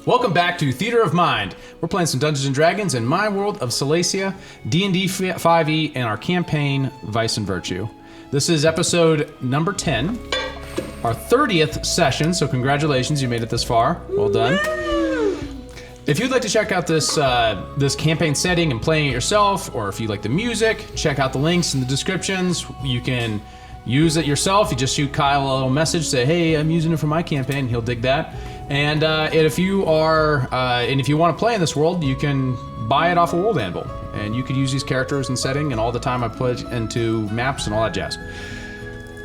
Welcome back to Theater of Mind. We're playing some Dungeons & Dragons in my world of Silesia, D&D 5e, and our campaign, Vice and Virtue. This is episode number 10, our 30th session, so congratulations, you made it this far. Well done. If you'd like to check out this campaign setting and playing it yourself, or if you like the music, check out the links in the descriptions. You can use it yourself. You just shoot Kyle a little message, say, hey, I'm using it for my campaign. He'll dig that. And if you want to play in this world, you can buy it off of World Anvil, and you could use these characters and setting and all the time I put into maps and all that jazz.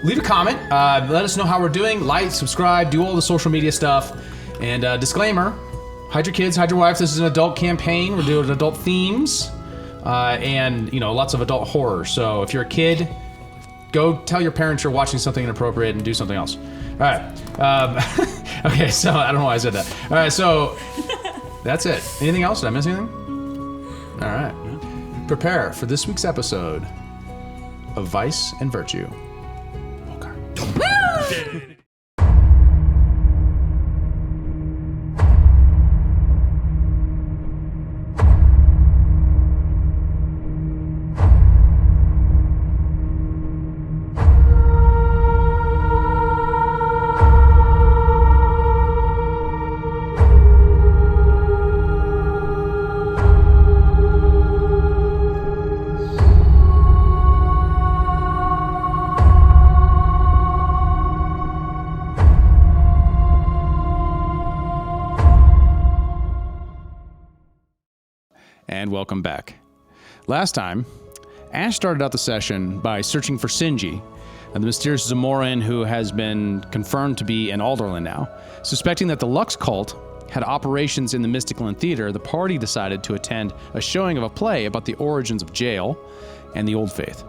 Leave a comment. Let us know how we're doing. Like, subscribe, do all the social media stuff. And disclaimer: hide your kids, hide your wife. This is an adult campaign. We're doing adult themes, and lots of adult horror. So if you're a kid, go tell your parents you're watching something inappropriate and do something else. All right. Okay, so I don't know why I said that. All right, so that's it. Anything else? Did I miss anything? All right. Prepare for this week's episode of Vice and Virtue. Okay. And welcome back. Last time, Ash started out the session by searching for Sinji, the mysterious Zamoran who has been confirmed to be an Alderland now. Suspecting that the Lux cult had operations in the Mysticland Theater, the party decided to attend a showing of a play about the origins of jail and the Old Faith.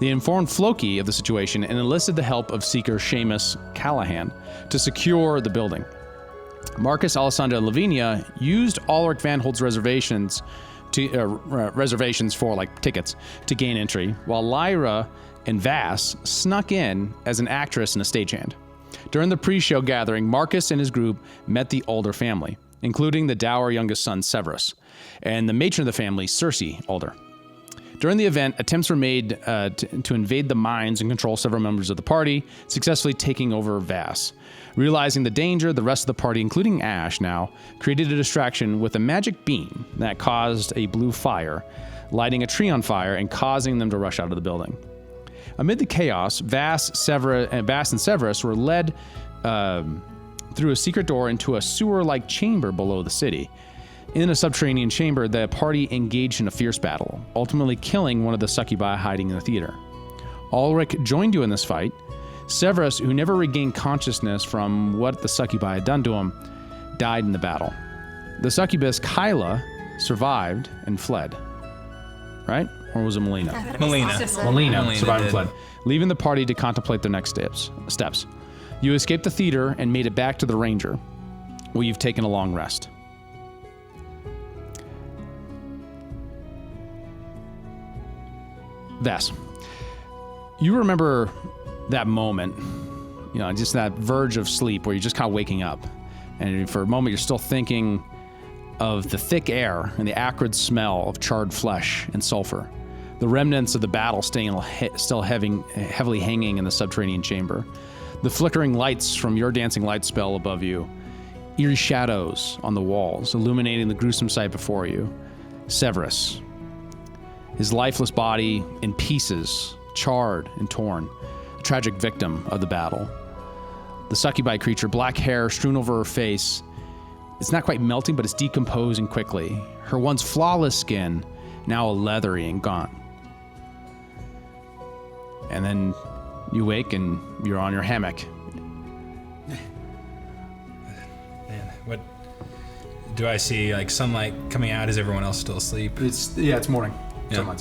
They informed Floki of the situation and enlisted the help of seeker Seamus Callahan to secure the building. Marcus Alessandra Lavinia used Ulrich Van Holt's reservations for tickets to gain entry, while Lyra and Vass snuck in as an actress and a stagehand. During the pre-show gathering, Marcus and his group met the Alder family, including the dour youngest son Severus, and the matron of the family, Cersei Alder. During the event, attempts were made to invade the mines and control several members of the party, successfully taking over Vass. Realizing the danger, the rest of the party, including Ash now, created a distraction with a magic beam that caused a blue fire, lighting a tree on fire and causing them to rush out of the building. Amid the chaos, Vass and Severus were led through a secret door into a sewer-like chamber below the city. In a subterranean chamber, the party engaged in a fierce battle, ultimately killing one of the succubi hiding in the theater. Ulrich joined you in this fight. Severus, who never regained consciousness from what the succubi had done to him, died in the battle. The succubus, Kyla, survived and fled. Right? Or was it Melina? Melina Survived and fled, leaving the party to contemplate their next steps. You escaped the theater and made it back to the Ranger, where you've taken a long rest. Vass, you remember that moment, just that verge of sleep where you're just kind of waking up. And for a moment, you're still thinking of the thick air and the acrid smell of charred flesh and sulfur. The remnants of the battle still heavily hanging in the subterranean chamber. The flickering lights from your dancing light spell above you. Eerie shadows on the walls, illuminating the gruesome sight before you. Severus, his lifeless body in pieces, charred and torn. A tragic victim of the battle. The succubi creature, black hair strewn over her face. It's not quite melting, but it's decomposing quickly. Her once flawless skin, now leathery and gaunt. And then you wake and you're on your hammock. Man, what do I see? Like sunlight coming out? Is everyone else still asleep? It's morning. Yeah.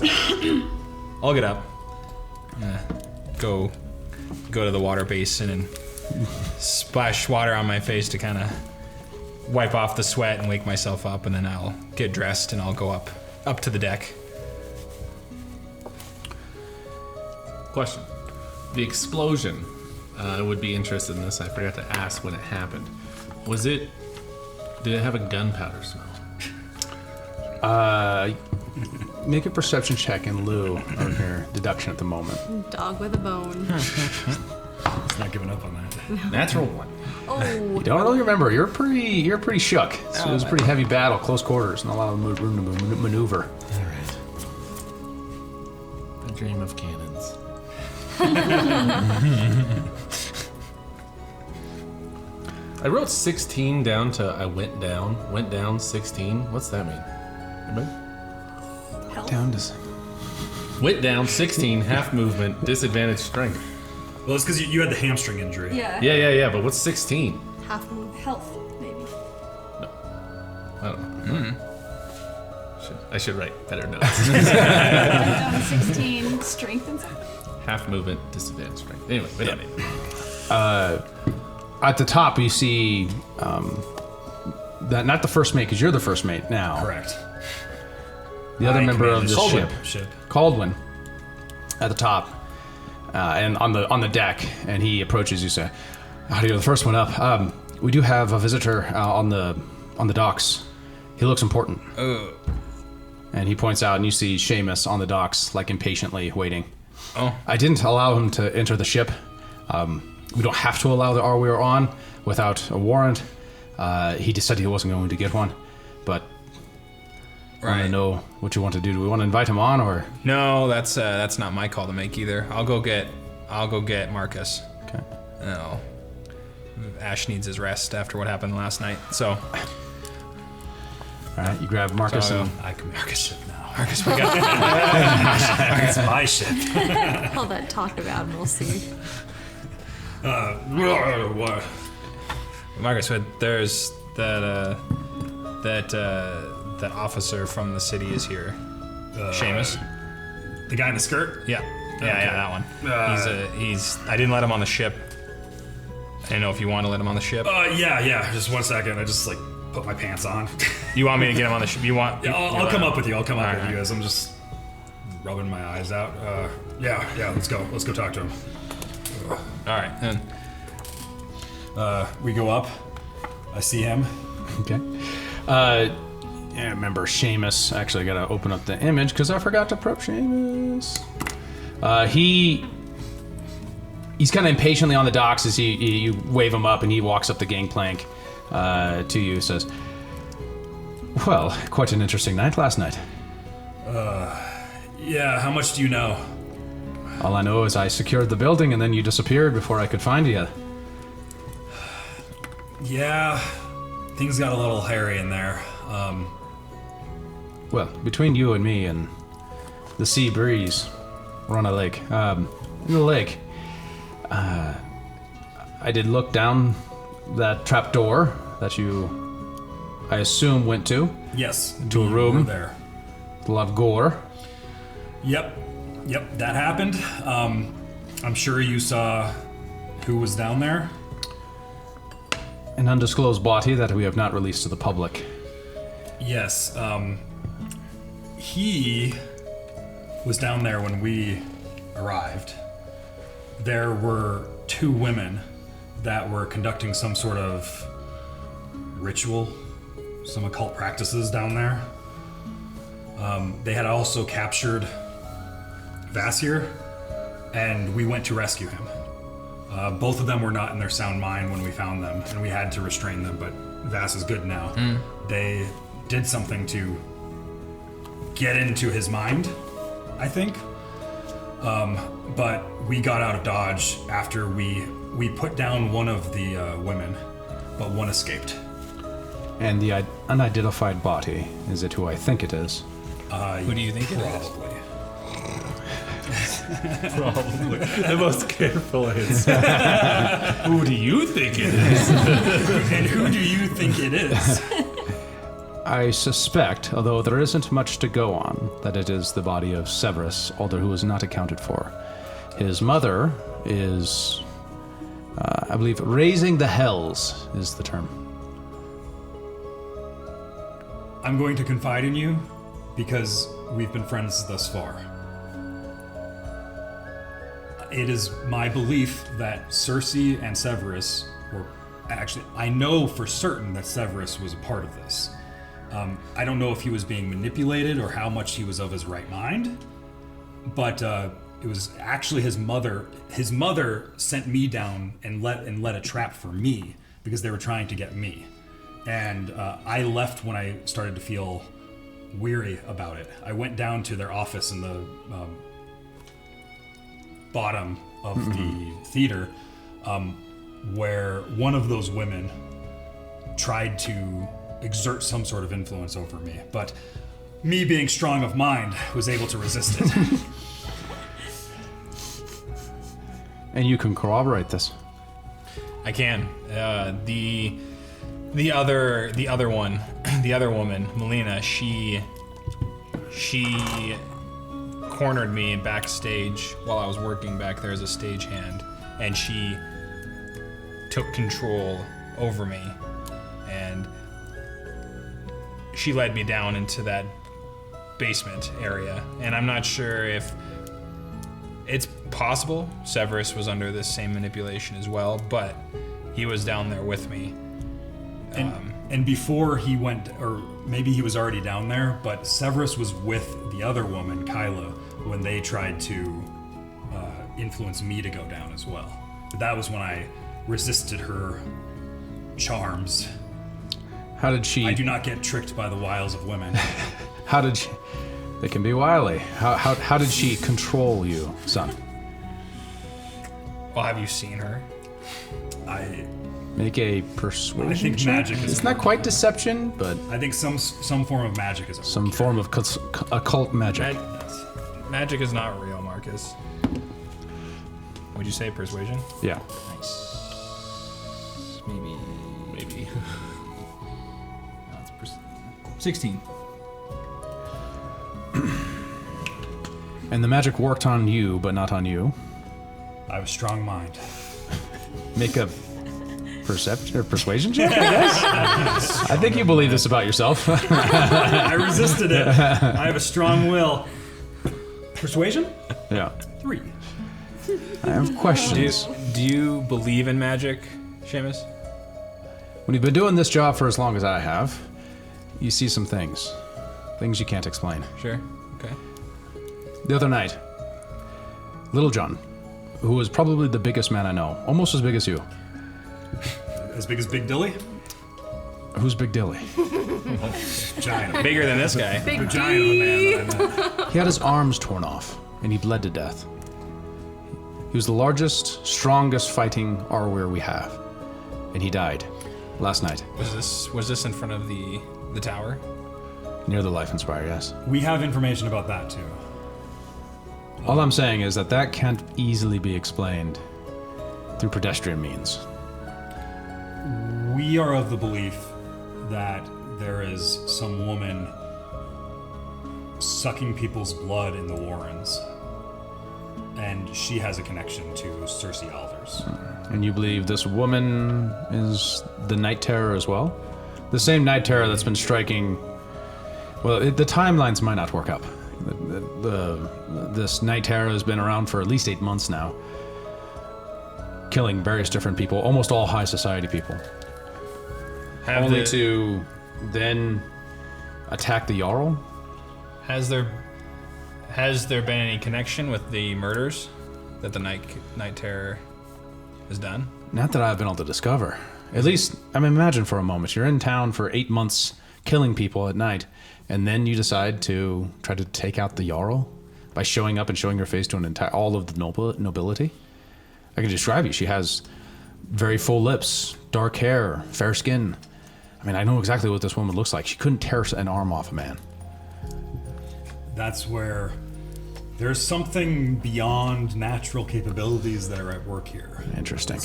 I'll get up. Go to the water basin and splash water on my face to kind of wipe off the sweat and wake myself up, and then I'll get dressed and I'll go up to the deck. Question. The explosion, I would be interested in this. I forgot to ask when it happened. Was it Did it have a gunpowder smell? Make a perception check in lieu of your deduction at the moment. Dog with a bone. It's not giving up on that. Natural 1. Oh. You don't really remember. You're pretty shook. So it was a pretty heavy battle, close quarters, and a lot of room to maneuver. All right. I dream of cannons. I wrote 16 down to I went down 16. What's that mean? Anybody? Down to Went down 16, half movement, disadvantage strength. Well, it's because you had the hamstring injury. Yeah. Yeah, but what's 16? Half move. Health, maybe. I don't know. I should write better notes. Down 16, strength and something. Half movement, disadvantage strength. Anyway, we don't need it. at the top, you see that not the first mate, because you're the first mate now. Correct. The other I member of command the this ship. Caldwin, at the top, and on the deck, and he approaches you. Say, "How do you know the first one up? We do have a visitor on the docks. He looks important." And he points out, and you see Seamus on the docks, like impatiently waiting. Oh. I didn't allow him to enter the ship. We don't have to allow the R we are on without a warrant. He just said he wasn't going to get one, but I want to know what you want to do. Do we want to invite him on, or? No, that's not my call to make either. I'll go get Marcus. Okay. No. Ash needs his rest after what happened last night. So. All right, you grab Marcus So, and I command Marcus ship now. Marcus, we got It's my ship. All that talk about, and we'll see. What? Marcus. There's that officer from the city is here. Seamus. The guy in the skirt? Yeah, that one. He's. I didn't let him on the ship. I didn't know if you want to let him on the ship. Yeah. Just 1 second. I just put my pants on. You want me to get him on the ship? You want? Yeah, I'll come up with you. I'll come up with Alright. you as I'm just rubbing my eyes out. Yeah. Let's go. Let's go talk to him. All right. And We go up. I see him. okay. Yeah, remember Seamus. Actually, I gotta open up the image because I forgot to prep Seamus. He's kind of impatiently on the docks as you wave him up, and he walks up the gangplank to you. Says, "Well, quite an interesting night last night. Yeah, how much do you know? All I know is I secured the building, and then you disappeared before I could find you." Yeah, things got a little hairy in there. Well, between you and me and the sea breeze, we're on a lake. In the lake, I did look down that trap door that you, I assume, went to. Yes. To a we room. were there. A lot of gore. Yep, that happened. I'm sure you saw who was down there. An undisclosed body that we have not released to the public. Yes, he was down there when we arrived. There were 2 women that were conducting some sort of ritual, some occult practices down there. They had also captured Vasir, and we went to rescue him. Both of them were not in their sound mind when we found them, and we had to restrain them, but Vass is good now. They did something to get into his mind, I think. But we got out of Dodge after we put down one of the women, but one escaped. And the unidentified body, is it who I think it is? who do you think it is? Probably. Probably. The most careful answer. Who do you think it is? And who do you think it is? I suspect, although there isn't much to go on, that it is the body of Severus, although who is not accounted for. His mother is, I believe, raising the hells is the term. I'm going to confide in you because we've been friends thus far. It is my belief that Cersei and Severus were actually, I know for certain that Severus was a part of this. I don't know if he was being manipulated or how much he was of his right mind, but it was actually his mother. His mother sent me down and let a trap for me because they were trying to get me. And I left when I started to feel weary about it. I went down to their office in the bottom of the theater, where one of those women tried to exert some sort of influence over me, but me being strong of mind was able to resist it. And you can corroborate this. I can. The other woman, Melina, she cornered me backstage while I was working back there as a stagehand, and she took control over me, and she led me down into that basement area. And I'm not sure if it's possible Severus was under this same manipulation as well, but he was down there with me. And before he went, or maybe he was already down there, but Severus was with the other woman, Kyla, when they tried to influence me to go down as well. But that was when I resisted her charms. How did she... I do not get tricked by the wiles of women. How did she... They can be wily. How did she control you, son? Well, have you seen her? Make a persuasion I think check? magic is... It's not quite deception, but... I think some form of magic is... Some form of occult magic. Magic is not real, Marcus. Would you say persuasion? Yeah. Nice. Maybe. No, it's 16. And the magic worked on you, but not on you. I have a strong mind. Make a perception or persuasion check, I guess? I think you believe this about yourself. I resisted it. I have a strong will. Persuasion? Yeah. 3. I have questions. Do you believe in magic, Seamus? When you've been doing this job for as long as I have, you see some things. Things you can't explain. Sure. Okay. The other night, Little John, who was probably the biggest man I know, almost as big as you. As big as Big Dilly? Who's Big Dilly? Giant. Bigger than this guy. Big Giant of a man that I met. He had his arms torn off, and he bled to death. He was the largest, strongest fighting Arweir we have, and he died last night Was this in front of the tower? near the Life Inspire. Yes. We have information about that too. All I'm saying is that can't easily be explained through pedestrian means. We are of the belief that there is some woman sucking people's blood in the Warrens, and she has a connection to Cersei Alders. And you believe this woman is the Night Terror as well? The same Night Terror that's been striking... Well, the timelines might not work up. This Night Terror has been around for at least 8 months now, killing various different people, almost all high society people. Only to then attack the Jarl? Has there been any connection with the murders that the Night Terror has done? Not that I've been able to discover. At least, I mean, imagine for a moment, you're in town for 8 months killing people at night, and then you decide to try to take out the Jarl by showing up and showing your face to all of the nobility. I can describe you. She has very full lips, dark hair, fair skin. I mean, I know exactly what this woman looks like. She couldn't tear an arm off a man. That's where there's something beyond natural capabilities that are at work here. Interesting.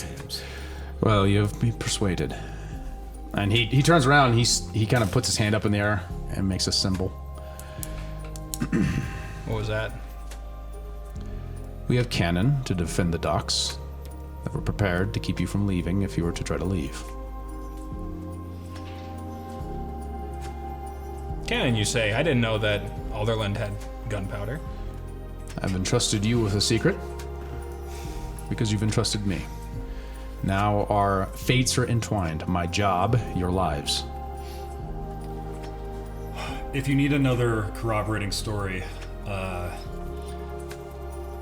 Well, you've been persuaded. And he turns around, he kind of puts his hand up in the air and makes a symbol. What was that? We have cannon to defend the docks that were prepared to keep you from leaving if you were to try to leave. Cannon, you say? I didn't know that Alderland had gunpowder. I've entrusted you with a secret because you've entrusted me. Now our fates are entwined. My job, your lives. If you need another corroborating story,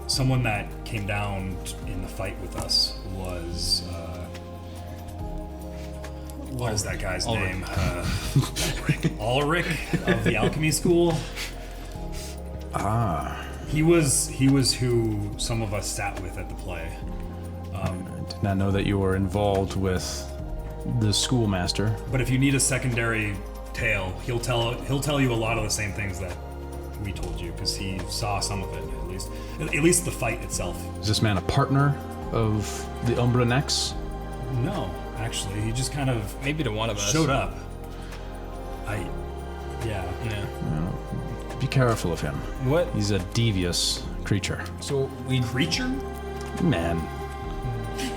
someone that came down in the fight with us was, what is that guy's name? Ulrich of the alchemy school. He was who some of us sat with at the play. I did not know that you were involved with the schoolmaster. But if you need a secondary tale, he'll tell you a lot of the same things that we told you, because he saw some of it at least the fight itself. Is this man a partner of the Umbra Nex? No, actually, he just kind of Maybe to one of us. showed up. Yeah. Be careful of him. What? He's a devious creature. So we Creature? Man.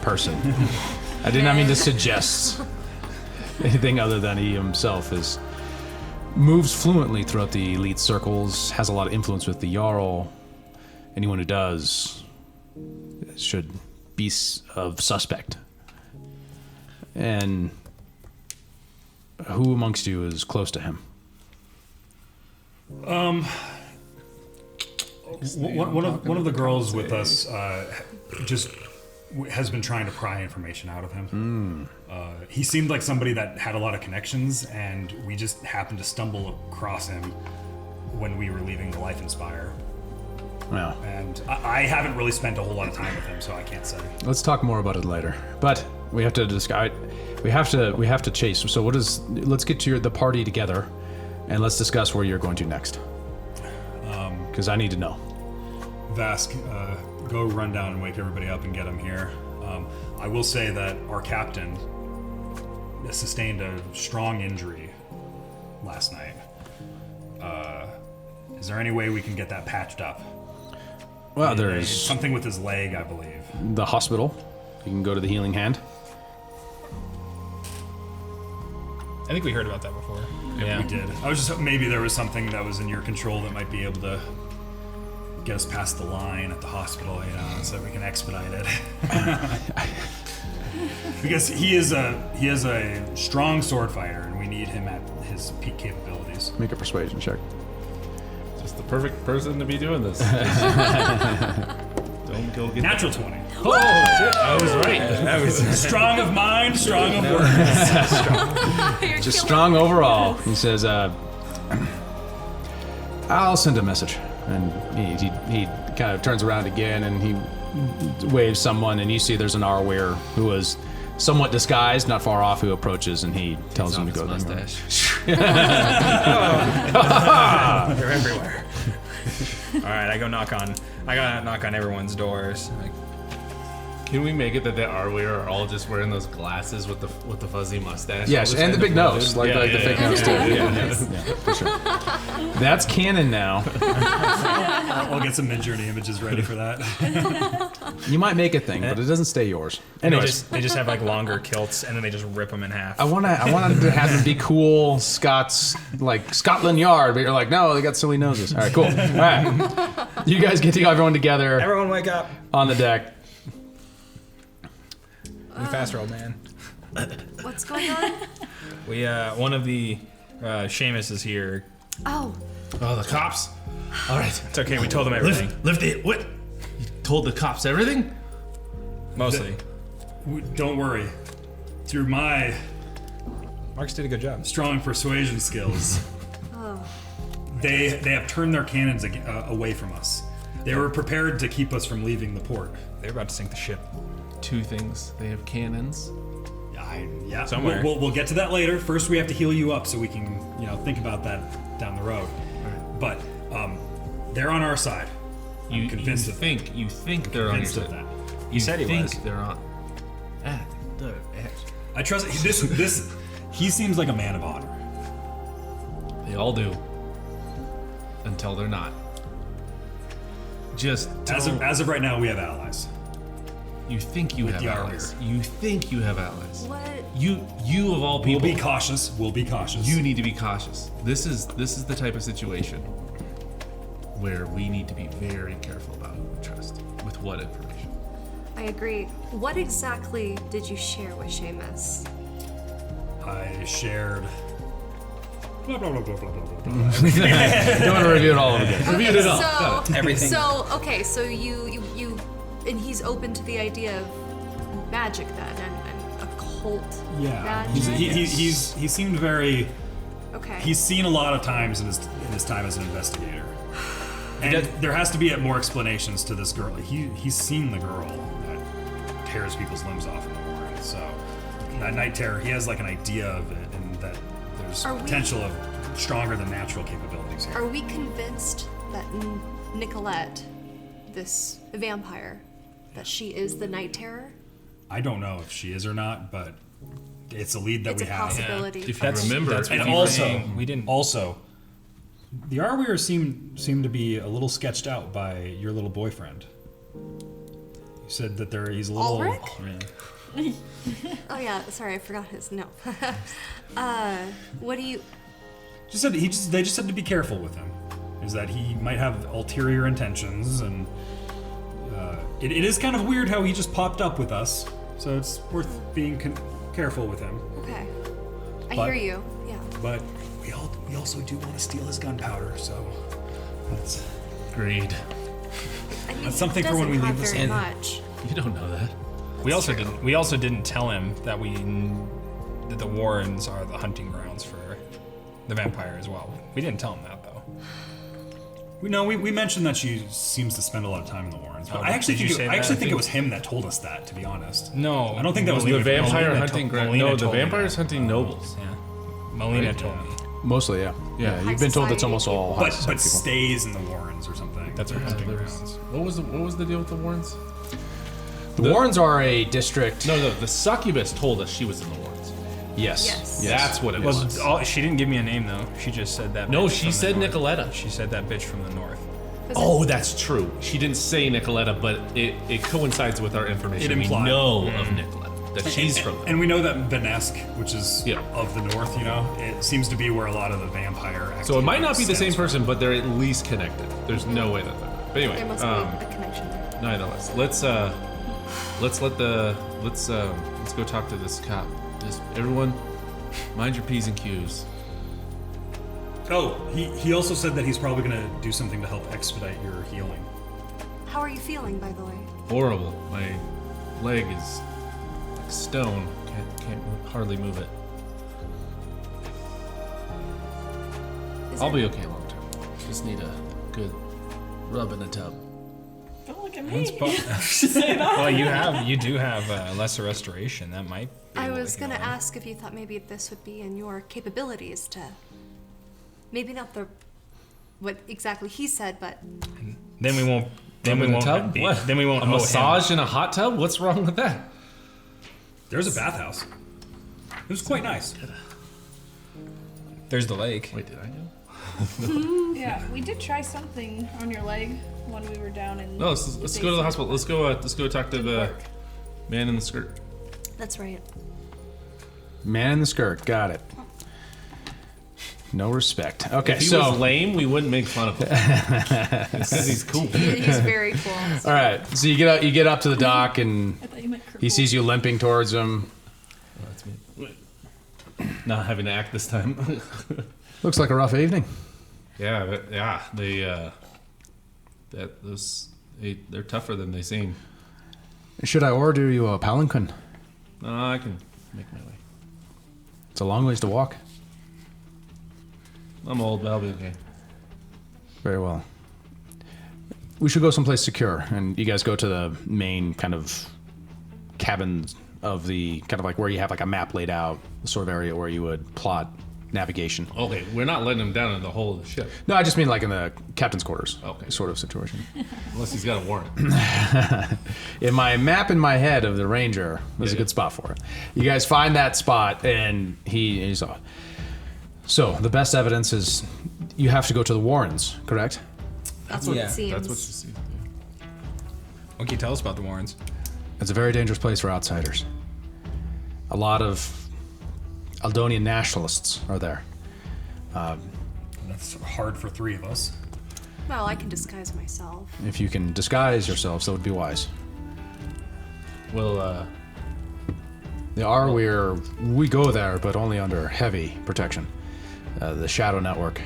Person. I did not mean to suggest anything other than he himself moves fluently throughout the elite circles, has a lot of influence with the Jarl. Anyone who does should be of suspect. And who amongst you is close to him? One of the girls with us just has been trying to pry information out of him. He seemed like somebody that had a lot of connections, and we just happened to stumble across him when we were leaving the Life Inspire. Well, And I haven't really spent a whole lot of time with him, so I can't say. let's talk more about it later. But we have to discuss. We have to chase. So let's get to the party together, and let's discuss where you're going to next. Because I need to know. Vask, go run down and wake everybody up and get him here. I will say that our captain sustained a strong injury last night. Is there any way we can get that patched up? Well, It's there's something with his leg, I believe. the hospital. You can go to the Healing Hand. I think we heard about that before. Yeah. We did. I was just hoping maybe there was something that was in your control that might be able to get us past the line at the hospital, so that we can expedite it. Because he is a strong sword fighter, and we need him at his peak capabilities. Make a persuasion check. Just the perfect person to be doing this. Don't go get Natural 20. Oh, shit, I was right. That was Strong of mind, strong of words. You're Just killing strong me. overall. He says, I'll send a message. And he kind of turns around again and he waves someone, and you see there's an Arweir who is somewhat disguised, not far off, who approaches, and he tells him to go there. They're everywhere. All right, I gotta knock on everyone's doors. Like, Can we make it that they are all just wearing those glasses with the fuzzy mustache? Yes, all the and the time? big nose, like the fake nose too. Yeah. Yeah, for sure. That's canon now. I'll get some Midjourney images ready for that. You might make a thing, but it doesn't stay yours. Anyways, they just have like longer kilts, and then they just rip them in half. I want to have them be cool Scots, like Scotland Yard, but you're like, no, they got silly noses. All right, cool. All right, you guys get everyone together Everyone wake up! on the deck. We fast roll, man. What's going on? We one of the Seamus is here. Oh, Oh, the cops. All right. It's okay. We told them everything. Lift it. What? You told the cops everything? Mostly. Don't worry. Through my Marcus did a good job. strong persuasion skills, they have turned their cannons away from us. They were prepared to keep us from leaving the port. They're about to sink the ship. Two things. They have cannons. Yeah. Somewhere. We'll get to that later. First, we have to heal you up so we can, think about that down the road. But they're on our side. I'm convinced of that. You think they're on your Convinced of side. that. He said he think was. they're on. I trust this. He seems like a man of honor. They all do. Until they're not. Just As of right now, we have allies. you think you have the allies. Arweir. You think you have allies. what? You of all We'll people. be cautious. We'll be cautious. You need to be cautious. This is the type of situation where we need to be very careful about who we trust with what information. I agree. What exactly did you share with Seamus? I shared. Blah, blah, blah, blah, blah, blah, blah. Don't want to review it all over again. Reviewed it all. Everything. So okay, so you and he's open to the idea of magic then and occult Yeah, magic. he seemed very. Okay. He's seen a lot of times in his time as an investigator, and there has to be more explanations to this girl. He's seen the girl that tears people's limbs off in the warren. So that night terror, he has like an idea of it, and that there's potential of stronger than natural capabilities here. Are we convinced that Nicolette, this vampire, that she is the night terror? I don't know if she is or not, but it's a lead that It's we a have. possibility. If you remember, That's what And we were also, saying. We didn't. Also, the Arweir seem to be a little sketched out by your little boyfriend. You said that he's a little. Ulrich? Yeah. Oh yeah, sorry, I forgot his no. What do you? They just said to be careful with him. Is that he might have ulterior intentions, and it is kind of weird how he just popped up with us. So it's worth being careful with him. Okay, I But- hear you. Yeah. But we also do want to steal his gunpowder, so that's Agreed. I mean, That's something he for when we doesn't leave this have very in. much. You don't know that. We also true. didn't. We also didn't tell him that that the Warrens are the hunting grounds for the vampire as well. We didn't tell him that though. we mentioned that she seems to spend a lot of time in the Warrens. But Oh, I actually did you think say I that? actually I think it think- was him that told us that. To be honest. No, I don't think that was The even- vampire Melina hunting told- ground. Melina No, the told me vampire's that. hunting nobles. Yeah, Melina Right, told yeah. me. Mostly, yeah. Yeah. You've been told it's Society almost all high But society people. stays in the Warrens or something. That's her hunting grounds. What was the deal with the Warrens? The Warrens are a district. No, the succubus told us she was in the Warrens. Yes. Yes. That's what it was. She didn't give me a name though. She just said that. No, bitch she from the said north. Nicoletta. She said that bitch from the north. Oh, that's true. She didn't say Nicoletta, but it coincides with our information. It We implied. know of Nicoletta, that she's from there. And we know that Benesk, which is Yeah. of the north, it seems to be where a lot of the vampire activity So it might not be the same stems from. person, but they're at least connected. There's no way that. But anyway, There must be a connection there. nonetheless, let's go talk to this cop. Just everyone, mind your P's and Q's. Oh, he also said that he's probably going to do something to help expedite your healing. How are you feeling, by the way? Horrible. My leg is like stone. Can't hardly move it. Is I'll there- be okay long term. Just need a good rub in the tub. Don't look at me. Well, you do have lesser restoration. That might. Be I able to was gonna heal him. ask if you thought maybe this would be in your capabilities to, maybe not what exactly he said, but Then we won't. Then we Rub in the won't. tub? Be, What? Then we won't. A owe him. massage in a hot tub? What's wrong with that? There's a bathhouse. It was quite nice. There's the lake. Wait, did I know? Yeah, we did try something on your leg when we were down in. No, let's go to the hospital. Let's go talk to the work. man in the skirt. that's right. Man in the skirt. Got it. No respect. Okay, If he so was lame, we wouldn't make fun of him. It's because he's cool. He's very cool. all right. So you get up to the dock, and I thought you meant he sees you limping towards him. Oh, that's me. Not having to act this time. Looks like a rough evening. yeah. They're tougher than they seem. Should I order you a palanquin? No, I can make my way. It's a long ways to walk. I'm old, but I'll be okay. Very well. We should go someplace secure, and you guys go to the main kind of cabin of the kind of like where you have like a map laid out, the sort of area where you would plot navigation. Okay, we're not letting him down in the whole of the ship. No, I just mean like in the captain's quarters, Okay. sort of situation. Unless he's got a warrant. In my map in my head of the Ranger, there's a Yeah. good spot for it. You guys find that spot, and he's off. So the best evidence is you have to go to the Warrens, correct? That's what Yeah, it seems. That's what you see. What can you tell us about the Warrens? It's a very dangerous place for outsiders. A lot of Aldonian nationalists are there. That's hard for three of us. Well, I can disguise myself. If you can disguise yourselves, that would be wise. Well, we go there, but only under heavy protection. The Shadow Network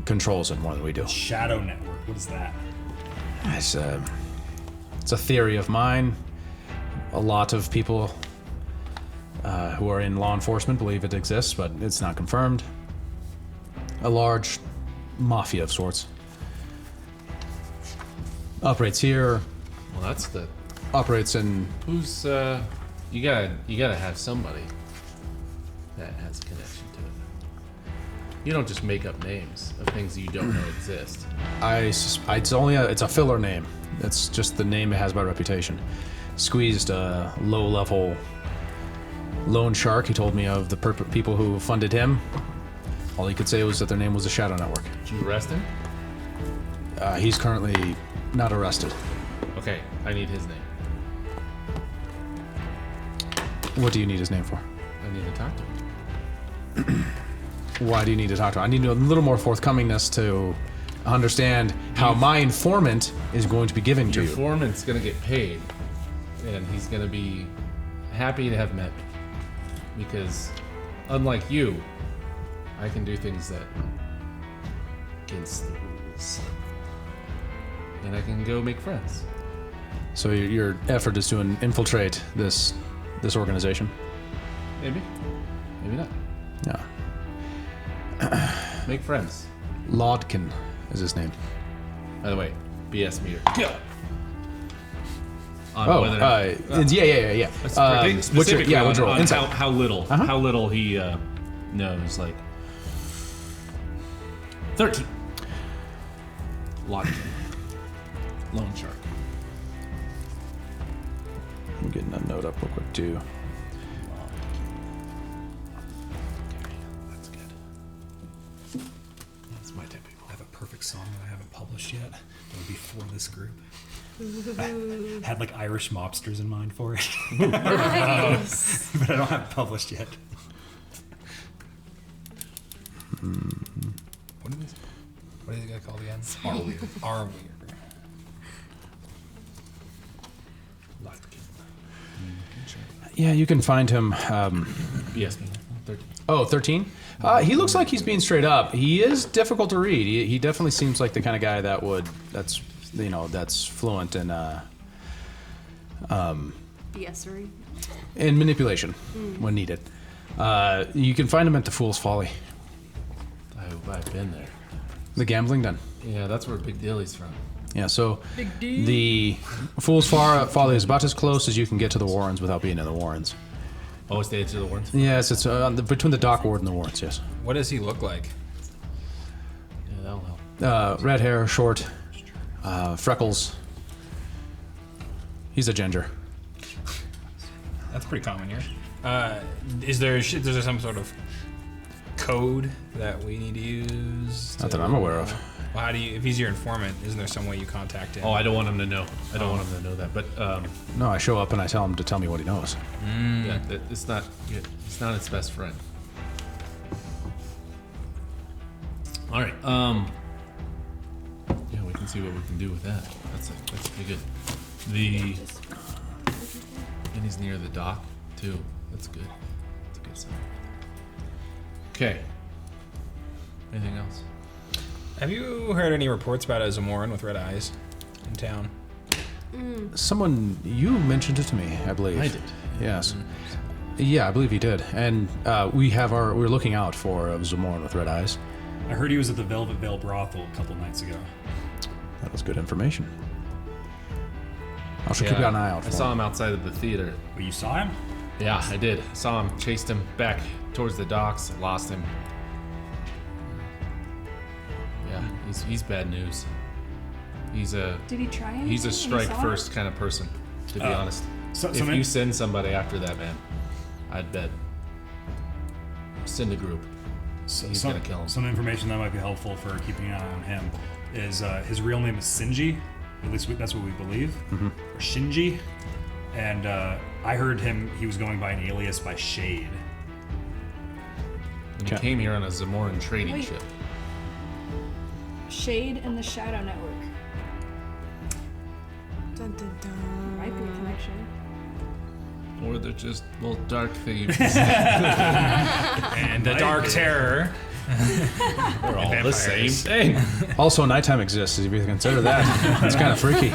controls it more than we do. Shadow Network. What is that? It's a theory of mine. A lot of people who are in law enforcement believe it exists, but it's not confirmed. A large mafia of sorts. Operates here, well, that's the operates in... who's you gotta have somebody that has a connection to it. You don't just make up names of things that you don't know exist. It's a filler name. It's just the name it has by reputation. Squeezed a low-level loan shark. He told me of the people who funded him. All he could say was that their name was the Shadow Network. Did you arrest him? He's currently not arrested. Okay, I need his name. What do you need his name for? I need to talk to him. Why do you need to talk to him? I need a little more forthcomingness to understand how my informant is going to be giving to Your you. foreman's gonna get paid, and he's gonna be happy to have met me. Because, unlike you, I can do things that against the rules. And I can go make friends. So your effort is to infiltrate this organization? Maybe. Maybe not. Yeah. Make friends. Lodkin is his name. By the way, BS meter. Oh, yeah. Specifically what's your on insight? how little he knows, like 13. Locked. Loan shark. I'm getting that note up real quick too. That's good. That's my type of people. I have a perfect song that I haven't published yet. That would be for this group. I had like Irish mobsters in mind for it. Nice. But I don't have it published yet. What is it gonna call again? Are weird. Are weird. Yeah, you can find him. BS meter. 13. Oh, 13? He looks like he's being straight up. He is difficult to read. He definitely seems like the kind of guy that's fluent in BSery. in manipulation when needed. You can find him at the Fool's Folly, I've been there. the gambling den. Yeah, that's where Big Dilly's from. Yeah, so the Fool's Folly is about as close as you can get to the Warrens without being in the Warrens. Oh, it's the edge of the Warrens? Yes, it's between the Dock Ward and the Warrens, yes. What does he look like? Yeah, that'll help. Red hair, short, freckles. He's a ginger. That's pretty common here. Is there some sort of code that we need to use? Not that I'm aware of. Well, how do you? If he's your informant, isn't there some way you contact him? Oh, I don't want him to know. I don't want him to know that. But No, I show up and I tell him to tell me what he knows. yeah, it's not his best friend. All right. Yeah, we can see what we can do with that. That's pretty good. And he's near the dock too. That's good. That's a good sign. Okay. Anything else? Have you heard any reports about a Zamoran with red eyes in town? Someone, you mentioned it to me, I believe. I did. Yes. Yeah, I believe he did. And we're looking out for a Zamoran with red eyes. I heard he was at the Velvet Veil brothel a couple nights ago. That was good information. I should keep an eye out for I saw him outside of the theater. Well, you saw him? Yeah, I did. Saw him, chased him back towards the docks, lost him. Yeah, he's bad news. Did he try anything? He's a when you strike saw first kind of person, to be honest. so If man- you send somebody after that man, I'd bet. Send a group. He's gonna kill him. Some information that might be helpful for keeping an eye on him is his real name is Sinji. At least that's what we believe. Or Shinji. And I heard he was going by an alias by Shade. And he came here on a Zamoran trading Wait. ship. Shade and the Shadow Network. Dun, dun, dun. Might be a connection. Or they're just, well, dark thieves. And the Dark Terror. They're all the Vampires. same thing. Also, nighttime exists, if you consider that. It's kind of freaky.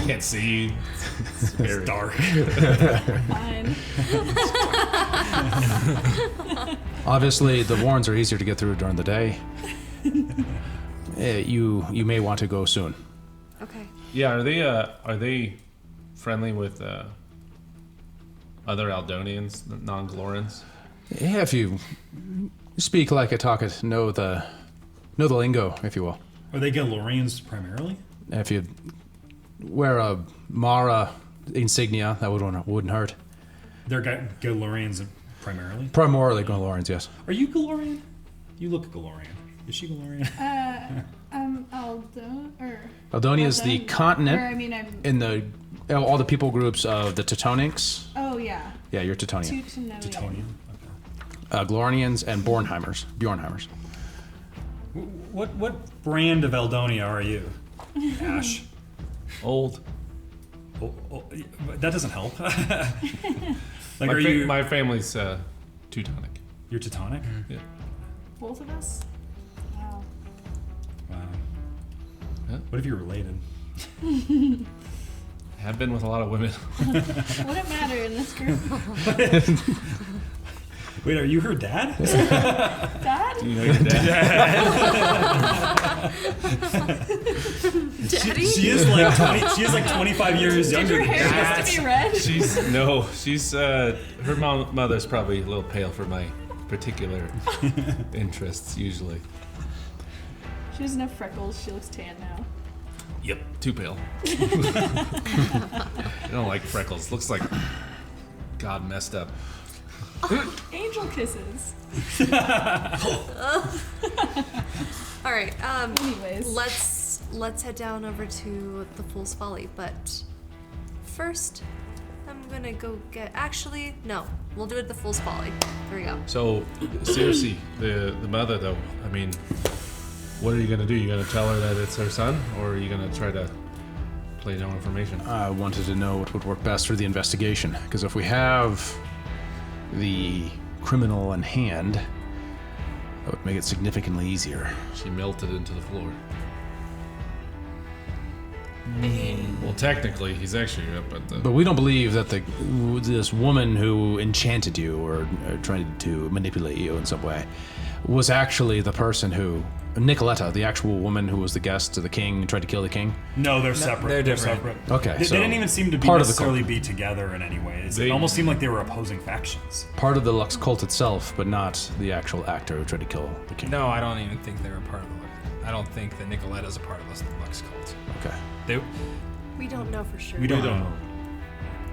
Can't see. It's scary. Dark. Fine. Obviously, the Warrens are easier to get through during the day. You may want to go soon. Okay. Yeah, are they friendly with other Aldonians, non-Glorans? Yeah, if you speak like a talk it, know the lingo, if you will. Are they Galorians primarily? If you wear a Mara insignia, that wouldn't hurt. They're Galorians primarily? Primarily Galorians, yes. Are you Galorian? You look Galorian. Is she Galorian? Aldo, or... Aldonia is the Aldon- continent Or, I mean, I'm... in all the people groups of the Teutonics. Oh, yeah. Yeah, you're Teutonian. Teutonian. Teutonian? Glorians and Bjornheimers. What brand of Eldonia are you? Ash. Old. That doesn't help. Like, My family's Teutonic. You're Teutonic? Yeah. Both of us? Wow. Wow. Huh? What if you're related? Have been with a lot of women. Wouldn't matter in this group. Wait, are you her dad? Dad? You know your dad. Daddy? She is like 20. She is like 25 years Did younger your than hair Dad. used to be red? She's her mother's probably a little pale for my particular interests usually. She doesn't have freckles. She looks tan now. Yep, too pale. I don't like freckles. Looks like God messed up. Angel kisses. All right. Anyways. Let's head down over to the Fool's Folly, but first I'm gonna go get. Actually, no. We'll do it at the Fool's Folly. There we go. So, Circe, the mother though, I mean, what are you gonna do? You gonna tell her that it's her son, or are you gonna try to play no information? I wanted to know what would work best for the investigation, because if we have the criminal in hand, that would make it significantly easier. She melted into the floor. Well, technically, he's actually up at the. But we don't believe that this woman who enchanted you or tried to manipulate you in some way was actually the person who... Nicoletta, the actual woman who was the guest to the king and tried to kill the king? No, they're separate. they're different. Separate. Okay, They so didn't even seem to be part of the necessarily cult. be together in any way. They- It almost seemed like they were opposing factions. Part of the Lux cult itself, but not the actual actor who tried to kill the king. No, I don't even think they were part of the Lux. I don't think that Nicoletta's a part of the Lux cult. Okay. They, We don't know for sure. We don't don't know.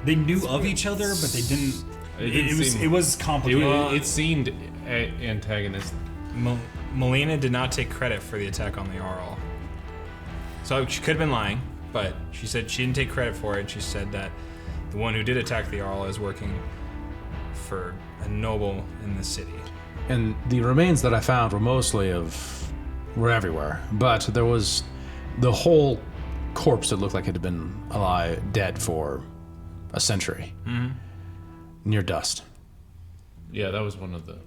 They knew of each other, but they didn't. It was complicated. It seemed antagonistic. Melina did not take credit for the attack on the Jarl. So she could have been lying, but she said she didn't take credit for it. She said that the one who did attack the Jarl is working for a noble in the city. And the remains that I found were everywhere, but there was the whole corpse that looked like it had been dead for a century. Mm-hmm. Near dust. Yeah, that was one of the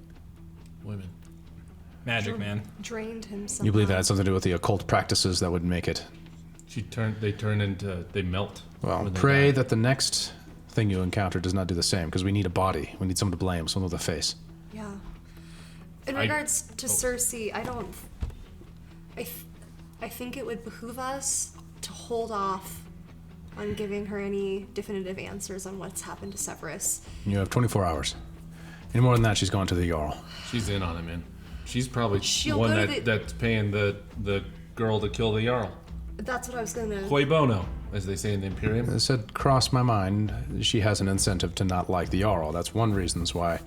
women. Magic, man. Drained him somehow. You believe that had something to do with the occult practices that would make it? They melt. Well, when they pray die. that the next thing you encounter does not do the same, because we need a body. We need someone to blame, someone with a face. Yeah. In I- regards to Circe, I think it would behoove us to hold off on giving her any definitive answers on what's happened to Severus. You have 24 hours. Any more than that, she's going to the Jarl. She's in on it, man. She's probably She'll the one go to the- that's paying the girl to kill the Jarl. That's what I was gonna. Cui bono, as they say in the Imperium. It said, cross my mind, she has an incentive to not like the Jarl. That's one reason why.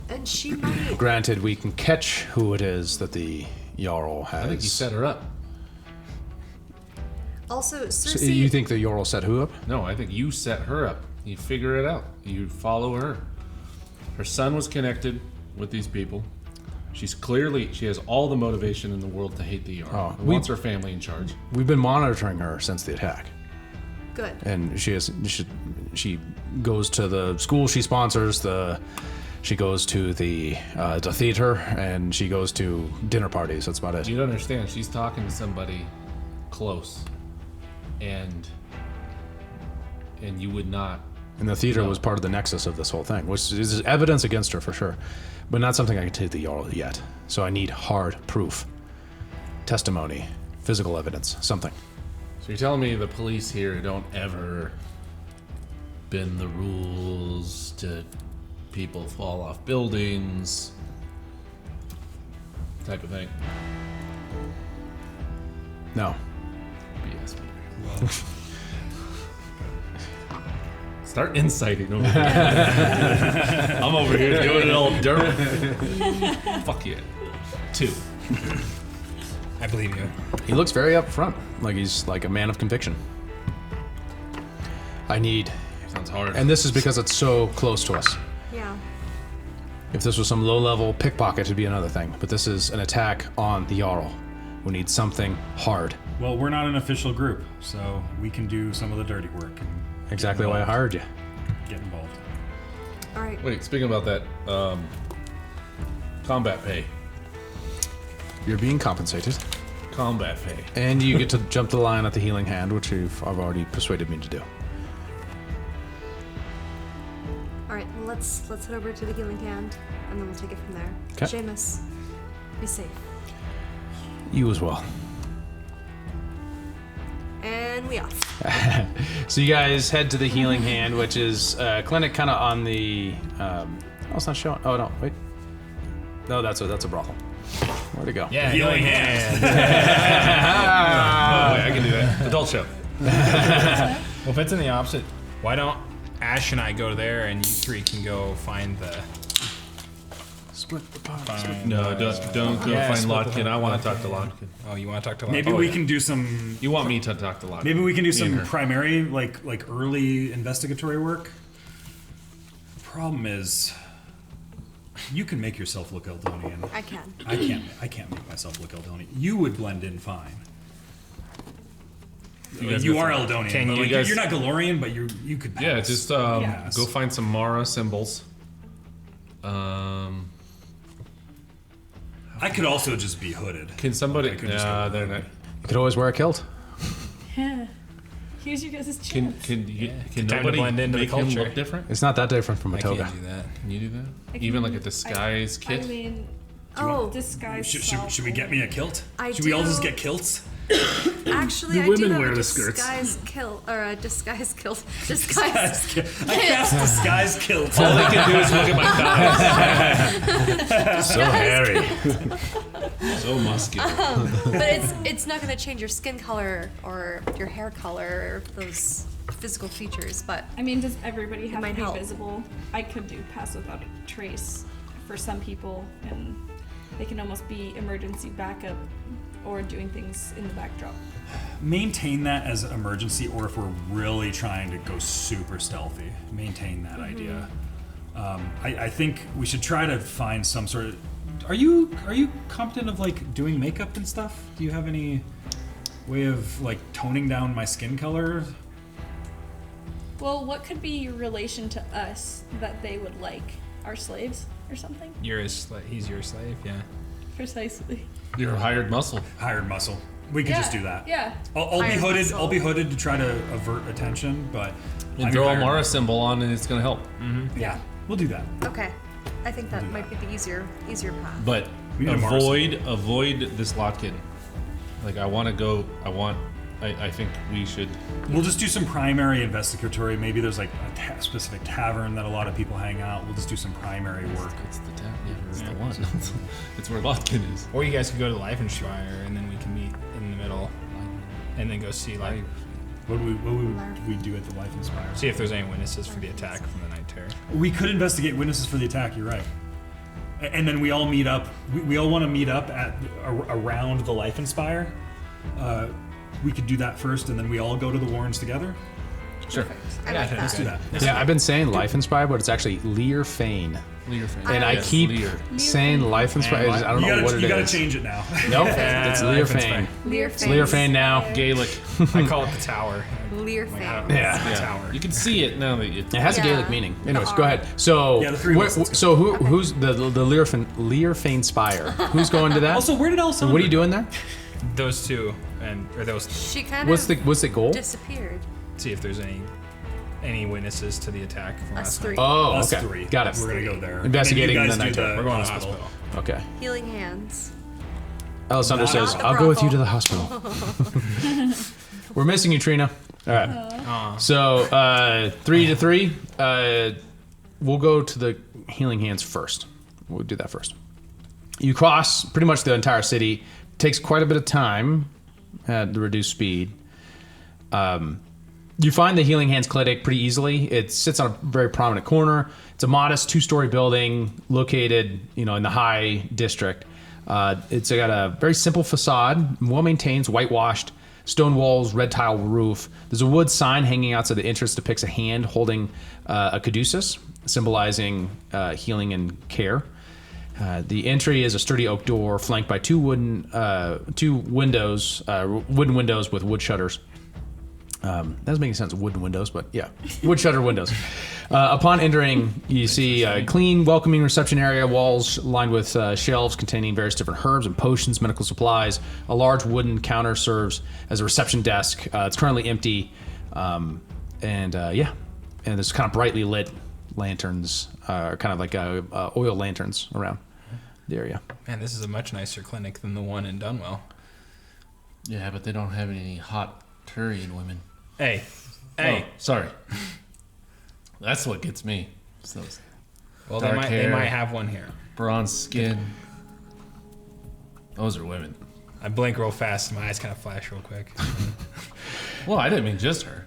And she might. Granted, we can catch who it is that the Jarl has. I think you set her up. Also, So Circe. you think the Jarl set who up? No, I think you set her up. You figure it out. You follow her. Her son was connected with these people. She has all the motivation in the world to hate the Jarl. Oh, Wants her family in charge. We've been monitoring her since the attack. Good. And she goes to the school she sponsors. She goes to the theater, and she goes to dinner parties. That's about it. You don't understand. She's talking to somebody close, and you would not. And the theater No. was part of the nexus of this whole thing, which is evidence against her for sure, but not something I can take the Jarl yet. So I need hard proof, testimony, physical evidence, something. So you're telling me the police here don't ever bend the rules to people fall off buildings, type of thing? No. BS. Start inciting over here. I'm over here doing it all dirt. Fuck yeah. 2. I believe you. He looks very upfront, like he's like a man of conviction. I need, Sounds hard. and this is because it's so close to us. Yeah. If this was some low-level pickpocket, it'd be another thing. But this is an attack on the Jarl. We need something hard. Well, we're not an official group, so we can do some of the dirty work. And Exactly why I hired you. get involved. All right. Wait, speaking about that, combat pay. You're being compensated, Combat pay. and you get to jump the line at the healing hand, which I've already persuaded me to do. All right. Well, let's head over to the healing hand, and then we'll take it from there. 'Kay. Seamus, be safe. You as well. And we off. So you guys head to the healing hand, which is a clinic kind of on the. Oh, it's not showing. Oh no, wait. No, that's a brothel. Where'd it go? Yeah, Healing hand. Oh, wait, I can do that. Adult show. Well, if it's in the opposite, why don't Ash and I go there, and you 3 can go find the. Split the pot. No, don't go Yeah, find split the Lotkin. I want to talk to Lotkin. Oh, you want to talk to? Maybe Oh, we yeah. can do some. You want me to talk to Lotkin? Maybe we can do Me and some her. primary, like early investigatory work. Problem is, you can make yourself look Eldonian. I can. I can't make myself look Eldonian. You would blend in fine. guys You go are for it. Eldonian. Can but you like, guys- you're not Galorian, but you could pass. Yeah, just Yeah. go find some Mara symbols. I could also just be hooded. Can somebody? I could just Nah, go- they're not. You could always wear a kilt. Here's your guys' Can chance. can Time to nobody blend into the make him culture. look different? It's not that different from a I toga. can't do that. Can you do that? I Even can- like a disguise I kit. mean, Oh, disguise. Should we get me a kilt? I Should we all do- just get kilts? actually, The I do women have wear a the skirts. disguise kilt or a disguise kilt. Disguise. I cast disguise kilt. All they can do is look at my thighs. So hairy. So muscular. But it's not going to change your skin color or your hair color or those physical features. But I mean, does everybody have to might be help. visible? I could do pass without a trace for some people, and they can almost be emergency backup or doing things in the backdrop. Maintain that as an emergency, or if we're really trying to go super stealthy, maintain that idea. I think we should try to find some sort of. Are you competent of like doing makeup and stuff? Do you have any way of like toning down my skin color? Well, what could be your relation to us that they would like? Our slaves or something? He's your slave, yeah. Precisely. You're a hired muscle. Hired muscle. We could just do that. Yeah. I'll be Hired hooded. muscle. I'll be hooded to try to avert attention, but And I'm throw a hired Mara muscle. symbol on, and it's gonna help. Yeah, we'll do that. okay, I think that might be the easier path. But We need a Mara avoid this Lotkin. Like I want to go. I think we should. We'll just do some primary investigatory. Maybe there's like a specific tavern that a lot of people hang out. We'll just do some primary work. It's the town. Yeah, it's the one. It's where Lotkin is. Or you guys could go to the Leifenspire, and then we can meet in the middle, and then go see What would we do at the Life Inspire? see if there's any witnesses for the attack from the Night Terror. We could investigate witnesses for the attack. You're right. And then we all meet up. We all want to meet up at around the Life Inspire. We could do that first, and then we all go to the Warrens together. Sure. I like Let's that. do that. Yeah, I've been saying life inspired, but it's actually Lear Fane. Lear Fane. And I keep saying life inspired. I don't know what it is. You gotta change it now. Nope, it's Lear Fane. Lear It's Lear Fane now. Gaelic. I call it the tower. Lear Fane. Yeah. The tower. You can see it now that you. It has a Gaelic meaning. Anyways, go ahead. So, Yeah, the three of us. so who's the Lear Fane Spire? Who's going to that? Also, where did Alessandra? What are you doing there? Those two, or those. She kind What's the goal? disappeared. See if there's any witnesses to the attack from Us last three. night. Oh, Us okay. three. Got it. We're gonna go there. Investigating And you guys the night do terror. We're going to the hospital. Okay. Healing hands. Alessandra Not says, the "I'll go with you to brothel." the hospital." We're missing you, Trina. All right. So 3-3. We'll go to the healing hands first. We'll do that first. You cross pretty much the entire city. Takes quite a bit of time at the reduced speed. You find the Healing Hands Clinic pretty easily. It sits on a very prominent corner. It's a modest 2-story building located, in the high district. It's got a very simple facade, well maintained, whitewashed, stone walls, red tile roof. There's a wood sign hanging outside the entrance that depicts a hand holding a caduceus, symbolizing healing and care. The entry is a sturdy oak door flanked by two wooden windows with wood shutters. That doesn't make any sense, wooden windows, but yeah, wood shutter windows. Upon entering, you see a clean, welcoming reception area, walls lined with shelves containing various different herbs and potions, medical supplies. A large wooden counter serves as a reception desk. It's currently empty, and there's kind of brightly lit lanterns, kind of like oil lanterns around the area. Man, this is a much nicer clinic than the one in Dunwell. Yeah, but they don't have any hot Turian women. Hey. Oh, sorry. That's what gets me. It's those Well, dark they hair, might have one here. bronze skin. Those are women. I blink real fast and my eyes kind of flash real quick. Well, I didn't mean just her.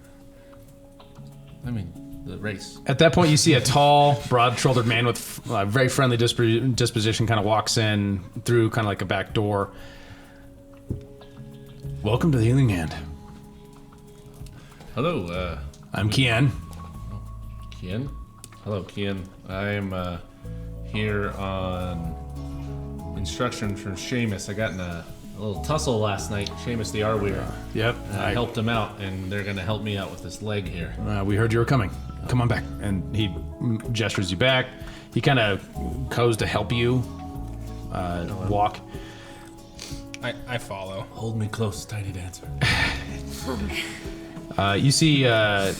I mean the race. At that point, you see a tall, broad-shouldered man with a very friendly disposition kind of walks in through kind of like a back door. Welcome to the Healing Hand. Hello, I'm Kian. Kian. Hello, Kian. I'm here on instruction from Seamus. I got in a little tussle last night. Seamus the Arweir. Yep. I helped him out, and they're gonna help me out with this leg here. We heard you were coming. Come on back. And he gestures you back. He kind of goes to help you walk. I follow. Hold me close, tiny dancer. You see a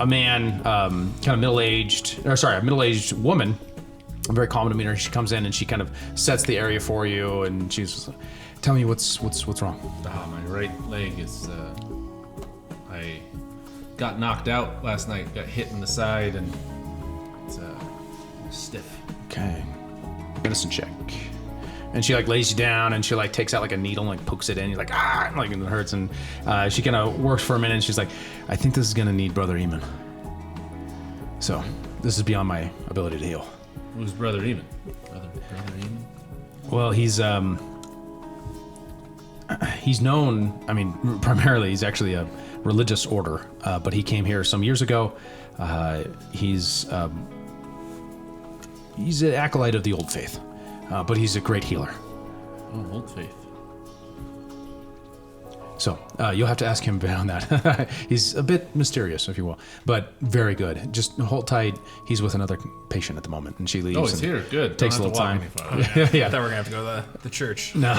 man, kind of a middle-aged woman, a very calm demeanor. She comes in and she kind of sets the area for you, and she's, tell me what's wrong. My right leg is. I got knocked out last night. Got hit in the side, and it's stiff. Okay, medicine check. And she lays you down, and she takes out a needle and pokes it in. You're like, ah, and it hurts. And she kind of works for a minute, and she's like, I think this is gonna need Brother Eamon. So this is beyond my ability to heal. Who's Brother Eamon? Brother Eamon? Well, he's known. I mean, primarily he's actually a religious order, but he came here some years ago. He's an acolyte of the Old Faith. But he's a great healer. Oh, Old Faith. So you'll have to ask him beyond that. He's a bit mysterious, if you will, but very good. Just hold tight. He's with another patient at the moment, and she leaves. Oh, he's here. Good. Takes a Don't little have time. to walk any farther. Yeah. I thought we were going to have to go to the church. No.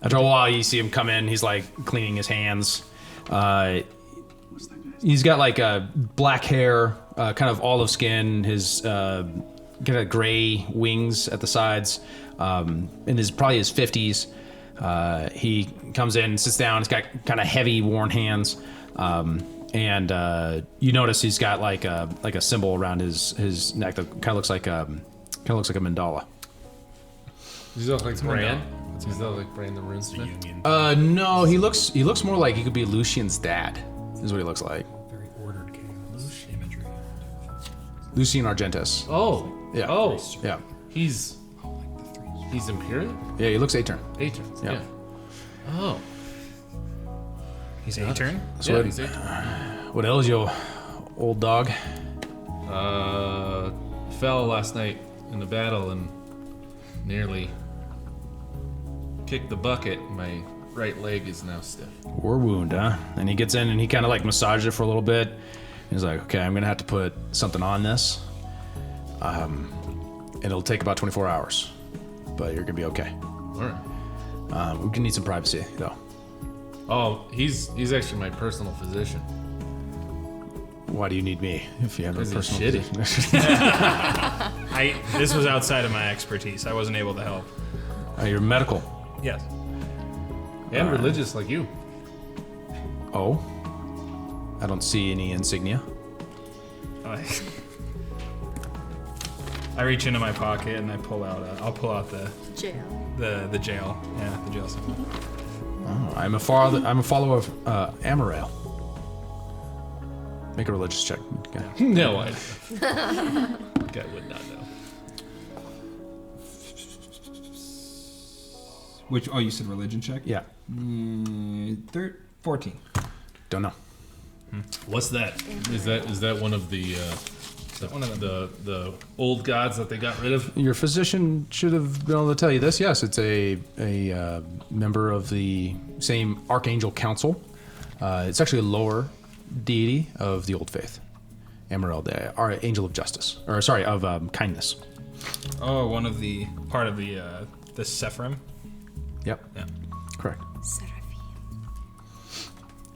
After a while, you see him come in. He's cleaning his hands. He's got black hair, kind of olive skin. His kind of gray wings at the sides. In probably his 50s. He comes in, sits down. He's got kind of heavy, worn hands, and you notice he's got like a symbol around his neck that kind of looks like a mandala. Does he look like Bran? Does he look like Bran the Runesmith? No, he looks more like he could be Lucian's dad. Is what he looks like. Very ordered chaos imagery. Lucian Argentus. Oh. Yeah. Oh. Yeah. He's Imperial? Yeah, he looks Aetern. Aetern. Yeah. Yeah. Oh. He's Aetern? So Yeah, he's Aetern. what ails you, old dog? fell last night in the battle and nearly kicked the bucket. My right leg is now stiff. War wound, huh? And he gets in and he kind of like massages it for a little bit. He's like, okay, I'm gonna have to put something on this. It'll take about 24 hours, but you're gonna be okay. All right. We're gonna need some privacy, though. Oh, he's actually my personal physician. Why do you need me if you have a 'Cause he's personal shitty. physician? This was outside of my expertise. I wasn't able to help. You're medical. Yes. And religious like you. Oh? I don't see any insignia. I reach into my pocket and I pull out. I'll pull out the Jail. the jail. Yeah, the jail symbol. Oh, I'm a follower of Amarail. Make a religious check. Okay. No idea. Guy would not know. Which? Oh, you said religion check. Yeah. 14. Don't know. What's that? Is that one of the the old gods that they got rid of? Your physician should have been able to tell you this. Yes, it's a member of the same Archangel Council. It's actually a lower deity of the Old Faith. Amarail, the Angel of Justice. Or, sorry, of kindness. Oh, one of the part of the Sephrim. Yep. Yeah. Correct. Seraphim.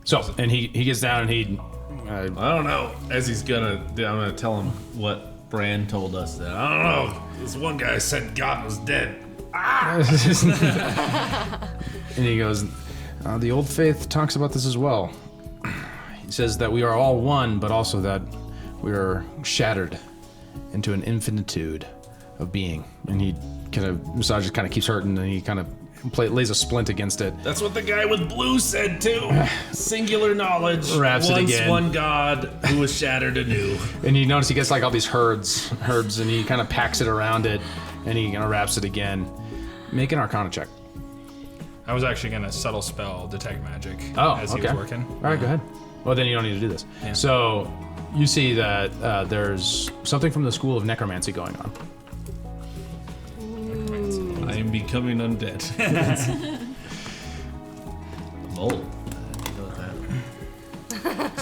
So, and he gets down and he... I don't know. As I'm gonna tell him what Bran told us. That I don't know. This one guy said God was dead. And he goes, the Old Faith talks about this as well. He says that we are all one, but also that we are shattered into an infinitude of being. And he kind of massages, kind of keeps hurting, and he kind of lays a splint against it. That's what the guy with blue said too. Singular knowledge. Wraps it Once again. one God who was shattered anew. And you notice he gets like all these herbs, and he kind of packs it around it, and he kind of wraps it again. Make an Arcana check. I was actually gonna subtle spell detect magic as he okay. was working. All right, go ahead. Well, then you don't need to do this. Yeah. So you see that there's something from the school of necromancy going on. I am becoming undead. I'm old. I know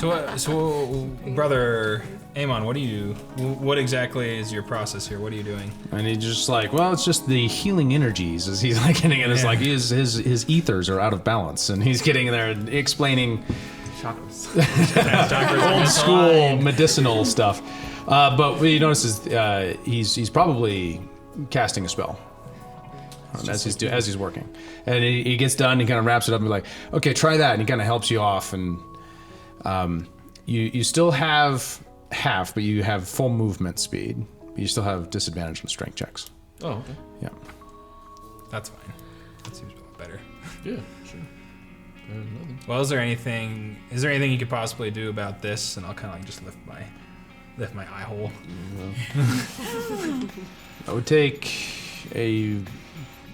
that. So, brother Amon, what exactly is your process here? What are you doing? And he's just like, well, it's just the healing energies. As he's like getting it, it's like his ethers are out of balance, and he's getting there and explaining old school medicinal stuff. But what you notice is he's probably casting a spell as he's working, and he gets done. He kind of wraps it up and be like, okay, try that, and he kind of helps you off, and you still have half, but you have full movement speed. You still have disadvantage on strength checks. Oh, okay. Yeah. That's fine. That seems a lot better. Yeah, sure. Nothing. Well, is there anything you could possibly do about this? And I'll kind of like just lift my eye hole. That would take a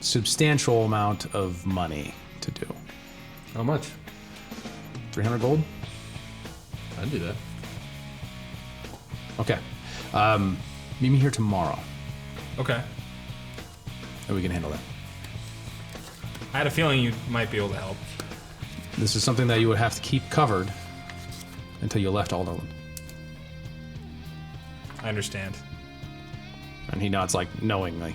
substantial amount of money to do. How much? 300 gold? I'd do that. Okay. Meet me here tomorrow, Okay. and we can handle that. I had a feeling you might be able to help. This is something that you would have to keep covered until you left Alderland. I understand. And he nods like knowingly.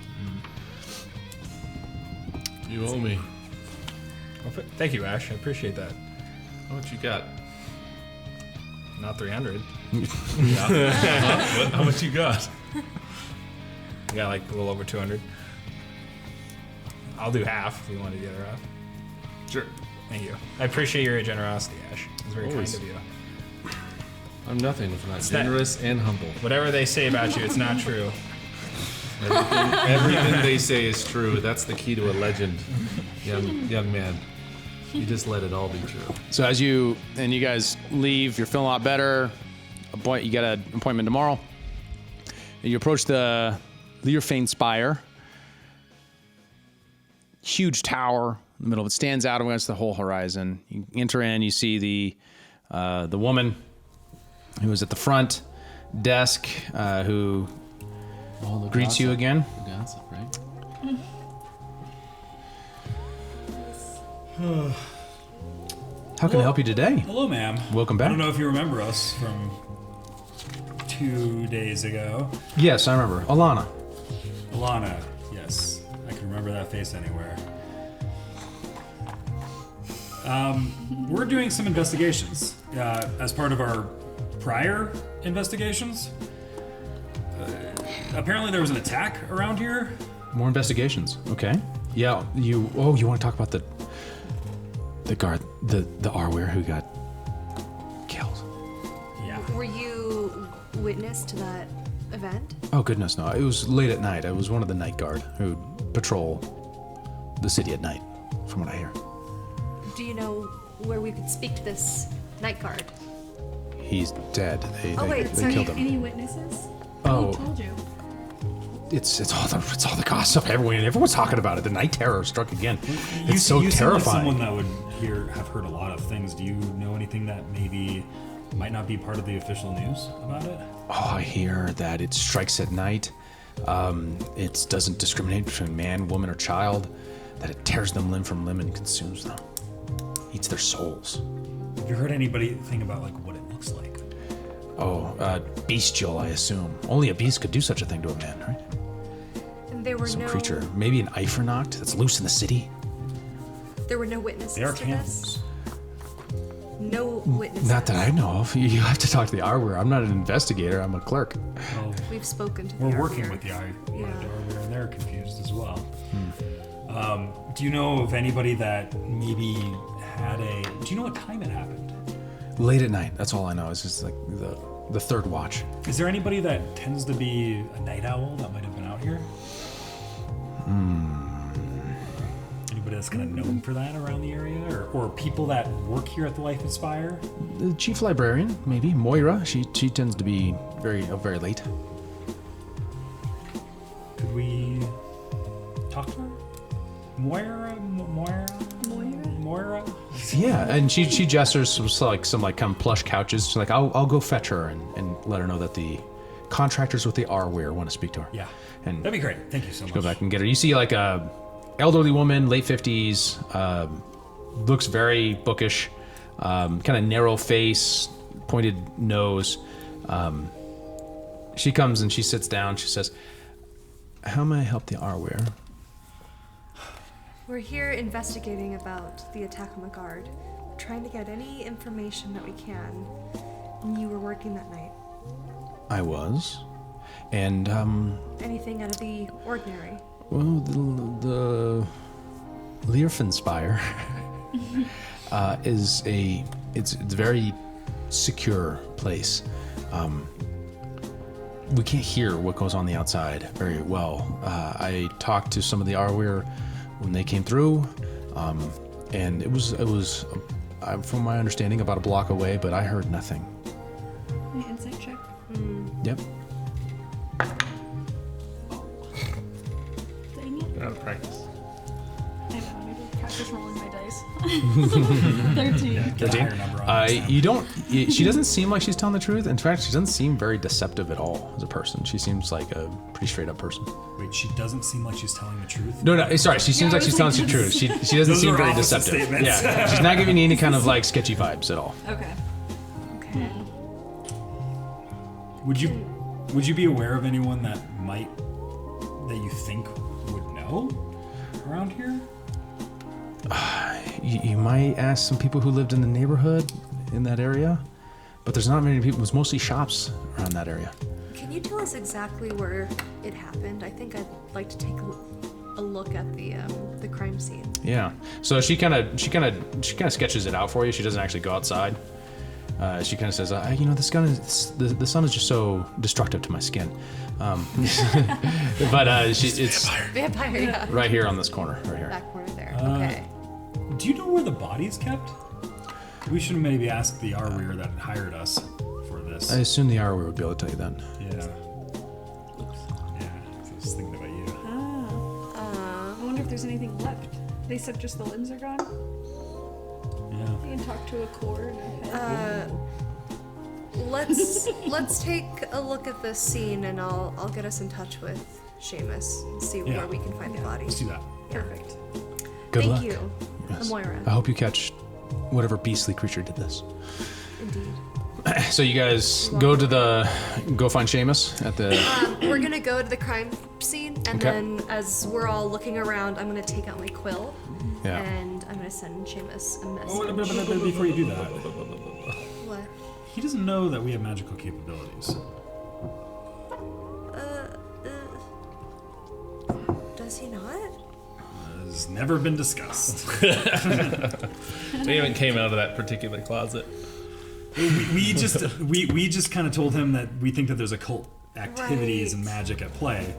You owe me. Well, thank you, Ash. I appreciate that. How much you got? Not 300. How much you got? I got like a little over 200. I'll do half if you want to do the other half. Sure. Thank you. I appreciate your generosity, Ash. It's very Always. kind of you. I'm nothing if not that- generous and humble. Whatever they say about you, it's not true. Everything they say is true. That's the key to a legend, young man. You just let it all be true. So as you guys leave, you're feeling a lot better. You got an appointment tomorrow. And you approach the Learfane Spire. Huge tower in the middle of it, stands out against the whole horizon. You enter in, you see the woman who is at the front desk, who All the greets you gossip. again. The gossip, right? How can I help you today? Hello, ma'am. Welcome I back. don't know if you remember us from 2 days ago. Yes, I remember. Alana. Alana, yes. I can remember that face anywhere. We're doing some investigations. As part of our prior investigations. Apparently there was an attack around here. More investigations. Okay. Yeah. You want to talk about the guard, the Arweir who got killed? Yeah. Were you witness to that event? Oh goodness, no! It was late at night. I was one of the night guard who patrol the city at night, from what I hear. Do you know where we could speak to this night guard? He's dead. They wait, they sorry. killed him. Any witnesses? Oh. Who told you? It's all the gossip. Everyone's talking about it. The night terror struck again. You It's so you seem like terrifying. someone that would have heard a lot of things. Do you know anything that maybe might not be part of the official news about it? Oh, I hear that it strikes at night. It doesn't discriminate between man, woman, or child. That it tears them limb from limb and consumes them. Eats their souls. Have you heard anything about like what it looks like? Oh, bestial, I assume. Only a beast could do such a thing to a man, right? And there were Some no creature. Maybe an Eifernacht that's loose in the city. There were no witnesses They are to cannibals. this. No witnesses. Not that I know of. You have to talk to the Arweir. I'm not an investigator. I'm a clerk. Well, We've spoken to. we're the working Arweir. with the Yeah. Arweir, and they're confused as well. Do you know of anybody that maybe had a? Do you know what time it happened? Late at night. That's all I know. It's just like the third watch. Is there anybody that tends to be a night owl that might have been out here? Anybody that's kind of known for that around the area, or people that work here at the Life Inspire? The chief librarian, maybe Moira. She tends to be very late. Could we talk to her? Moira? Yeah, and she gestures some kind of plush couches. She's like, I'll go fetch her and let her know that the contractors with the Arweir want to speak to her. Yeah. And That'd be great. Thank you so much. go back and get her. You see like a elderly woman, late 50s, looks very bookish, kind of narrow face, pointed nose. She comes and she sits down. She says, "How may I help the Arweir?" We're here investigating about the attack on the guard. We're trying to get any information that we can. And you were working that night. I was, and Anything out of the ordinary? well, the Learfinspire is it's a very secure place. We can't hear what goes on the outside very well. I talked to some of the Arweir when they came through, and it was from my understanding about a block away, but I heard nothing. My insight check. Yep. Dang it. Out of practice. I know, I need to practice rolling my dice. 13. Get a higher number on this now. You don't. She doesn't seem like she's telling the truth. In fact, she doesn't seem very deceptive at all as a person. She seems like a pretty straight up person. Wait, she doesn't seem like she's telling the truth? No. Sorry, she seems Yeah, like I she's was telling like, the truth. She doesn't Those seem are very opposite deceptive. statements. Yeah, she's not giving you any kind of like sketchy vibes at all. Okay. Okay. Would you be aware of anyone that you think would know around here? You might ask some people who lived in the neighborhood in that area, but there's not many people. It was mostly shops around that area. Can you tell us exactly where it happened? I think I'd like to take a look at the crime scene. Yeah. So she kind of sketches it out for you. She doesn't actually go outside. She kind of says, the sun is just so destructive to my skin. But it's Vampire, yeah. right here on this corner, right here. That corner there. Okay. Do you know where the body's kept? We should maybe ask the Arweir that hired us for this. I assume the Arweir would be able to tell you that. Yeah. Yeah, I was thinking about you. I wonder if there's anything left. They said just the limbs are gone. Yeah. You can talk to a core and a head. let's take a look at this scene, and I'll get us in touch with Seamus and see Yeah. where we can find the body. Let's do that. Perfect. Good Thank luck. you, Yes. Amoira. I hope you catch whatever beastly creature did this. Indeed. So you guys go find Seamus at the. We're gonna go to the crime scene, and Okay. then as we're all looking around, I'm gonna take out my quill, Yeah. and I'm gonna send Seamus a Oh, message. but before you do that, What? he doesn't know that we have magical capabilities. Does he not? Has never been discussed. We haven't came out of that particular closet. we just kind of told him that we think that there's occult activities and Right. magic at play.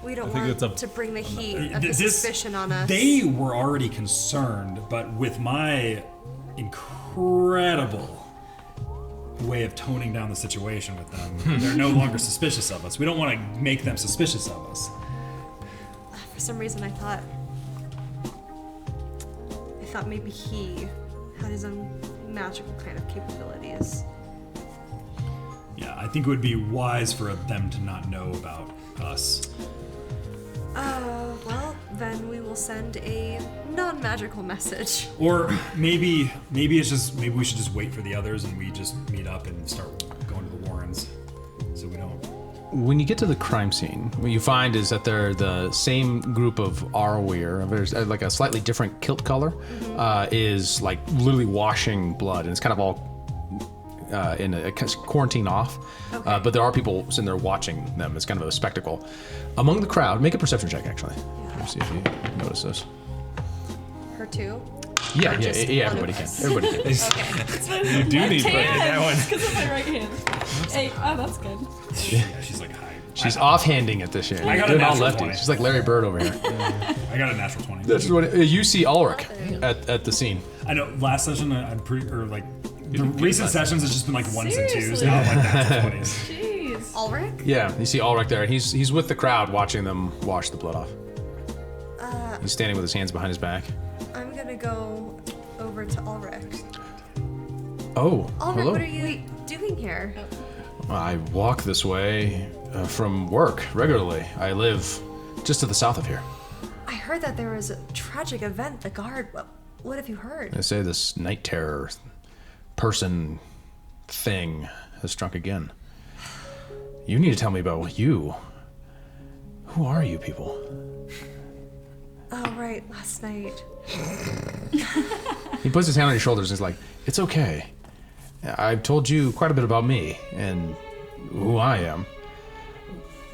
We don't think want that's to bring the heat of the This- suspicion on us. They were already concerned, but with my incredible way of toning down the situation with them, they're no longer suspicious of us. We don't want to make them suspicious of us. For some reason, I thought maybe he had his own magical kind of capabilities. Yeah, I think it would be wise for them to not know about us. Well, then we will send a non-magical message. Or maybe we should just wait for the others and we just meet up and start going to the Warrens, so we don't. When you get to the crime scene, what you find is that they're the same group of Arweir. There's like a slightly different kilt color, is like literally washing blood, and it's kind of all in a quarantine off. Okay. But there are people sitting there watching them. It's kind of a spectacle. Among the crowd, make a perception check actually. Let me see if you notice this. Her too? Yeah, Or just yeah, one of everybody can. us? Everybody can. Okay. You do need that one. Because of my right hand. Hey, oh, that's good. Yeah, she's like, hi. She's offhanding at this year. I got a Doing all natural lefty. 20. She's like Larry Bird over here. I got a natural 20. That's what you see Ulrich at the scene. I know. Last session, I'm pretty, or like the recent sessions, it's just been like ones and twos. Seriously? Now like natural 20s. Jeez. Ulrich? Yeah, you see Ulrich there, and he's with the crowd watching them wash the blood off. He's standing with his hands behind his back. I'm gonna go over to Ulrich. Oh, Ulrich, hello. what are you doing here? I walk this way from work regularly. I live just to the south of here. I heard that there was a tragic event. The guard. What have you heard? They say this night terror person thing has struck again. You need to tell me about you. Who are you people? Oh, right. Last night. He puts his hand on your shoulders and is like, "It's okay. I've told you quite a bit about me and who I am,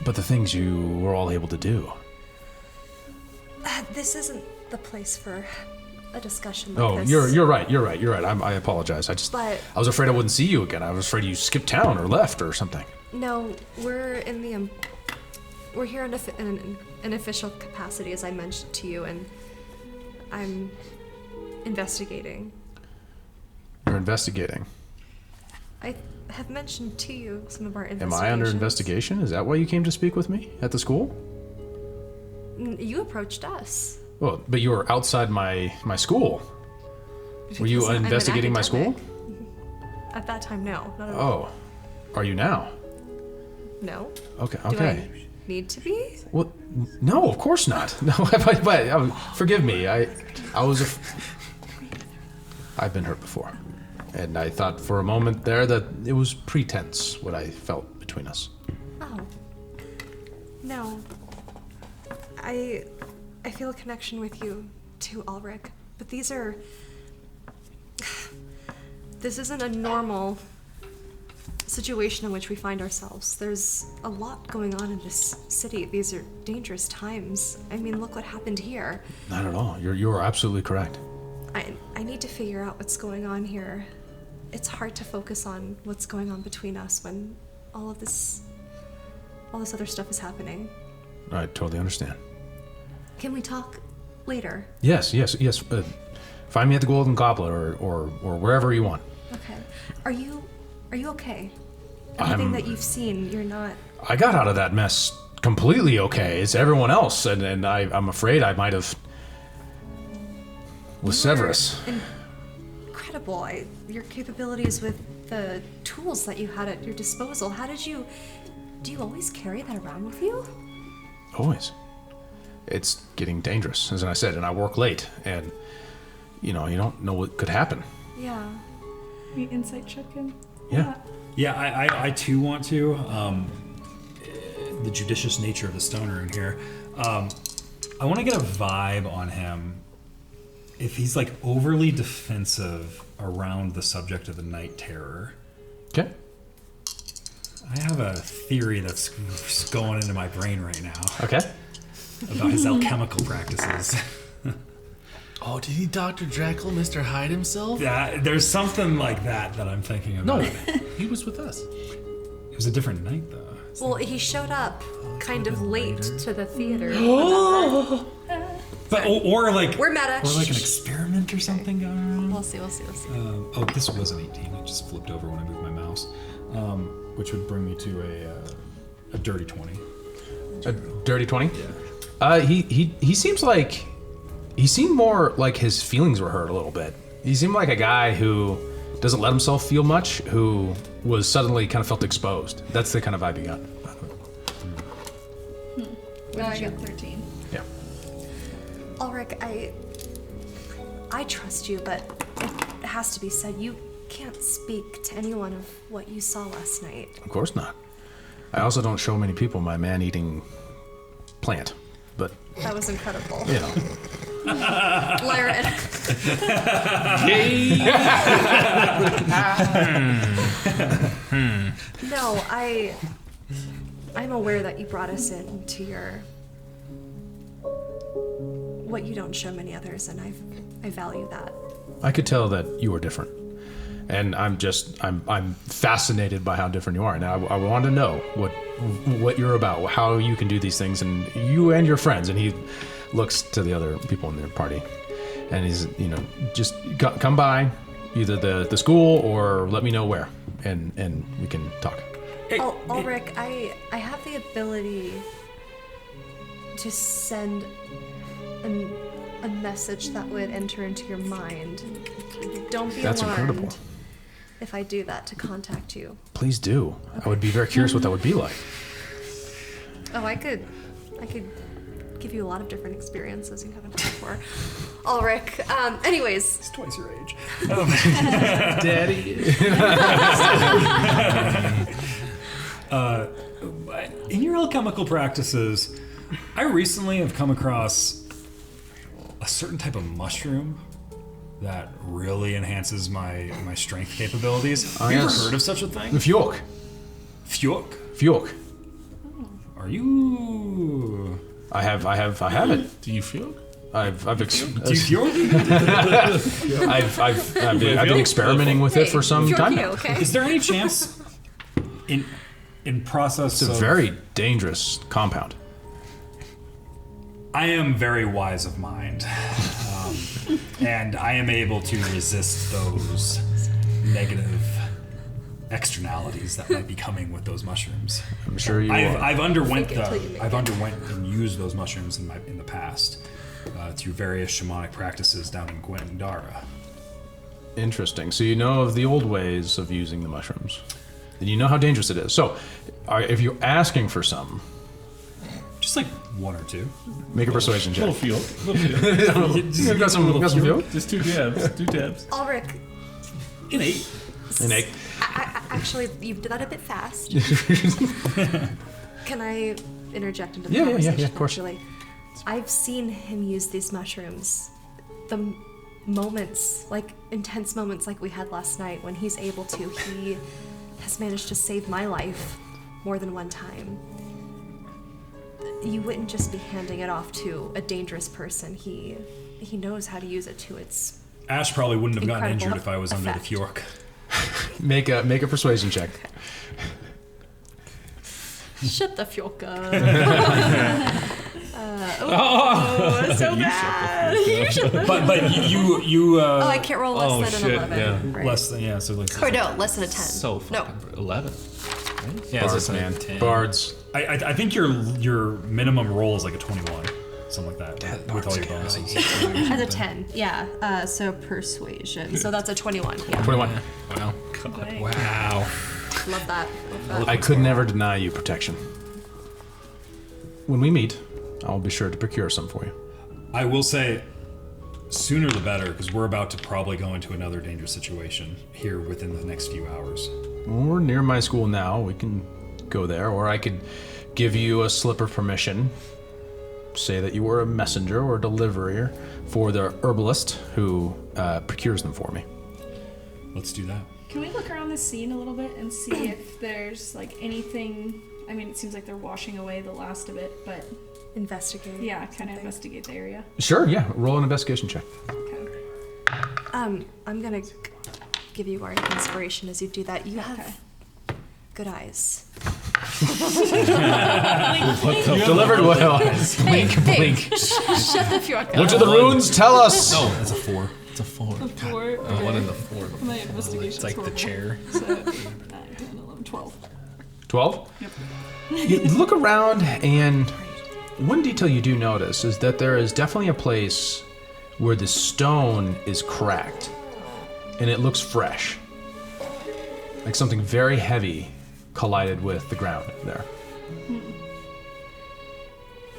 but the things you were all able to do." This isn't the place for a discussion like Oh, this. you're right. I apologize. But I was afraid I wouldn't see you again. I was afraid you skipped town or left or something. no, we're in the we're here in an official capacity, as I mentioned to you, and I'm investigating. You're investigating. I have mentioned to you some of our Am investigations. I under investigation? Is that why you came to speak with me at the school? You approached us. Well, but you were outside my school. Were you Because I'm an investigating my school? academic. At that time, no. Not at all. Oh, are you now? No. Okay. Do Okay. I need to be? Well, no, of course not. No, but forgive me. I was. I've been hurt before, and I thought for a moment there that it was pretense what I felt between us. Oh. No. I feel a connection with you too, Ulrich. But these are. This isn't a normal situation in which we find ourselves. There's a lot going on in this city. These are dangerous times. I mean, look what happened here. Not at all. You are absolutely correct. I need to figure out what's going on here. It's hard to focus on what's going on between us when all this other stuff is happening. I totally understand. Can we talk later? Yes. Find me at the Golden Goblet or wherever you want. Okay. Are you okay? Anything I'm- that you've seen, you're not. I got out of that mess completely okay. It's everyone else, and I'm afraid I might have. With Severus. Incredible. Your capabilities with the tools that you had at your disposal. Do you always carry that around with you? Always. It's getting dangerous, as I said, and I work late, and, you don't know what could happen. Yeah. We insight check him. Yeah. Yeah, I too want to. The judicious nature of the stoner in here. I want to get a vibe on him. If he's like overly defensive around the subject of the night terror. Okay. I have a theory that's going into my brain right now Okay. about his alchemical practices. Oh, did he Dr. Jekyll, Mr. Hyde himself? Yeah, there's something like that I'm thinking about. No, he was with us. It was a different night, though. Well, he showed up kind of late to the theater. But or like We're meta. or like an experiment or something going on. We'll see. Oh, this was an 18. It just flipped over when I moved my mouse, which would bring me to a dirty 20. A dirty 20? Yeah. He seems like... He seemed more like his feelings were hurt a little bit. He seemed like a guy who doesn't let himself feel much, who was suddenly kind of felt exposed. That's the kind of vibe he got. No, I got 13. Yeah. Ulrich, I trust you, but it has to be said, you can't speak to anyone of what you saw last night. Of course not. I also don't show many people my man-eating plant, but, That was incredible. Lyra. No, I'm aware that you brought us into your... what you don't show many others, and I value that. I could tell that you were different. And I'm fascinated by how different you are. And I want to know what you're about, how you can do these things, and you and your friends. And he looks to the other people in their party, and he's, just come by, either the school or let me know where, and we can talk. Ulrich, I have the ability to send a message that would enter into your mind. Don't be That's alarmed incredible. if I do that to contact you. Please do. I would be very curious what that would be like. Oh, I could give you a lot of different experiences you haven't had before. Ulrich, anyways. He's twice your age. Daddy. In your alchemical practices, I recently have come across a certain type of mushroom that really enhances my strength capabilities. Have you ever heard of such a thing? Fjork. Fjork? Fjork. Are you... I have it. Do you feel? I've Do you fjork? I've been experimenting with it for some time now. Okay? Is there any chance in process It's a of... very dangerous compound. I am very wise of mind, and I am able to resist those negative externalities that might be coming with those mushrooms. I'm sure you are. I've underwent Fake it till you make I've it. underwent and used those mushrooms in the past through various shamanic practices down in Gwendara. Interesting. So you know of the old ways of using the mushrooms. And you know how dangerous it is. So, if you're asking for some, Just like one or two. make a persuasion check. Little feel. You got some feel? Just 2 tabs. 2 tabs. Ulrich, An 8. An 8. actually, you did that a bit fast. Can I interject into the Yeah, conversation? of course. Actually, I've seen him use these mushrooms. The moments, like intense moments like we had last night, when he's able to, he has managed to save my life more than one time. You wouldn't just be handing it off to a dangerous person. He knows how to use it to its... Ash probably wouldn't have gotten Incredible injured if I was under the effect. fjork. Make a persuasion check. Shut the fjork up. So bad. You shut the... But you Oh, I can't roll less than an 11. yeah. Right. less than, yeah, so like... Or no, less than a 10. So No. fucking 11. Yeah, Bards, it's just man. like 10. Bards. I think your minimum roll is like a 21, something like that, with all your bonuses. As a 10, yeah. So persuasion. So that's a 21, yeah. 21. Wow. Dang. Wow. Love that. Love that. I could never deny you protection. When we meet, I will be sure to procure some for you. I will say, sooner the better, because we're about to probably go into another dangerous situation here within the next few hours. When we're near my school now, we can go there, or I could give you a slip of permission. Say that you were a messenger or a deliverer for the herbalist who procures them for me. Let's do that. Can we look around the scene a little bit and see if there's like anything? I mean, it seems like they're washing away the last of it, but Investigate. yeah, kind of something. investigate the area. Sure, yeah. Roll an investigation check. Okay. I'm gonna give you our inspiration as you do that. You have Okay. good eyes. Delivered well. Blink, blink. Shut the fuck What up. do the runes tell us? No, that's a 4. It's a 4. 4. One in the 4. My investigation. It's like the chair. So 8, 9, 10, 11, 12. 12? Yep. You look around, and one detail you do notice is that there is definitely a place where the stone is cracked, and it looks fresh. Like something very heavy collided with the ground there.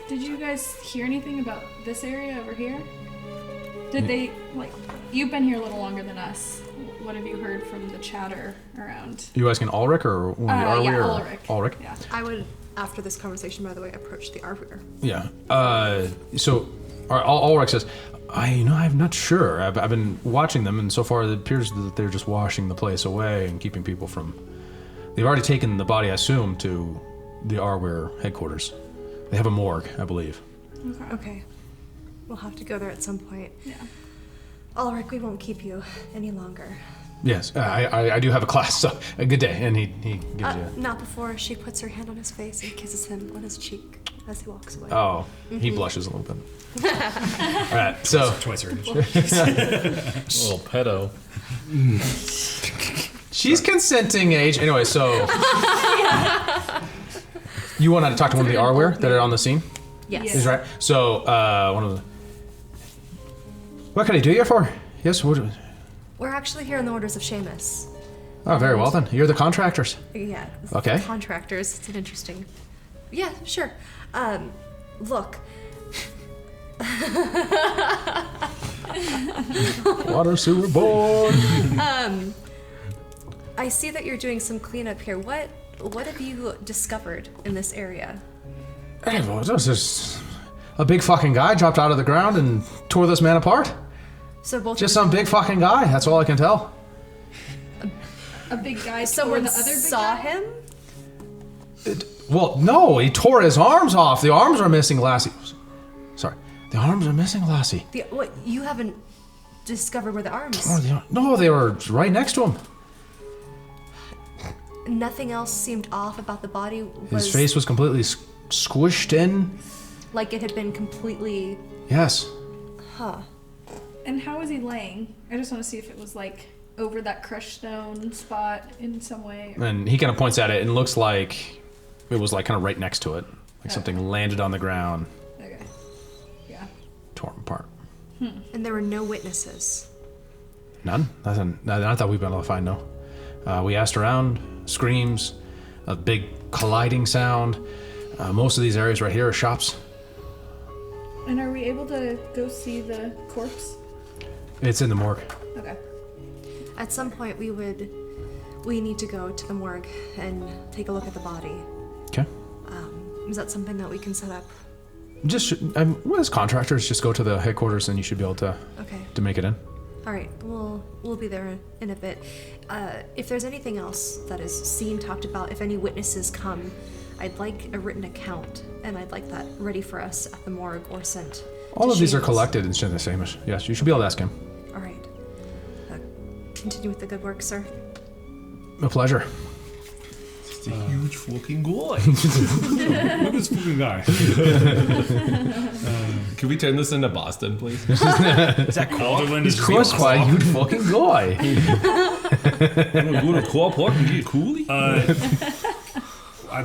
Did you guys hear anything about this area over here? Did they, like, you've been here a little longer than us. What have you heard from the chatter around? Are you asking Ulrich or one of the Yeah, Arwi or Ulrich. Ulrich? Yeah. I would, after this conversation, by the way, approach the arbiter. Yeah. So Ulrich says, I'm not sure. I've been watching them, and so far it appears that they're just washing the place away and keeping people from. They've already taken the body, I assume, to the Arware headquarters. They have a morgue, I believe. Okay. We'll have to go there at some point. Yeah. Ulrich, we won't keep you any longer. Yes, I do have a class, so a good day. And he gives you. Not before she puts her hand on his face and kisses him on his cheek as he walks away. Oh, he blushes a little bit. All right, so Twice her age. Little pedo. she's consenting age. Anyway, so you want to talk to one of the Arware that are on the scene? Yes. Is right. So one of the. What can I do you for? Yes. What? We're actually here in the orders of Seamus. Oh, very well then. You're the contractors. Yeah. Okay. Contractors. It's an interesting. Yeah, sure. Look. Water sewer board. I see that you're doing some cleanup here. What have you discovered in this area? Hey, well, this is a big fucking guy dropped out of the ground and tore this man apart. So both Just some big fucking guy. That's all I can tell. A big guy. someone the other big saw guy? him? Well, no, he tore his arms off. The arms are missing, Lassie. Sorry, the arms are missing, Lassie. What? You haven't discovered where the arms? No, they were right next to him. Nothing else seemed off about the body. His face was completely squished in. like it had been completely. Yes. Huh. And how was he laying? I just want to see if it was like over that crushed stone spot in some way. And he kind of points at it and looks like it was like kind of right next to it. Like something landed on the ground, Okay. Yeah. tore him apart. And there were no witnesses. None? Nothing. Not that we've been able to find, no. We asked around, screams, a big colliding sound. Most of these areas right here are shops. And are we able to go see the corpse? It's in the morgue. Okay. At some point, we need to go to the morgue and take a look at the body. Okay. Is that something that we can set up? Just, as contractors, just go to the headquarters and you should be able to Okay. make it in. All right. We'll be there in a bit. If there's anything else that is seen, talked about, if any witnesses come, I'd like a written account, and I'd like that ready for us at the morgue or sent. All to of these are Seamus. collected in Shinda Samish. Yes, you should be able to ask him. All right. Continue with the good work, sir. A pleasure. It's a huge fucking guy. Look at this fucking guy. Can we turn this into Boston, please? Alderland is Cross why you fucking guy. I'm gonna go to co-op and get a coolie.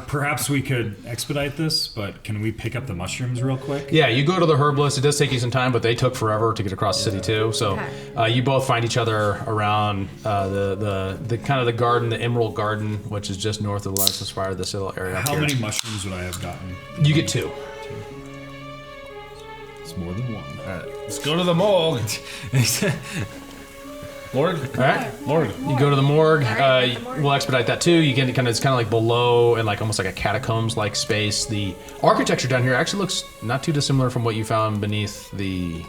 Perhaps we could expedite this, but can we pick up the mushrooms real quick? Yeah, you go to the herbalist. It does take you some time, but they took forever to get across the city too. So you both find each other around the kind of the garden, the Emerald Garden, which is just north of the Last Spire, this little area. How many mushrooms would I have gotten? You get 2. It's more than one. All right, let's go to the morgue. Morgue? All right. Morgue. You go to the morgue. right, the morgue. We'll expedite that too. You get it's kind of like below and like almost like a catacombs-like space. The architecture down here actually looks not too dissimilar from what you found beneath the.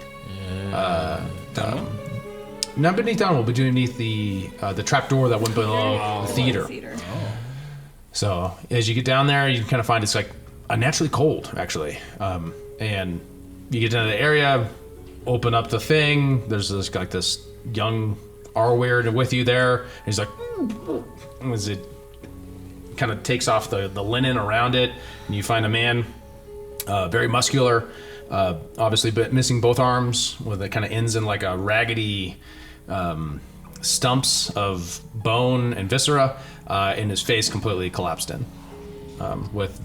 Not beneath Downwell, but beneath the trapdoor that went below the theater. So as you get down there, you kind of find it's like unnaturally cold, actually. And you get into the area, open up the thing. There's this young Arweird with you there. And he's like, as it kind of takes off the linen around it, and you find a man, very muscular, obviously but missing both arms, with it kind of ends in like a raggedy stumps of bone and viscera, and his face completely collapsed in, with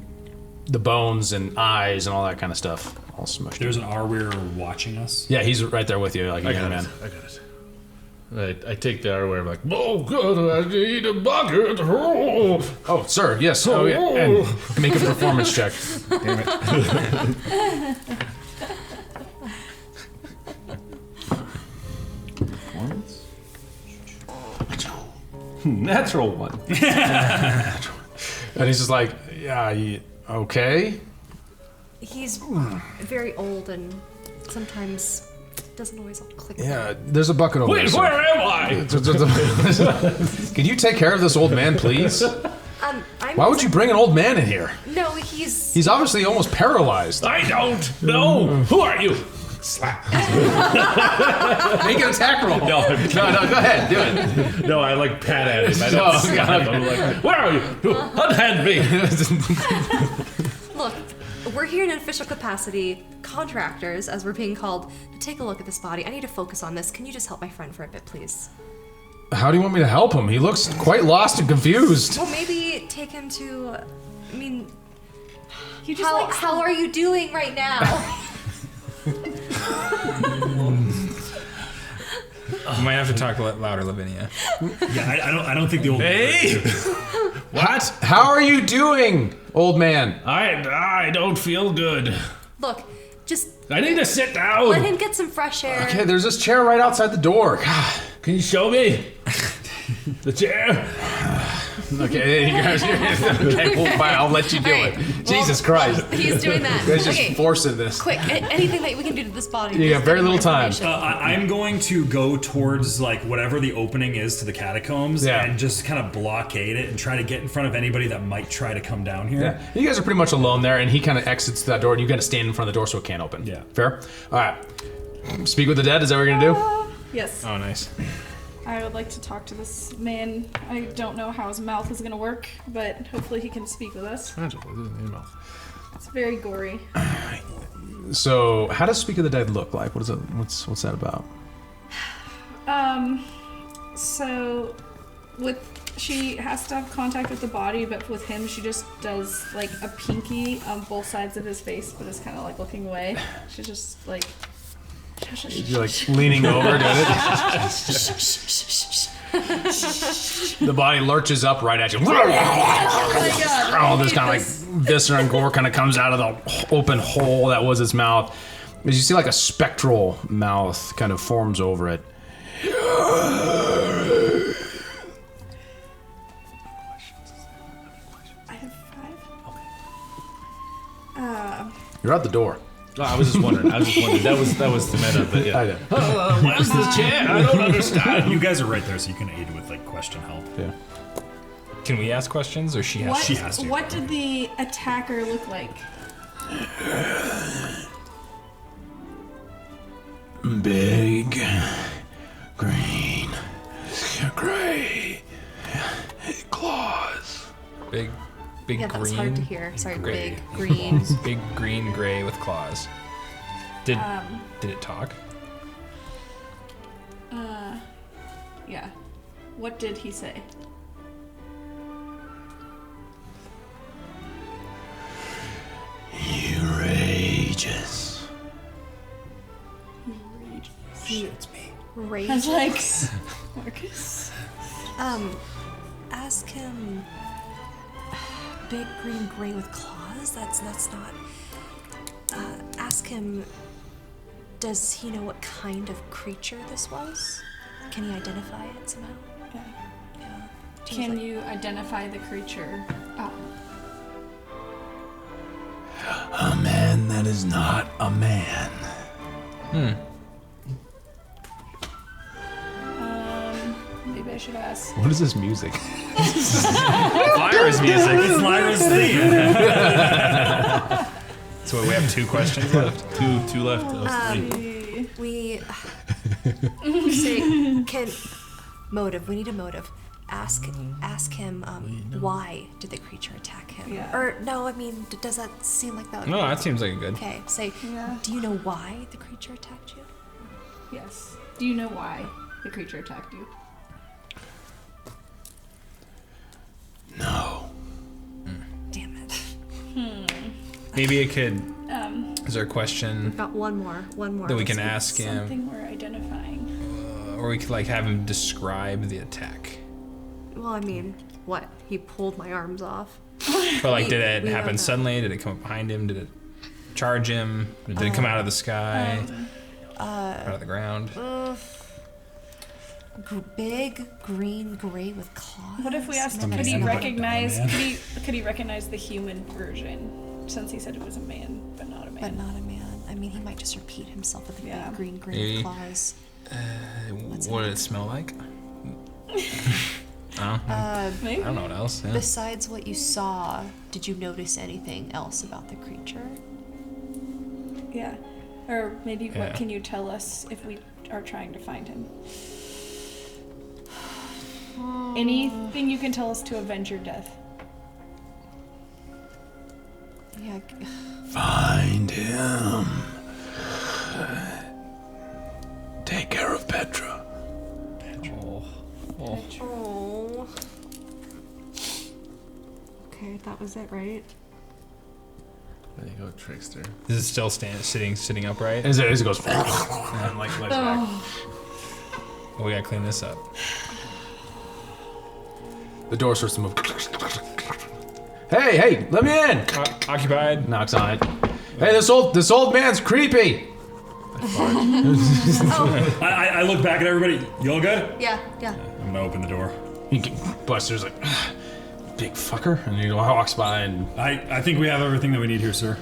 the bones and eyes and all that kind of stuff all smushed. There's an Arweir watching us. Yeah, he's right there with you, like a young man. I got it. I take the Arweir, I'm like, oh god, I need a bucket. Oh, sir, yes. Oh, yeah. And make a performance check. Damn it. Performance? Natural 1. And he's just like, yeah, okay. He's very old and sometimes doesn't always all click. Yeah, there's a bucket over there. Wait, sir. where am I? Can you take care of this old man, please? Why would you bring an old man in here? No, he's He's obviously almost paralyzed. I don't know. Who are you? Slap. Make an attack roll. No, No, go ahead, do it. no, I like pat at him. I don't Oh, slap God. him. I'm like, where are you? Unhand me. Look, we're here in an official capacity, contractors, as we're being called, to take a look at this body. I need to focus on this. Can you just help my friend for a bit, please? How do you want me to help him? He looks quite lost and confused. Well, maybe take him to. I mean, You just like how are you doing right now? You might have to talk louder, Lavinia. Yeah, I don't think the old. Hey, What? How are you doing, old man? I don't feel good. Look, just I need to sit down. let him get some fresh air. Okay, there's this chair right outside the door. God. Can you show me the chair? Okay, you guys. Okay, well, fine. I'll let you do Alright, it. well, Jesus Christ. He's doing that. You guys just Okay, forcing this. quick, anything that we can do to this body. You just got very get more little time. information. I'm going to go towards like whatever the opening is to the catacombs Yeah. and just kind of blockade it and try to get in front of anybody that might try to come down here. Yeah, you guys are pretty much alone there, and he kind of exits that door, and you got to stand in front of the door so it can't open. Yeah. Fair? All right. Speak with the dead. Is that what you're gonna do? Yes. Oh, nice. I would like to talk to this man. I don't know how his mouth is gonna work, but hopefully he can speak with us. It's very gory. So, how does Speak of the Dead look like? What is it? What's that about? So she has to have contact with the body, but with him she just does like a pinky on both sides of his face, but is kind of like looking away. She's just like. You're like leaning over, doing it. The body lurches up right at you. Oh my god! All this kind of like viscera and gore kind of comes out of the open hole that was its mouth. As you see, like a spectral mouth kind of forms over it. I have 5. You're out the door. Oh, I was just wondering. That was the meta, but yeah. I know. Where's the chair? I don't understand. You guys are right there, so you can aid with like question help. Yeah. Can we ask questions, or she has? What, She has to. what did the attacker look like? Big, green, gray claws. Big Yeah, green. that's hard to hear. Sorry, Gray. big, green. Big green gray with claws. Did it talk? Yeah. What did he say? he I was rages. like, Marcus. Ask him. Big green gray with claws. That's not. Ask him. Does he know what kind of creature this was? Can he identify it somehow? Yeah. Yeah. Can you identify the creature? A man that is not a man. Maybe I should ask. What is this music? Lyra's music. It's Lyra's theme. So we have 2 questions left. Two left. That was three. We say can motive. We need a motive. Ask him why did the creature attack him? Yeah. Or no, I mean, does that seem like that? Would No, be- that seems like a good. Okay, say, Yeah. do you know why the creature attacked you? Yes. Do you know why the creature attacked you? No. Damn it. Maybe it could. Is there a question Got one more. that we can ask him, Something we're identifying. or we could like have him describe the attack? Well, I mean, what? He pulled my arms off. But like, did it we know happen that. suddenly? Did it come up behind him? Did it charge him? Did it come out of the sky? Out of the ground? Big green gray with claws. What if we asked him? No, Could he that's not- recognize? man. Could he recognize the human version? Since he said it was a man, but not a man. But not a man. I mean, he might just repeat himself with the Yeah. big green gray Maybe. with claws. What did it smell like? I Maybe. don't know what else. Yeah. Besides what you saw, did you notice anything else about the creature? Yeah. Or maybe Yeah. what can you tell us if we are trying to find him? Anything you can tell us to avenge your death. Yeah. Find him. Take care of Petra. Oh. Okay, that was it, right? There you go, trickster. Is it still sitting upright? As it goes, and like lays back. Well, we gotta clean this up. The door starts to move. Hey, let me in! Occupied. Knocks on it. Hey, this old man's creepy. I look back at everybody. You all good? Yeah. I'm gonna open the door. Buster's like, big fucker, and he walks by and. I think we have everything that we need here, sir.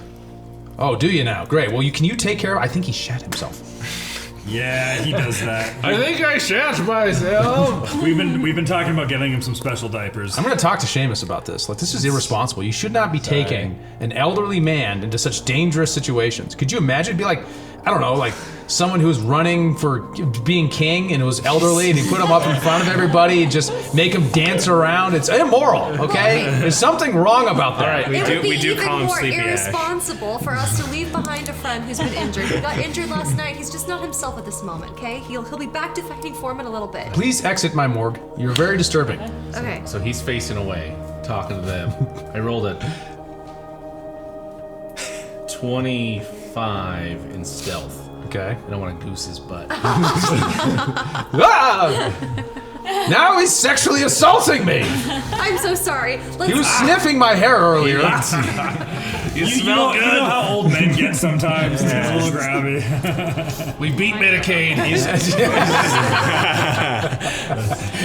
Oh, do you now? Great. Well, can you take care of? I think he shat himself. Yeah, he does that. I think I shat myself. We've been talking about getting him some special diapers. I'm gonna talk to Seamus about this. Like, this is irresponsible. You should not be taking an elderly man into such dangerous situations. Could you imagine? Be like, I don't know, like someone who was running for being king and was elderly, and he put him up in front of everybody and just make him dance around. It's immoral. Okay, there's something wrong about that. All right, It would be we do even call him more Sleepy Ash. irresponsible for us to leave behind a friend who's been injured. He got injured last night. He's just not himself at this moment. Okay, he'll be back to fighting form in a little bit. Please exit my morgue. You're very disturbing. Okay. So he's facing away, talking to them. I rolled a 25 in stealth. Okay. I don't want to goose his butt. Ah! Now he's sexually assaulting me. I'm so sorry. He was sniffing my hair earlier. You know how old men get sometimes. It's a little grabby. We beat Medicaid.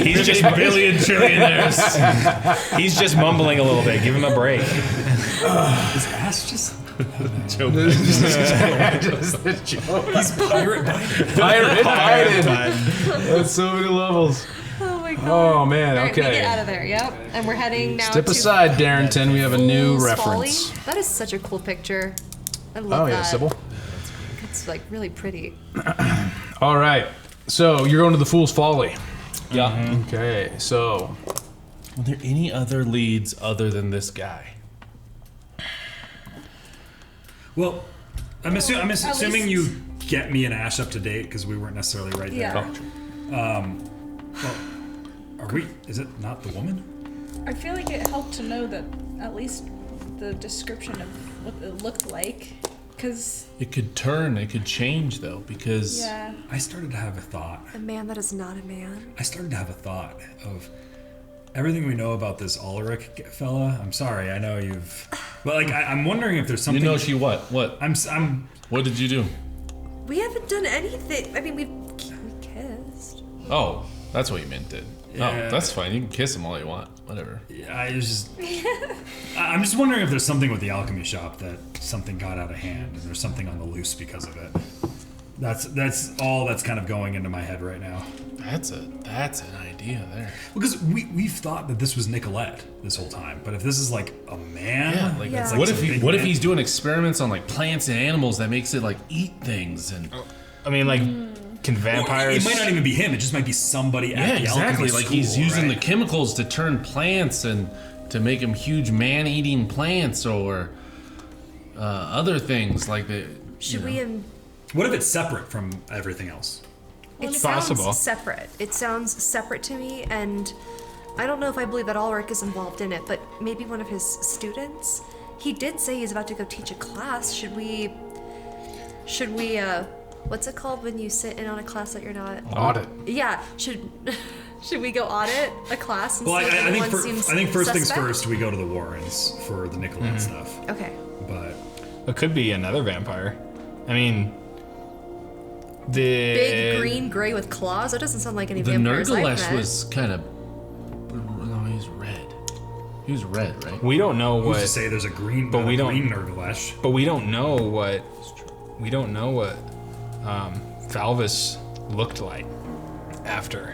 He's just billion trillionaires. he's just mumbling a little bit. Give him a break. His ass just. Just a joke. He's pirate bided. That's so many levels. Oh my god. Oh man. All right, we Okay. get out of there. Yep. And we're heading now Step to aside, Darrington. We have a new Fool's reference. Folly. That is such a cool picture. I love Oh that. yeah, Sybil. It's like really pretty. All right. So you're going to the Fool's Folly. Yeah. Okay. So Are there any other leads other than this guy? Well, I'm assuming least- you get me and Ash up to date because we weren't necessarily right there. Yeah. Well, are we? Is it not the woman? I feel like it helped to know that at least the description of what it looked like Because, It could turn. It could change though, because yeah. I started to have a thought. A man that is not a man. I started to have a thought of everything we know about this Ulrich fella. I'm sorry, I know you've, but like I'm wondering if there's something. you know she what? What? I'm. What did you do? We haven't done anything. I mean, we kissed. Oh, that's what you meant, did. Yeah. Oh, that's fine. You can kiss him all you want. Whatever. I just. I'm just wondering if there's something with the alchemy shop that something got out of hand and there's something on the loose because of it. That's all that's kind of going into my head right now. That's an idea there. Because we've thought that this was Nicolette this whole time, but if this is like a man, Yeah, like, that's Yeah. what some if he? big What if man. he's doing experiments on like plants and animals that makes it like eat things and I mean, like, can Or vampires? it might not even be him. It just might be somebody yeah, at the exactly. alchemy Like school, he's using right? the chemicals to turn plants and to make them huge man-eating plants or other things like the. Should you know. we? What if it's separate from everything else? It it's sounds possible. separate. It sounds separate to me, and I don't know if I believe that Ulrich is involved in it, but maybe one of his students. He did say he's about to go teach a class. Should we? What's it called when you sit in on a class that you're not? Audit. Yeah. Should we go audit a class and Well, see if I anyone think seems I think first things suspect? first, we go to the Warrens for the Nicolette stuff. Okay. But It could be another vampire. I mean, the Big green gray with claws. That doesn't sound like any The vampires I've Nergalesh met. was kind of. No, he's red. He was red, right? We don't know who's to what, say there's a green, But we don't- green Nergalesh? but we don't know what Valvis looked like after.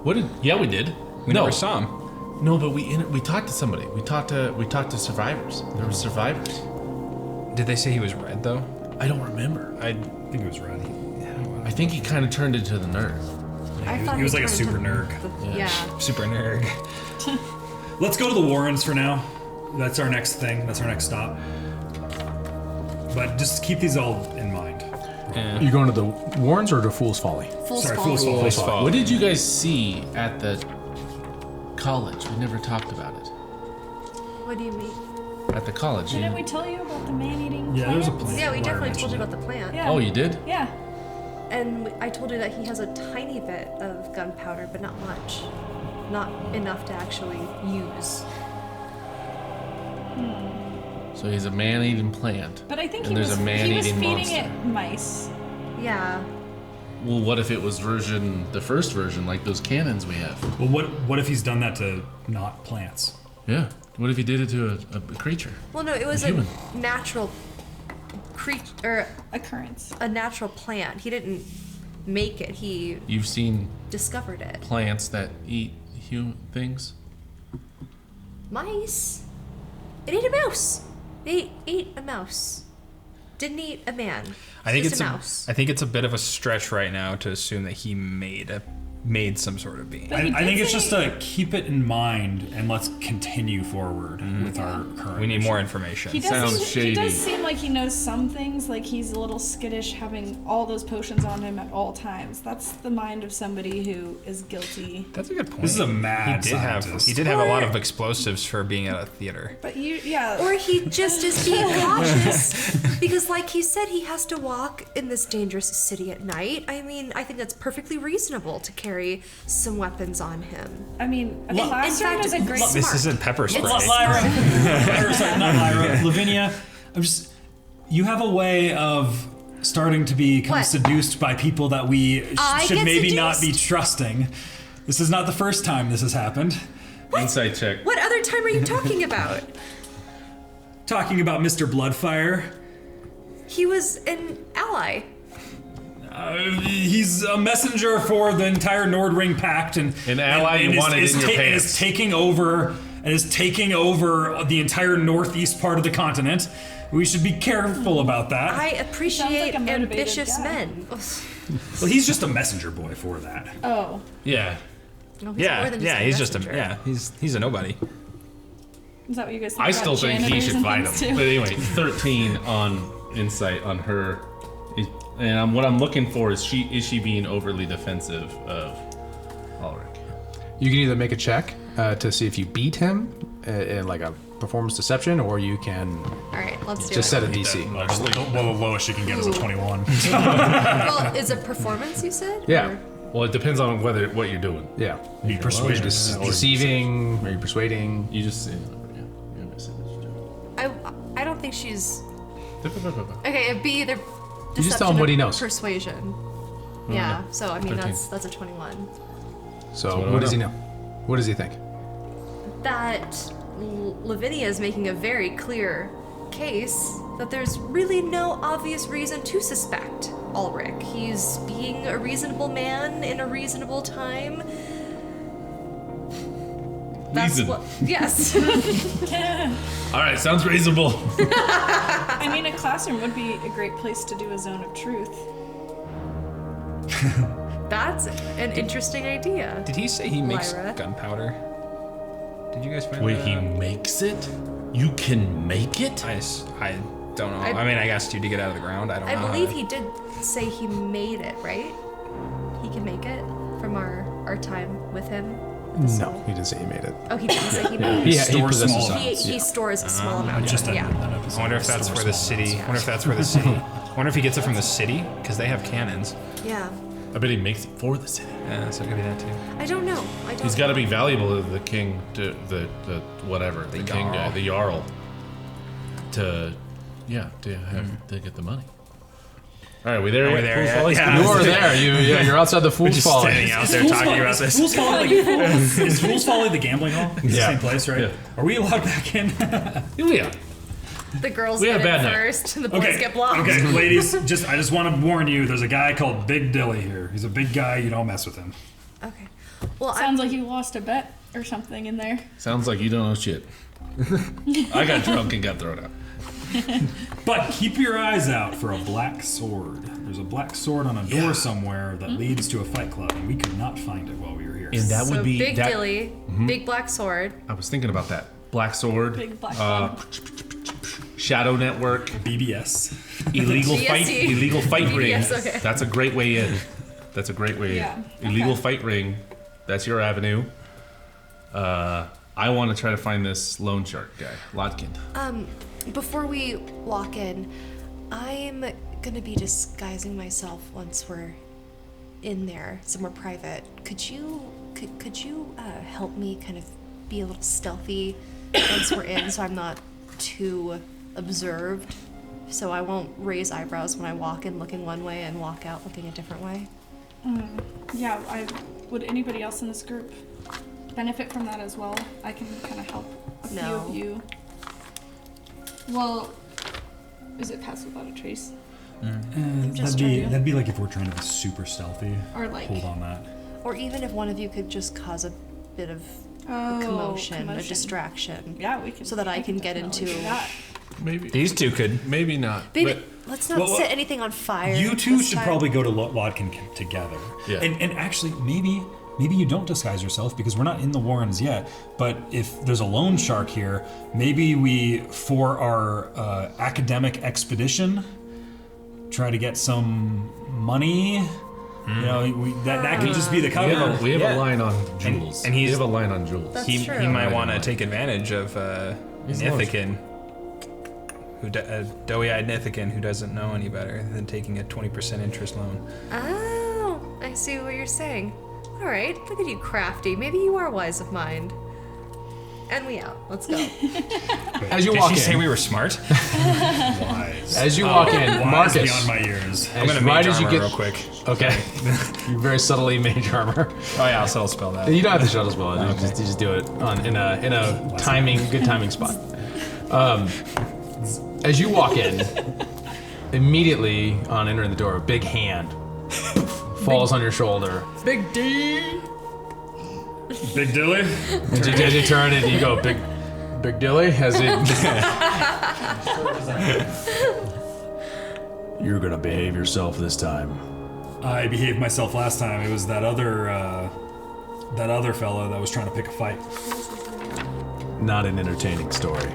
What did? Yeah, we did. We no, never saw him. No, but we talked to somebody. We talked to survivors. There were survivors. Did they say he was red though? I don't remember. I think it was red. I think he kind of turned into the nerd. I thought he was like a turned super into nerd. the- yeah. Super nerd. Let's go to the Warrens for now. That's our next thing. That's our next stop. But just keep these all in mind. You going to the Warrens or to Fool's Folly? Fool's Sorry, Folly. Fool's Folly. Fool's Folly. What did you guys see at the college? We never talked about it. What do you mean? At the college. you- Didn't we tell you about the man-eating Yeah, there's a plants? plant. Yeah, we Laura definitely told you mentioned about the plant. Yeah. Oh, you did? Yeah. And I told you that he has a tiny bit of gunpowder, but not much. Not enough to actually use. So he's a man-eating plant. But I think And he there's was, a he was man-eating feeding monster. it mice. Yeah. Well, what if it was the first version, like those cannons we have? Well, what if he's done that to not plants? Yeah. What if he did it to a creature? Well, no, it was a human. natural creature, or Occurrence. a natural plant. He didn't make it. He You've seen discovered it. plants that eat human things? Mice. It ate a mouse. They ate a mouse. Didn't eat a man. I think Just it's a mouse. I think it's a bit of a stretch right now to assume that he made some sort of being. But he I did think it's say- just to keep it in mind and let's continue forward with our current. We need mission. more information. He does, Sounds he shady. does seem like he knows some things, like he's a little skittish having all those potions on him at all times. That's the mind of somebody who is guilty. That's a good point. This is a mad He did have scientist. a lot of explosives for being at a theater. But yeah. Or he just is being cautious because, like he said, he has to walk in this dangerous city at night. I mean, I think that's perfectly reasonable to carry some weapons on him. I mean, a Lo- classroom in fact, is a great. lo- This Smart. isn't pepper spray. Lyra, or, sorry, not Lyra, Lavinia. You have a way of starting to become What? seduced by people that we I should get maybe not be seduced? trusting. This is not the first time this has happened. Insight check. What other time are you talking about? Talking about Mr. Bloodfire. He was an ally. He's a messenger for the entire Nordring Pact, and An ally you wanted in your and pants. is taking over the entire northeast part of the continent. We should be careful about that. I appreciate a motivated ambitious guy. men. Well, he's just a messenger boy for that. Oh. Yeah. No, he's more Yeah. than Yeah. a He's just a messenger. he's a nobody. Is that what you guys think I about still think he janitors should and fight things, him. too? But anyway, 13 on insight on her. And what I'm looking for is she being overly defensive of Ulrich? You can either make a check to see if you beat him in like a performance deception, or you can All right, let's do just it. set a DC. Well, the lowest you can get is a 21. Well, is it performance, you said? Yeah. Or- Well, it depends on what you're doing. Yeah. Be persuasion. Deceiving, or you persuading. You just I don't think she's... Okay, it'd be either You just tell him deception what he or knows. Persuasion. Yeah, so I mean 13. that's a 21. So what what I does he know. know? What does he think? That Lavinia is making a very clear case that there's really no obvious reason to suspect Ulrich. He's being a reasonable man in a reasonable time. That's Reason. what. Yes. All right, sounds reasonable. I mean, a classroom would be a great place to do a zone of truth. That's an interesting idea. Did he say he makes Lyra. gunpowder? Did you guys find Wait, that he out? makes it? You can make it? I don't know. I mean, I guess you to get out of the ground. I don't know. I believe he did say he made it, right? He can make it from our time with him. No, he didn't say he made it. Oh, he didn't say he made it. He Store possesses small some. amounts. He stores a small amount. Just of it, ended yeah. that episode. I wonder if that's Store for the small city. amounts. I wonder if that's for the city. I wonder if he gets it from the city because they have cannons. Yeah. I bet he makes it for the city. Yeah, so it could be that too. I don't know. I don't. He's got to be valuable to the king, to the whatever, the king guy, Jarl. the jarl, to have to get the money. All right, we there? We're yet? there Fool's yet? Folly? Yeah. You are there. You're outside the Fool's Folly. Standing out there talking about this. Fool's Folly, is Fool's Folly the gambling hall? It's Yeah. the same place, right? Yeah. Are we allowed back in? Yeah. The girls We get had a in bad night. first, and the boys Okay, get blocked. okay, ladies, I just want to warn you. There's a guy called Big Dilly here. He's a big guy. You don't mess with him. Okay. Well, Sounds like you lost a bet or something in there. Sounds like you don't know shit. I got drunk and got thrown out. But keep your eyes out for a black sword. There's a black sword on a door somewhere that leads to a fight club, and we could not find it while we were here. And that so would be Big that. Dilly, big black sword. I was thinking about that. Black sword, Big black club. shadow network, BBS. illegal GSC. fight ring. BBS, okay. That's a great way in. That's a great way Yeah, in. Illegal okay. fight ring. That's your avenue. I want to try to find this loan shark guy, Lodkin. Before we walk in, I'm gonna be disguising myself once we're in there, somewhere private. Could you help me kind of be a little stealthy once we're in, so I'm not too observed, so I won't raise eyebrows when I walk in looking one way and walk out looking a different way? Yeah, would anybody else in this group benefit from that as well? I can kind of help a few No. of you. Well, is it pass without a trace? just trying to- That'd be like if we're trying to be super stealthy. Or like- Hold on that. Or even if one of you could just cause a bit of Oh, commotion, a distraction. Yeah, we can. So that I can get definitely into- do that. Maybe. These two could. Maybe not. Baby, But let's not Well, set anything on fire. You two this should time. probably go to Lodkin together. Yeah. And actually, maybe you don't disguise yourself because we're not in the Warrens yet. But if there's a loan shark here, maybe we, for our academic expedition, try to get some money. You know, that could just be the cover. we have Yeah. a line on jewels. and he's- we have a line on jewels. That's He true. might want to Right. take advantage of He's Nithikin, doughy-eyed Nithikin, who doesn't know any better than taking a 20% interest loan. Oh, I see what you're saying. All right, look at you, crafty. Maybe you are wise of mind. And we out. Let's go. As you Did walk she in, say we were smart? Wise. as you walk in, Wise Marcus. beyond my years. I'm gonna right mage as you armor get- real quick. Okay. You very subtly mage armor. Oh yeah, I'll settle spell that. You don't have to shuttle spell it. You just do it in a good timing spot. As you walk in, immediately on entering the door, a big hand falls on your shoulder. Big D. Big Dilly? As you turn it, you go, Big Dilly, as it. You're gonna behave yourself this time. I behaved myself last time. It was that other fellow that was trying to pick a fight. Not an entertaining story.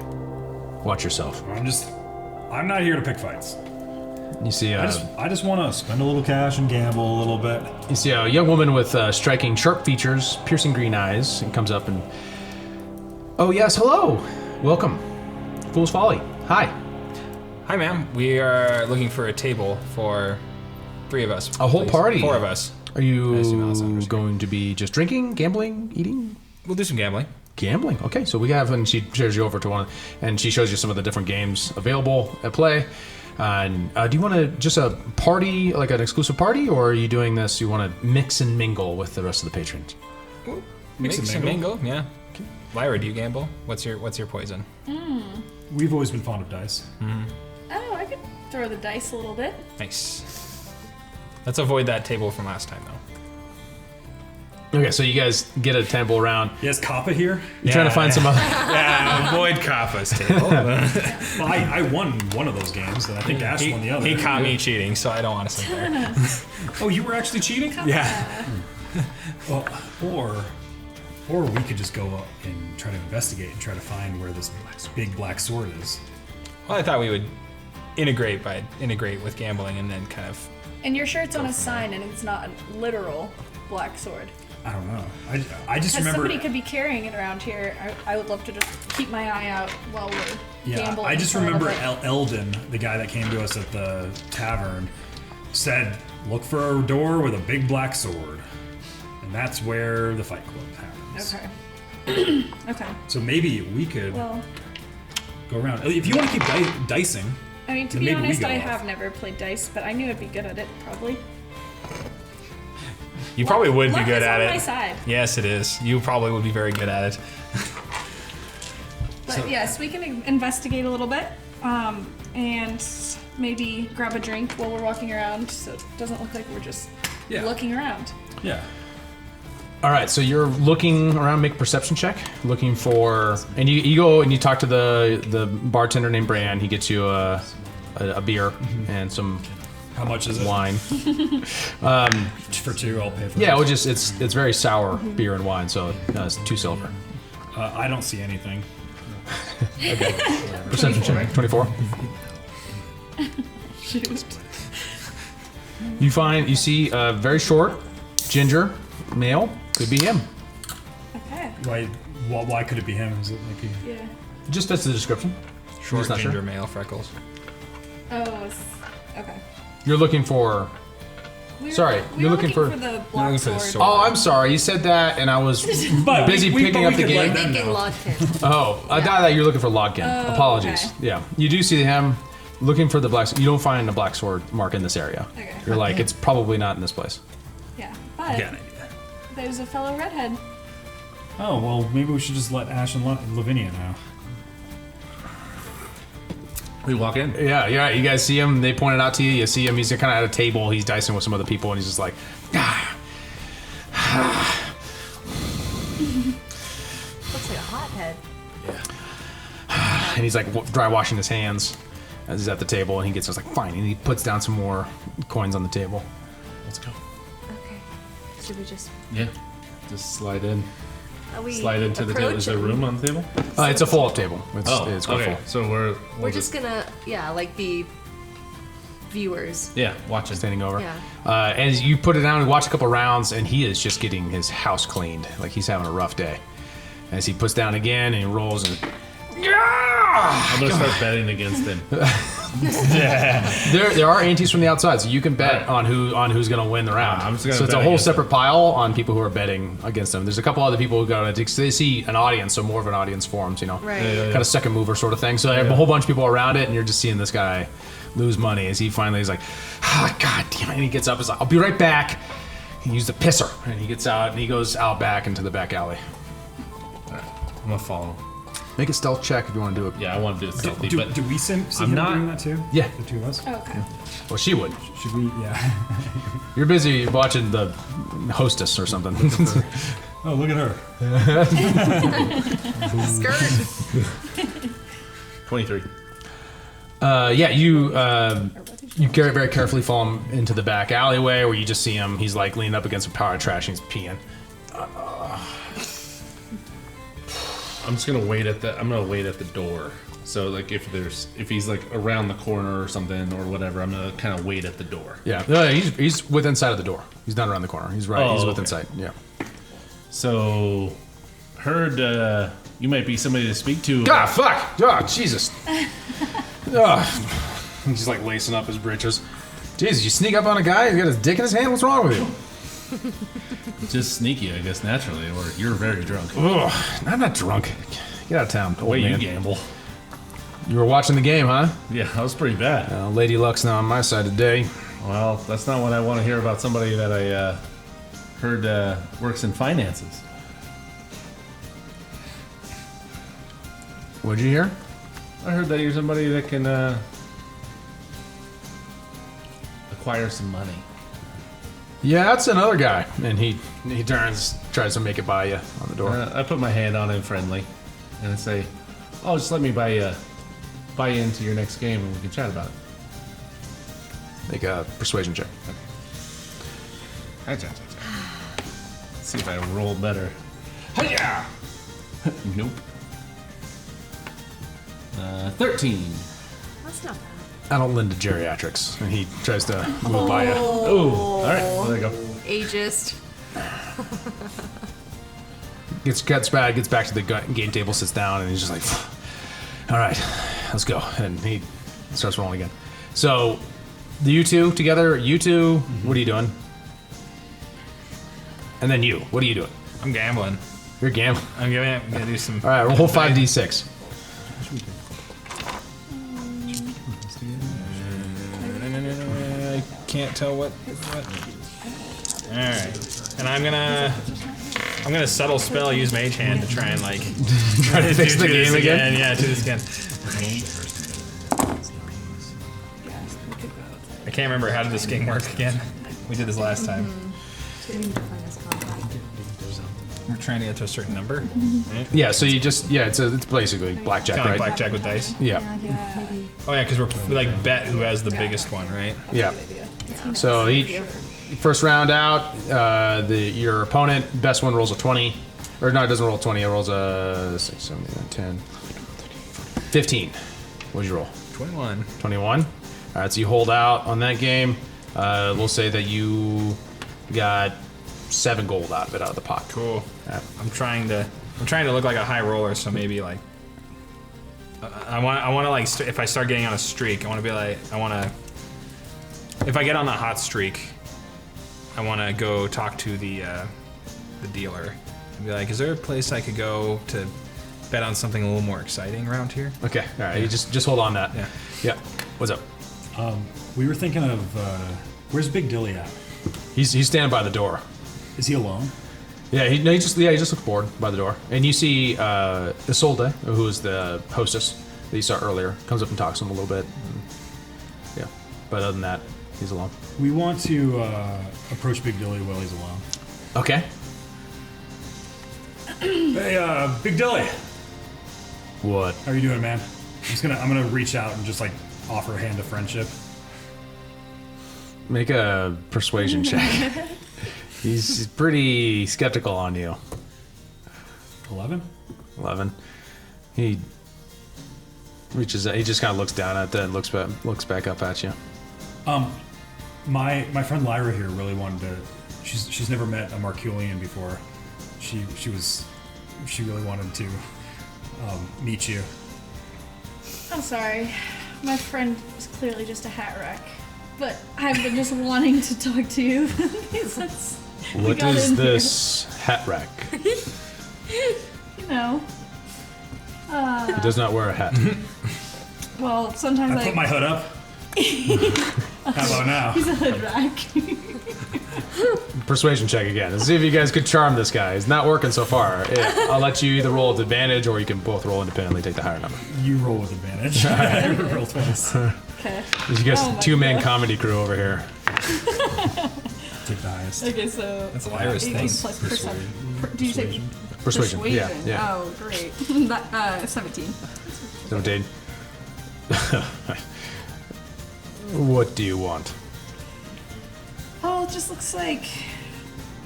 Watch yourself. I'm not here to pick fights. You see, I just want to spend a little cash and gamble a little bit. you see a young woman with striking, sharp features, piercing green eyes, and comes up and. Oh yes, hello. Welcome. Fool's Folly. Hi. Hi, ma'am. We are looking for a table for 3 of us. A whole please. party? 4 of us. Are you I assume Alessandro's going to be just drinking, gambling, eating? We'll do some gambling. Gambling. Okay, so we have, and she shares you over to one, and she shows you some of the different games available at play. And do you want to just a party, like an exclusive party, or are you doing this? You want to mix and mingle with the rest of the patrons? Mix and mingle. Yeah. Lyra, do you gamble? What's your poison? We've always been fond of dice. Oh, I could throw the dice a little bit. Nice. Let's avoid that table from last time, though. Okay, so you guys get a table around. Yes, Kappa here. You're trying to find some other. Yeah, avoid Kappa's table. Well, I won one of those games, and I think Ash won the other. He caught me cheating, so I don't want to sit there. Oh, you were actually cheating? Yeah. Well, or we could just go up and try to investigate and try to find where this big black sword is. Well, I thought we would integrate with gambling and then kind of. And you're sure it's on a sign and it's not a literal black sword? I don't know. I just Because remember. somebody could be carrying it around here. I would love to just keep my eye out while we're gambling. I just for a little remember bit. Eldon, the guy that came to us at the tavern, said, "Look for a door with a big black sword," and that's where the Fight Club happens. Okay. Okay. So maybe we could Well, go around. If you want to keep dicing, I mean, to then be maybe we honest, go I off. have never played dice, but I knew I'd be good at it, probably. You probably would be Luck good is at on it. my side. Yes, it is. You probably would be very good at it. But yes, we can investigate a little bit, and maybe grab a drink while we're walking around, so it doesn't look like we're just looking around. Yeah. All right, so you're looking around. Make a perception check, looking for, and you go and you talk to the bartender named Bran. He gets you a beer and some How much is it? wine. For 2, I'll pay for it. Yeah, it's very sour beer and wine, so it's 2 silver. I don't see anything. Perception check, 24. Shoot. You see a very short, ginger, male. Could be him. Okay. Why could it be him? Is it like he... Yeah. Just that's the description. Short not ginger sure. male freckles. Oh, okay. You're looking for. Sorry, we you're were looking for- the black looking for the sword. sword. Oh, I'm sorry. You said that, and I was But busy picking up the could game. let them Thinking know. Lodkin. Oh, I thought that you were looking for Lodkin. Oh, Apologies. okay. Yeah, you do see him looking for the black. You don't find a black sword mark in this area. Okay. You're like, it's probably not in this place. Yeah, but Got it. there's a fellow redhead. Oh, well, maybe we should just let Ash and Lavinia know. We walk in. Yeah, yeah. You guys see him. They point it out to you. You see him. He's kind of at a table. He's dicing with some other people, and he's just like, Looks like a hothead. and he's like dry washing his hands as he's at the table, and he gets just like fine, and he puts down some more coins on the table. Let's go. Okay. Should we just Yeah. Just slide in. we Slide into the table. Is there room on the table? It's a full-up table. It's quite okay. full. So We're just gonna like be viewers. yeah, watching. Standing over. Yeah. As you put it down and watch a couple rounds, and he is just getting his house cleaned. Like he's having a rough day. As he puts down again and he rolls and. I'm gonna start betting against him. There are antes from the outside, so you can bet on who's going to win the round. I'm just gonna so it's a bet whole against separate pile on people who are betting against them. There's a couple other people who go to they see an audience, so more of an audience forms, Right. kind of second mover sort of thing. So they have a whole bunch of people around it, and you're just seeing this guy lose money as he finally is like, God damn it! And he gets up, and is like, I'll be right back. He used a pisser, and he gets out and he goes out back into the back alley. I'm gonna follow him. Make a stealth check if you want to do it. Yeah, I want to do it stealthy, Do but we see I'm him not- doing that too? Yeah. The two of us? Oh, okay. Well, she would. Should we? Yeah. You're busy watching the hostess or something. Oh, look at her. Skirt. 23. Yeah, you very carefully follow him into the back alleyway where you just see him. He's like leaning up against a pile of trash and he's peeing. I'm just gonna wait at the door. So like if he's like around the corner or something or whatever, I'm gonna kind of wait at the door. Yeah, no, he's within sight of the door. He's not around the corner. He's right. Oh, he's within okay. sight. Yeah. So heard you might be somebody to speak to. God, fuck! Oh, Jesus. He's just like lacing up his britches. Jesus, you sneak up on a guy, he's got his dick in his hand, what's wrong with you? Just sneaky, I guess, naturally, or you're very drunk. Ugh, I'm not drunk. Get out of town, old Wait, man. you gamble. You were watching the game, huh? Yeah, that was pretty bad. Lady Luck's now on my side today. Well, that's not what I want to hear about somebody that I heard works in finances. What'd you hear? I heard that you're somebody that can acquire some money. Yeah, that's another guy. And he turns, tries to make it by you on the door. I put my hand on him friendly, and I say, "Oh, just let me buy you into your next game, and we can chat about it." Make a persuasion check. Let's see if I roll better. Hiya! Nope. 13. That's not bad. I don't lend to geriatrics. And he tries to move by you. Oh, all right. Well, there you go. Ageist. Gets back to the game table, sits down, and he's just like, all right, let's go. And he starts rolling again. So, you two together, what are you doing? And then you, what are you doing? I'm gambling. You're gambling. I'm gonna do some. All right, roll 5d6. I can't tell what. All right, and I'm gonna subtle spell, use Mage Hand to try and like Try to fix the do this game again? Yeah, do this again. I can't remember how did this game work again. We did this last time. We're trying to get to a certain number. Right? Yeah, so you just, it's basically blackjack, Kind of right? like blackjack with dice. Yeah, Oh yeah, because we like bet who has the biggest one, right? yeah. So first round out, your opponent, best one rolls a 20. Or no, it doesn't roll a 20, it rolls a 6, 7, 8, 10, 15. What'd you roll? 21. 21. All right, so you hold out on that game. We'll say that you got 7 gold out of the pot. Cool. Yeah. I'm trying to look like a high roller, so maybe like I want to like if I start getting on a streak, if I get on that hot streak, I want to go talk to the dealer and be like, is there a place I could go to bet on something a little more exciting around here? Okay, all right, you just hold on that. Yeah. Yeah. What's up? We were thinking of where's Big Dilly at? He's standing by the door. Is he alone? Yeah, he just looks bored by the door, and you see Isolde, who is the hostess that you saw earlier, comes up and talks to him a little bit. And, yeah, but other than that, he's alone. We want to approach Big Dilly while he's alone. Okay. Hey, Big Dilly, What? how are you doing, man? I'm gonna reach out and just like offer a hand of friendship. Make a persuasion check. He's pretty skeptical on you. 11. 11. He reaches out. He just kind of looks down at that and looks back up at you. My friend Lyra here really wanted to. She's never met a Marculian before. She really wanted to meet you. I'm sorry. My friend was clearly just a hat rack. But I've been just wanting to talk to you since we What got is in this hat rack? here. You know. He does not wear a hat. Well, sometimes I put my hood up. How about now? He's a hood rack. Persuasion check again. Let's see if you guys could charm this guy. It's not working so far. I'll let you either roll with advantage or you can both roll independently, take the higher number. You roll with advantage. I roll twice. Okay. You guys, Oh my two-man God. comedy crew over here. Take the highest. Okay, so That's Lyra's 18 thing. plus perception. Do you take Persuasion. Yeah, yeah. Oh, great. 17. 17. What do you want? Oh, it just looks like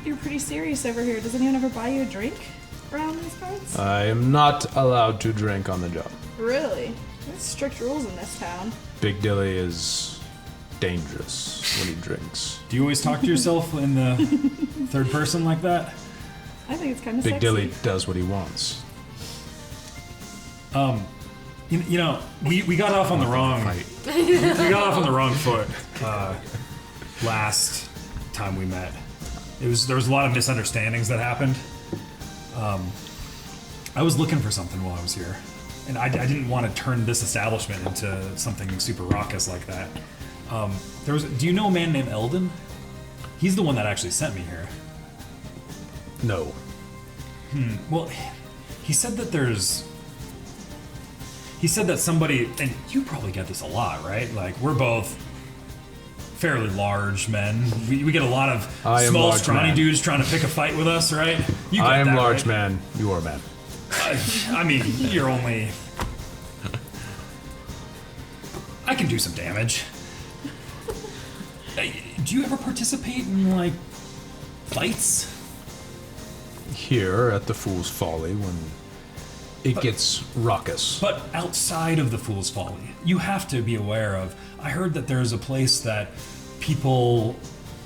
you're pretty serious over here. Does anyone ever buy you a drink around these parts? I am not allowed to drink on the job. Really? There's strict rules in this town. Big Dilly is dangerous when he drinks. Do you always talk to yourself in the third person like that? I think it's kind of Big sexy. Dilly does what he wants. You know, we got off on the wrong we got off on the wrong foot last time we met. There was a lot of misunderstandings that happened. I was looking for something while I was here, and I didn't want to turn this establishment into something super raucous like that. Do you know a man named Eldon? He's the one that actually sent me here. No. Well, he said that somebody, and you probably get this a lot, right? Like, we're both fairly large men. We get a lot of small, scrawny dudes trying to pick a fight with us, right? You get I am that, large right? man. You are man. I mean, you're only... I can do some damage. Do you ever participate in, like, fights? Here at the Fool's Folly when it gets raucous. But outside of the Fool's Folly, you have to be aware of... I heard that there's a place that people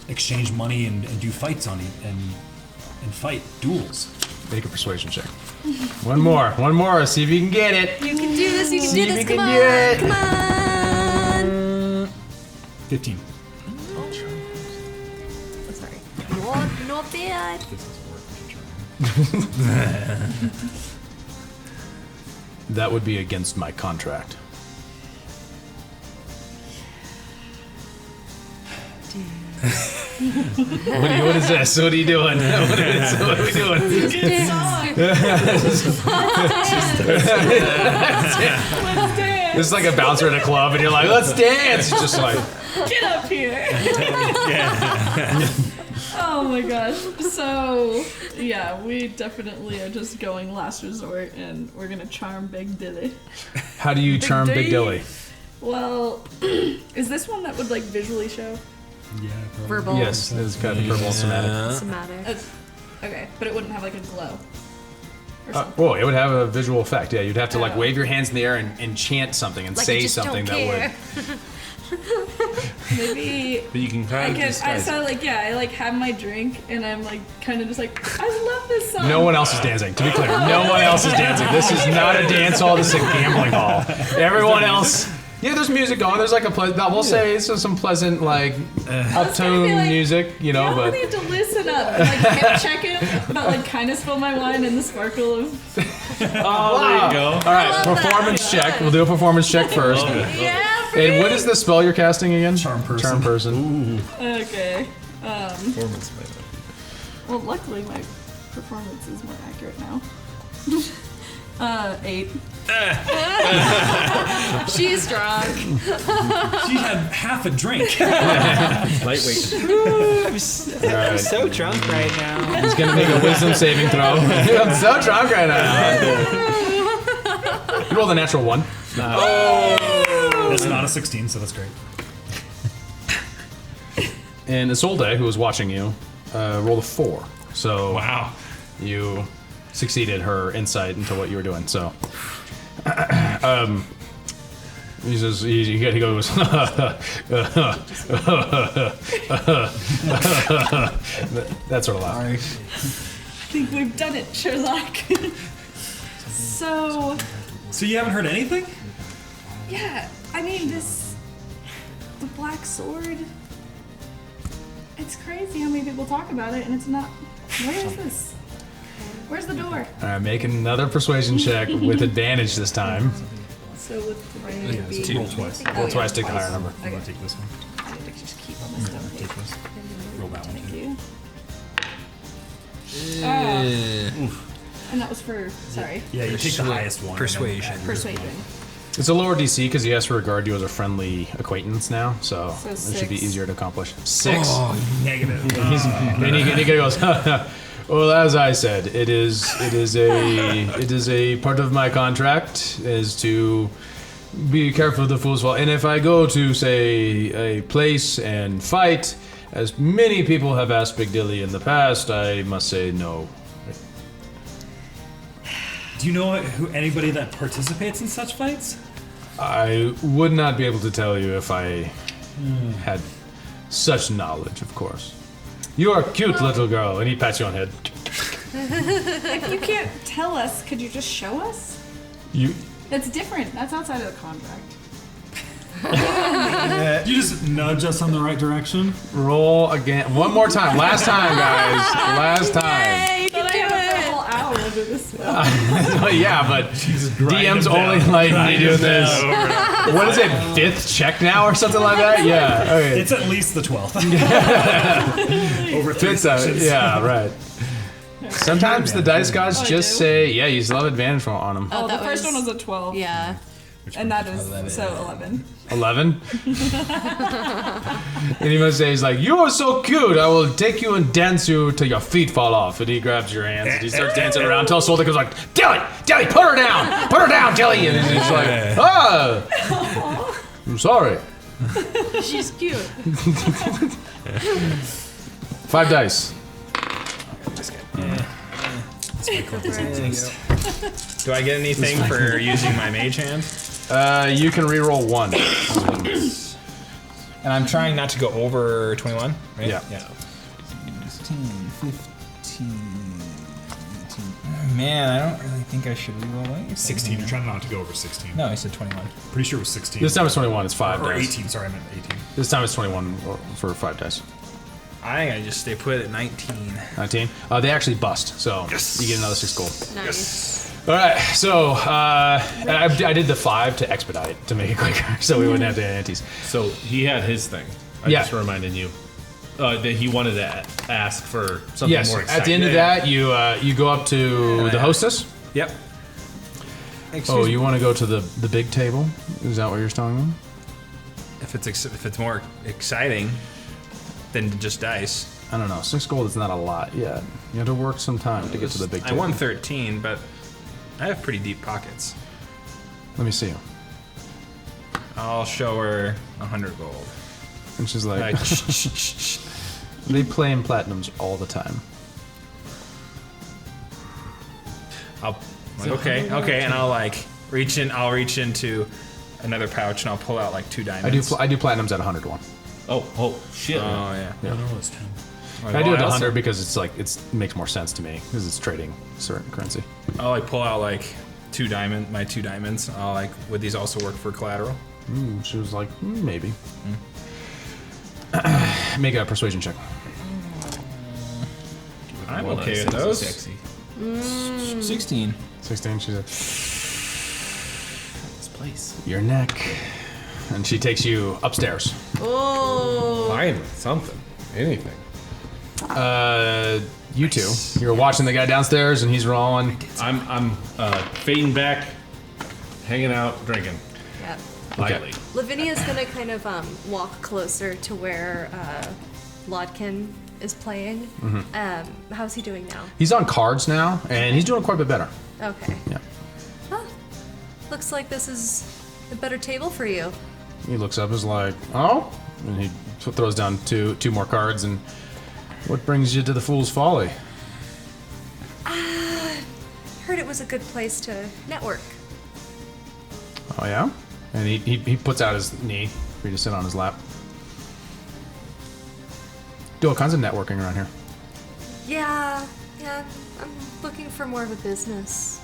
exchange money and do fights on it and fight duels. Make a persuasion check. One more. See if you can get it. You can do this. You can See do if this. you Come can do it. on. Come on. 15. Oh, sorry. Not bad. That would be against my contract. What is this? What are you doing? What are we doing? This is like a bouncer at a club, and you're like, let's dance. It's just like, Get up here! Oh my gosh. So, yeah, we definitely are just going last resort and we're gonna charm Big Dilly. how do you charm Big Dilly? Well, is this one that would like visually show? Yeah, probably. Verbal. Yes, it's got the purple somatic. Somatic. Okay, but it wouldn't have like a glow. Or something. Well, it would have a visual effect. Yeah, you'd have to like Oh. wave your hands in the air and chant something and Like say you just something don't that care. would. Maybe But you can kind of I disguise saw like I like have my drink and I'm like kind of just like I love this song. No one else is dancing. To be clear, no one else is dancing. This is not a dance hall. This is a gambling hall. Everyone else. Yeah, there's music going. There's like a we'll say it's some pleasant like uptone like, music, you know, Y'all but need to listen up and like hip check it, but like kind of spill my wine in the sparkle of. Oh, there you go. all right, performance check. We'll do a performance check first. Yeah. And what is the spell you're casting again? Charm person. Charm person. Okay. Performance might Well, luckily my performance is more accurate now. 8. She's drunk. She had half a drink. lightweight. I'm so drunk right now. He's gonna make a wisdom saving throw. I'm so drunk right now. You rolled a natural 1. That's not a 16, so that's great. And Isolde, who was watching you, rolled a 4. So Wow. you succeeded her insight into what you were doing. So, he says, he goes, that sort of laugh. I think we've done it, Sherlock. So, So you haven't heard anything? yeah, I mean, the Black Sword, it's crazy how many people talk about it, and it's not, where is this? Where's the door? All right, make another persuasion check with advantage this time. So with 3, it'd be... Roll twice. Roll twice, take the higher number. I'm gonna take this one. I need to just keep all my stuff. Take this. Roll that one. Thank you. And that was for, sorry, Yeah, you take the highest one. Persuasion. persuasion. It's a lower DC because he has to regard you as a friendly acquaintance now, so So it should be 6. easier to accomplish. 6. Negative. And he goes, well, as I said, it is a part of my contract is to be careful of the Fool's Fall. And if I go to say a place and fight, as many people have asked Big Dilly in the past, I must say no. Do you know anybody that participates in such fights? I would not be able to tell you if I had such knowledge, of course. You are a cute little girl, and he pats you on the head. If you can't tell us, could you just show us? You That's different. That's outside of the contract. You just nudge us in the right direction. roll again. One more time. Last time, guys. Last time. You can But I do have a it. whole hour to do this. Yeah, but DM's only like me doing this. What is it? 5th check now or something like that? Yeah. Okay. It's at least the 12th. Over 3 Fits out. sessions. Yeah, right. Sometimes the dice gods Oh, I just do? say, yeah, you still have advantage on them. Oh, the that first was- one was a 12. Yeah. And that is so 11. 11? And he must say, he's like, you are so cute. I will take you and dance you till your feet fall off. And he grabs your hands and he starts dancing around until Soldier goes like, Dilly, put her down. Put her down, Dilly. And he's like, ah. I'm sorry. She's cute. 5 dice. Do I get anything for using my mage hand? You can reroll 1. And I'm trying not to go over 21, right? Yeah. 16, 15, 18. Man, I don't really think I should reroll anything. 16. You're trying not to go over 16. No, I said 21. Pretty sure it was 16. This time it's 21. It's 5 or dice. 18. Sorry, I meant 18. This time it's 21 for 5 dice. I think I just stay put at 19. 19. They actually bust, so you get another 6 gold. Nice. All right, so I did the 5 to expedite to make it quicker, so we wouldn't have to add antes. So he had his thing. I Yeah. just reminded you that he wanted to ask for something Yes. more exciting. At the end of that, you go up to the hostess. Yep. Oh, you want to go to the big table? Is that what you're telling me? If it's more exciting than just dice. I don't know. 6 gold is not a lot yet. You have to work some time to get to the big I table. won 13, but I have pretty deep pockets. Let me see. I'll show her 100 gold. And she's like, Like, they play in platinums all the time. okay, and I'll like reach in. I'll reach into another pouch and I'll pull out like 2 diamonds. I do platinums at 101. Oh shit. Oh yeah. Yeah. No, it's 10. I do it at also- 100 because it's like it makes more sense to me because it's trading certain currency. I'll like pull out like my 2 diamonds. I'll like, would these also work for collateral? She was like, maybe. Make a persuasion check. I'm Well, okay that's with sexy, those. Sexy. 16. 16. She's like, This place. your neck. And she takes you upstairs. Oh. Fine. Something. Anything. You two, you're watching the guy downstairs and he's rolling. I'm fading back, hanging out, drinking Yeah. lightly. Lavinia's gonna kind of walk closer to where Lodkin is playing. How's he doing now? He's on cards now and he's doing quite a bit better. Okay. Yeah. Huh. Looks like this is a better table for you. He looks up, is like, oh? And he throws down two more cards and what brings you to the Fool's Folly? Heard it was a good place to network. Oh yeah? And he puts out his knee for you to sit on his lap. Do all kinds of networking around here. Yeah. I'm looking for more of a business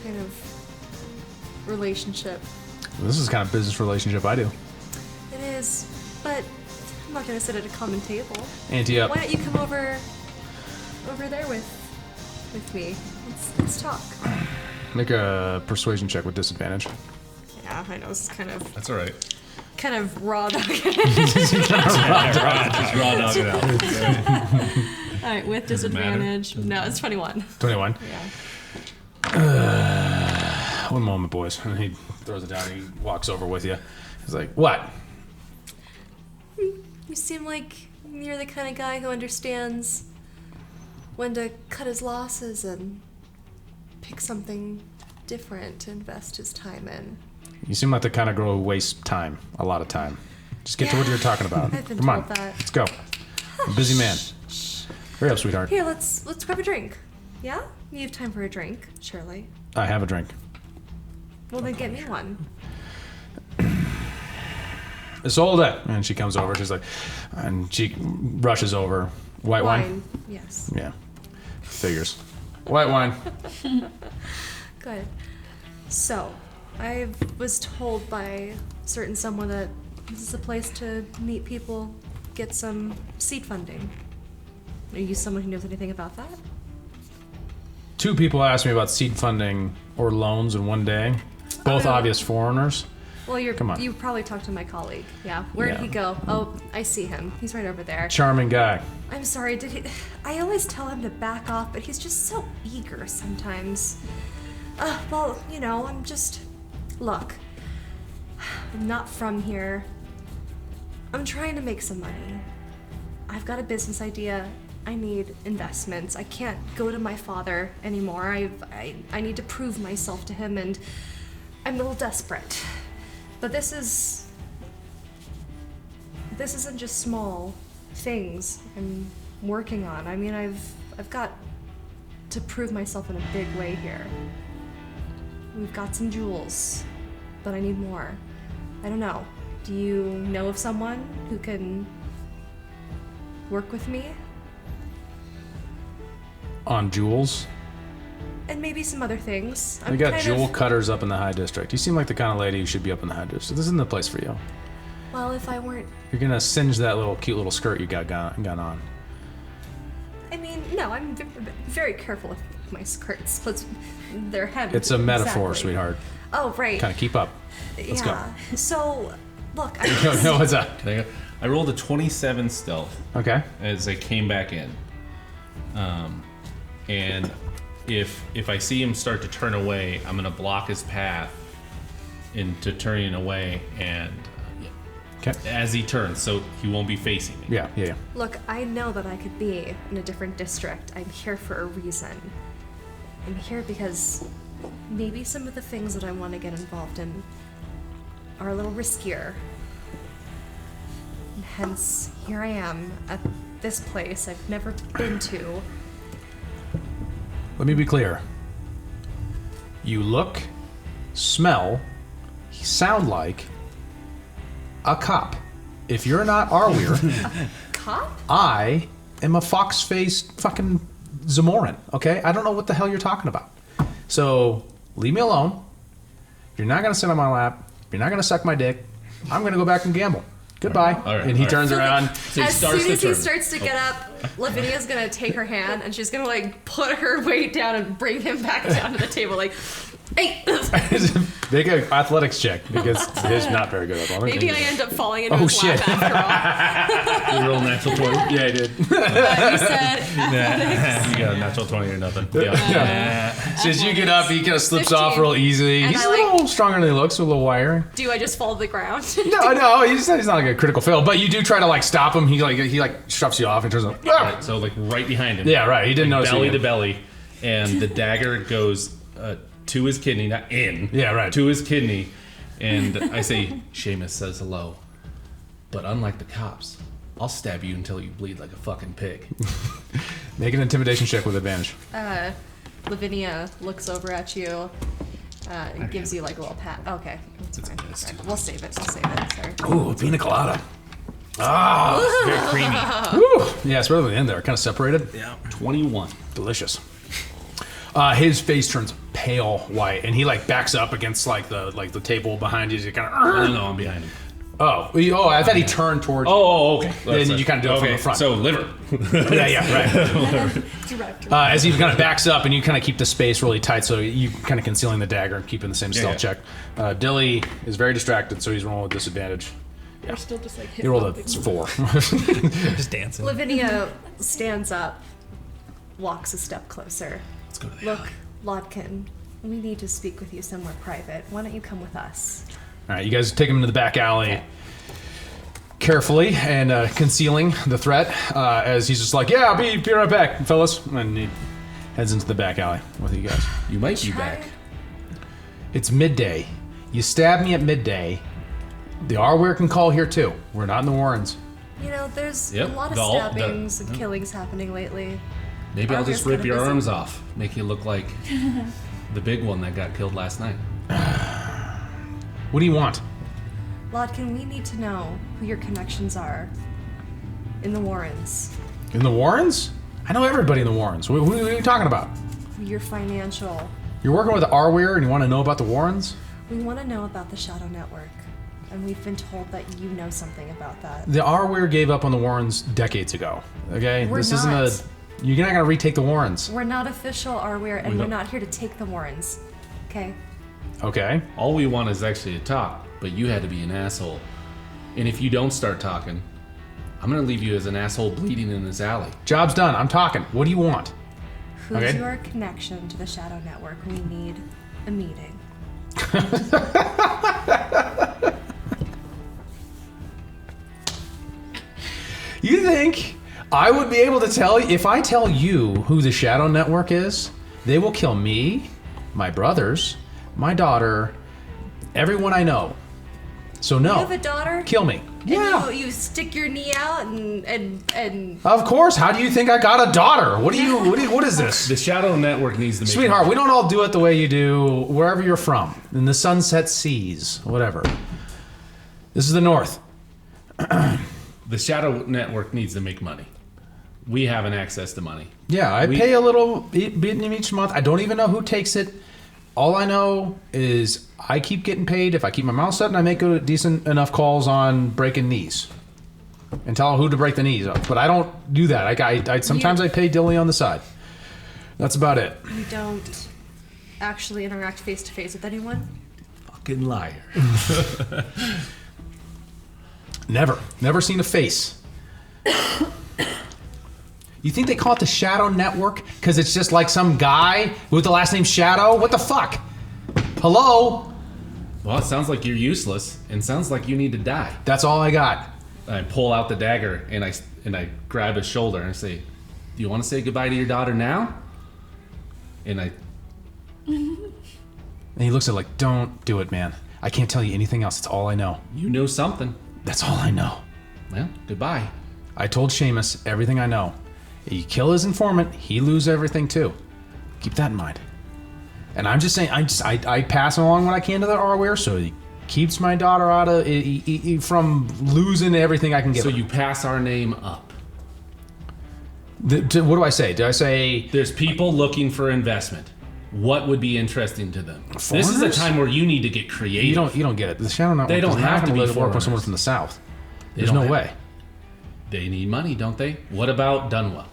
kind of relationship. This is the kind of business relationship I do. It is, but I'm not gonna sit at a common table. Ante up. Why don't you come over there with me? Let's talk. Make a persuasion check with disadvantage. Yeah, I know this is kind of That's all right. raw dog. Just raw dog it out. All right, with disadvantage. No, it's 21. 21. Yeah. One moment, boys. And he throws it down and he walks over with you. He's like, what? You seem like you're the kind of guy who understands when to cut his losses and pick something different to invest his time in. You seem like the kind of girl who wastes time. A lot of time. Just get to what Yeah, you're talking about. I've been Come on. told that. Let's go. I'm a busy man. Hurry up, sweetheart. Here, let's grab a drink. Yeah? You have time for a drink, surely. I have a drink. Well, then get me one. Isolde. And she comes over. She's like, and she rushes over. White wine? Yes. Yeah. Figures. White wine. Good. So, I was told by certain someone that this is a place to meet people, get some seed funding. Are you someone who knows anything about that? 2 people asked me about seed funding or loans in one day. Both obvious foreigners. Well, Come on. you probably talked to my colleague. Yeah. Where did Yeah. he go? Oh, I see him. He's right over there. Charming guy. I'm sorry, did he... I always tell him to back off, but he's just so eager sometimes. Well, you know, I'm just... Look, I'm not from here. I'm trying to make some money. I've got a business idea. I need investments. I can't go to my father anymore. I need to prove myself to him, and I'm a little desperate. But this isn't just small things I'm working on. I mean, I've got to prove myself in a big way here. We've got some jewels, but I need more. I don't know. Do you know of someone who can work with me? On jewels. And maybe some other things. We got jewel cutters up in the High District. You seem like the kind of lady who should be up in the High District. This isn't the place for you. Well, if I weren't... You're gonna singe that little cute little skirt you got on. I mean, no, I'm very careful with my skirts. They're hemmed. It's a metaphor, exactly. sweetheart. Oh, right. Kind of keep up. Let's go. So, look, I No, what's up? I rolled a 27 stealth Okay. as I came back in. And if I see him start to turn away, I'm gonna block his path into turning away, and as he turns, so he won't be facing me. Yeah. Look, I know that I could be in a different district. I'm here for a reason. I'm here because maybe some of the things that I want to get involved in are a little riskier. And hence, here I am at this place I've never been to. Let me be clear. You look, smell, sound like a cop. If you're not Arweir, Cop? I am a fox-faced fucking Zamoran, okay? I don't know what the hell you're talking about. So, leave me alone. You're not gonna sit on my lap. You're not gonna suck my dick. I'm gonna go back and gamble. Goodbye. All right, and he all right. turns around. So he As starts soon the as he turn. starts to get up, Lavinia's gonna take her hand and she's gonna like put her weight down and bring him back down to the table. Like, hey, Make an athletics check because he's not very good at athletics. maybe I end up falling into Oh, his shit. lap after all. You roll a natural 20. Yeah, I did. You said You got a natural 20 or nothing. Yeah. So as you get up, he kind of slips 15. off real easily. And He's I a little stronger than he looks, a little wiry. do I just fall to the ground? No, he's not like a critical fail, but you do try to like stop him. He shoves you off and turns like, "Ah!" Right, so like right behind him. Yeah, right. He didn't notice belly you. to belly, and the dagger goes to his kidney, not in. Yeah, right. To his kidney, and I say, Seamus says hello, but unlike the cops, I'll stab you until you bleed like a fucking pig. Make an intimidation check with advantage. Lavinia looks over at you and gives you like a little pat. Okay, it's fine. Sorry. We'll save it. Sorry. Ooh, pina colada. Ah, Very creamy. woo. Yeah, it's really in there, kind of separated. Yeah. 21. Delicious. His face turns pale white, and he like backs up against like the table behind you. Kind of. No, I'm behind him. Oh, I thought he turned towards. Oh, okay. Then you kind of do it from the front. So liver. Yeah, right. Director. As he kind of backs up, and you kind of keep the space really tight, so you kind of concealing the dagger and keeping the same stealth check. Dilly is very distracted, so he's rolling with disadvantage. We're still just like He rolled a hip-hopping. 4. Just dancing. Lavinia stands up, walks a step closer. Let's go to the Look, alley. Lodkin, we need to speak with you somewhere private. Why don't you come with us? All right, you guys take him into the back alley carefully and concealing the threat as he's just like, yeah, I'll be right back, fellas. And he heads into the back alley with you guys. You might be back. It's midday. You stab me at midday. The Arweir can call here too. We're not in the Warrens. You know, there's Yep, a lot of the- stabbings and killings happening lately. Maybe I'll just Arweir's rip gonna your visit. arms off, make you look like the big one that got killed last night. What do you want? Lodkin, we need to know who your connections are in the Warrens. In the Warrens? I know everybody in the Warrens. Who are you talking about? Your financial. You're working with the Arweir and you want to know about the Warrens? We want to know about the Shadow Network. And we've been told that you know something about that. The Arweir gave up on the Warrens decades ago. Okay? We're this not. isn't a... You're not going to retake the Warrens. We're not official Arweir, and we're not here to take the Warrens. Okay? Okay. All we want is actually to talk, but you had to be an asshole. And if you don't start talking, I'm gonna leave you as an asshole bleeding in this alley. Job's done. I'm talking. What do you want? Who's Okay. your connection to the Shadow Network? We need a meeting. You think I would be able to tell you? If I tell you who the Shadow Network is, they will kill me, my brothers, my daughter, everyone I know. So no. You have a daughter? Kill me. And Yeah. you stick your knee out and Of course. How do you think I got a daughter? What is this? The Shadow Network needs to make Sweetheart, we don't all do it the way you do wherever you're from. In the sunset seas, whatever. This is the North. The Shadow Network needs to make money. We haven't access to money. Yeah, I pay a little bit each month. I don't even know who takes it. All I know is I keep getting paid if I keep my mouth shut and I make decent enough calls on breaking knees. And tell who to break the knees of. But I don't do that. I sometimes I pay Dilly on the side. That's about it. you don't actually interact face to face with anyone? Fucking liar. Never seen a face. You think they call it the Shadow Network because it's just like some guy with the last name Shadow? What the fuck? Hello? Well, it sounds like you're useless, and sounds like you need to die. That's all I got. I pull out the dagger and I grab his shoulder and I say, "Do you want to say goodbye to your daughter now?" And And he looks at it like, don't do it, man. I can't tell you anything else. It's all I know. you know something. That's all I know. Well, goodbye. I told Seamus everything I know. You kill his informant, he lose everything too. Keep that in mind. And I'm just saying, I pass along what I can to the Arweir, so he keeps my daughter out of from losing everything I can give So her. you pass our name up. What do I say? Do I say There's people looking for investment. What would be interesting to them? This is a Foreigners? time where you need to get creative. you don't get it? The Shadow Network They don't does not have to gonna be let it work with someone foreigners. from the South. They There's don't no have- way. They need money, don't they? What about Dunwell?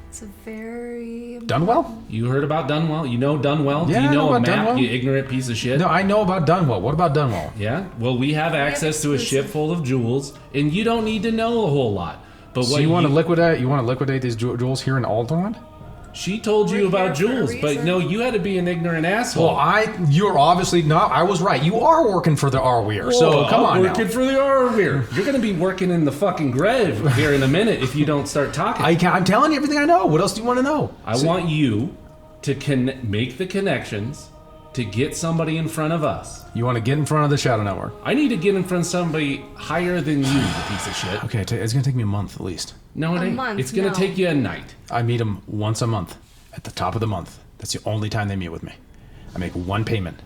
It's a very... Dunwell? You heard about Dunwell? You know Dunwell? Yeah, Do you I know know a about map, Dunwell. you ignorant piece of shit? No, I know about Dunwell. What about Dunwell? Yeah? Well, we have access to a ship full of jewels, and you don't need to know a whole lot. But So what you want to liquidate? You want to liquidate these jewels here in Alderaan? She told you We're about here for a jewels, but reason. no, you had to be an ignorant asshole. Well, you're obviously not. I was right. You are working for the Arweir. So come on I'm now. working for the Arweir. You're gonna be working in the fucking grave here in a minute if you don't start talking. I'm telling you everything I know. What else do you want to know? I want you to make the connections to get somebody in front of us. You want to get in front of the Shadow Network? I need to get in front of somebody higher than you, you piece of shit. Okay, it's gonna take me a month at least. No, it A ain't. month, It's gonna no. take you a night. I meet them once a month, at the top of the month. That's the only time they meet with me. I make one payment.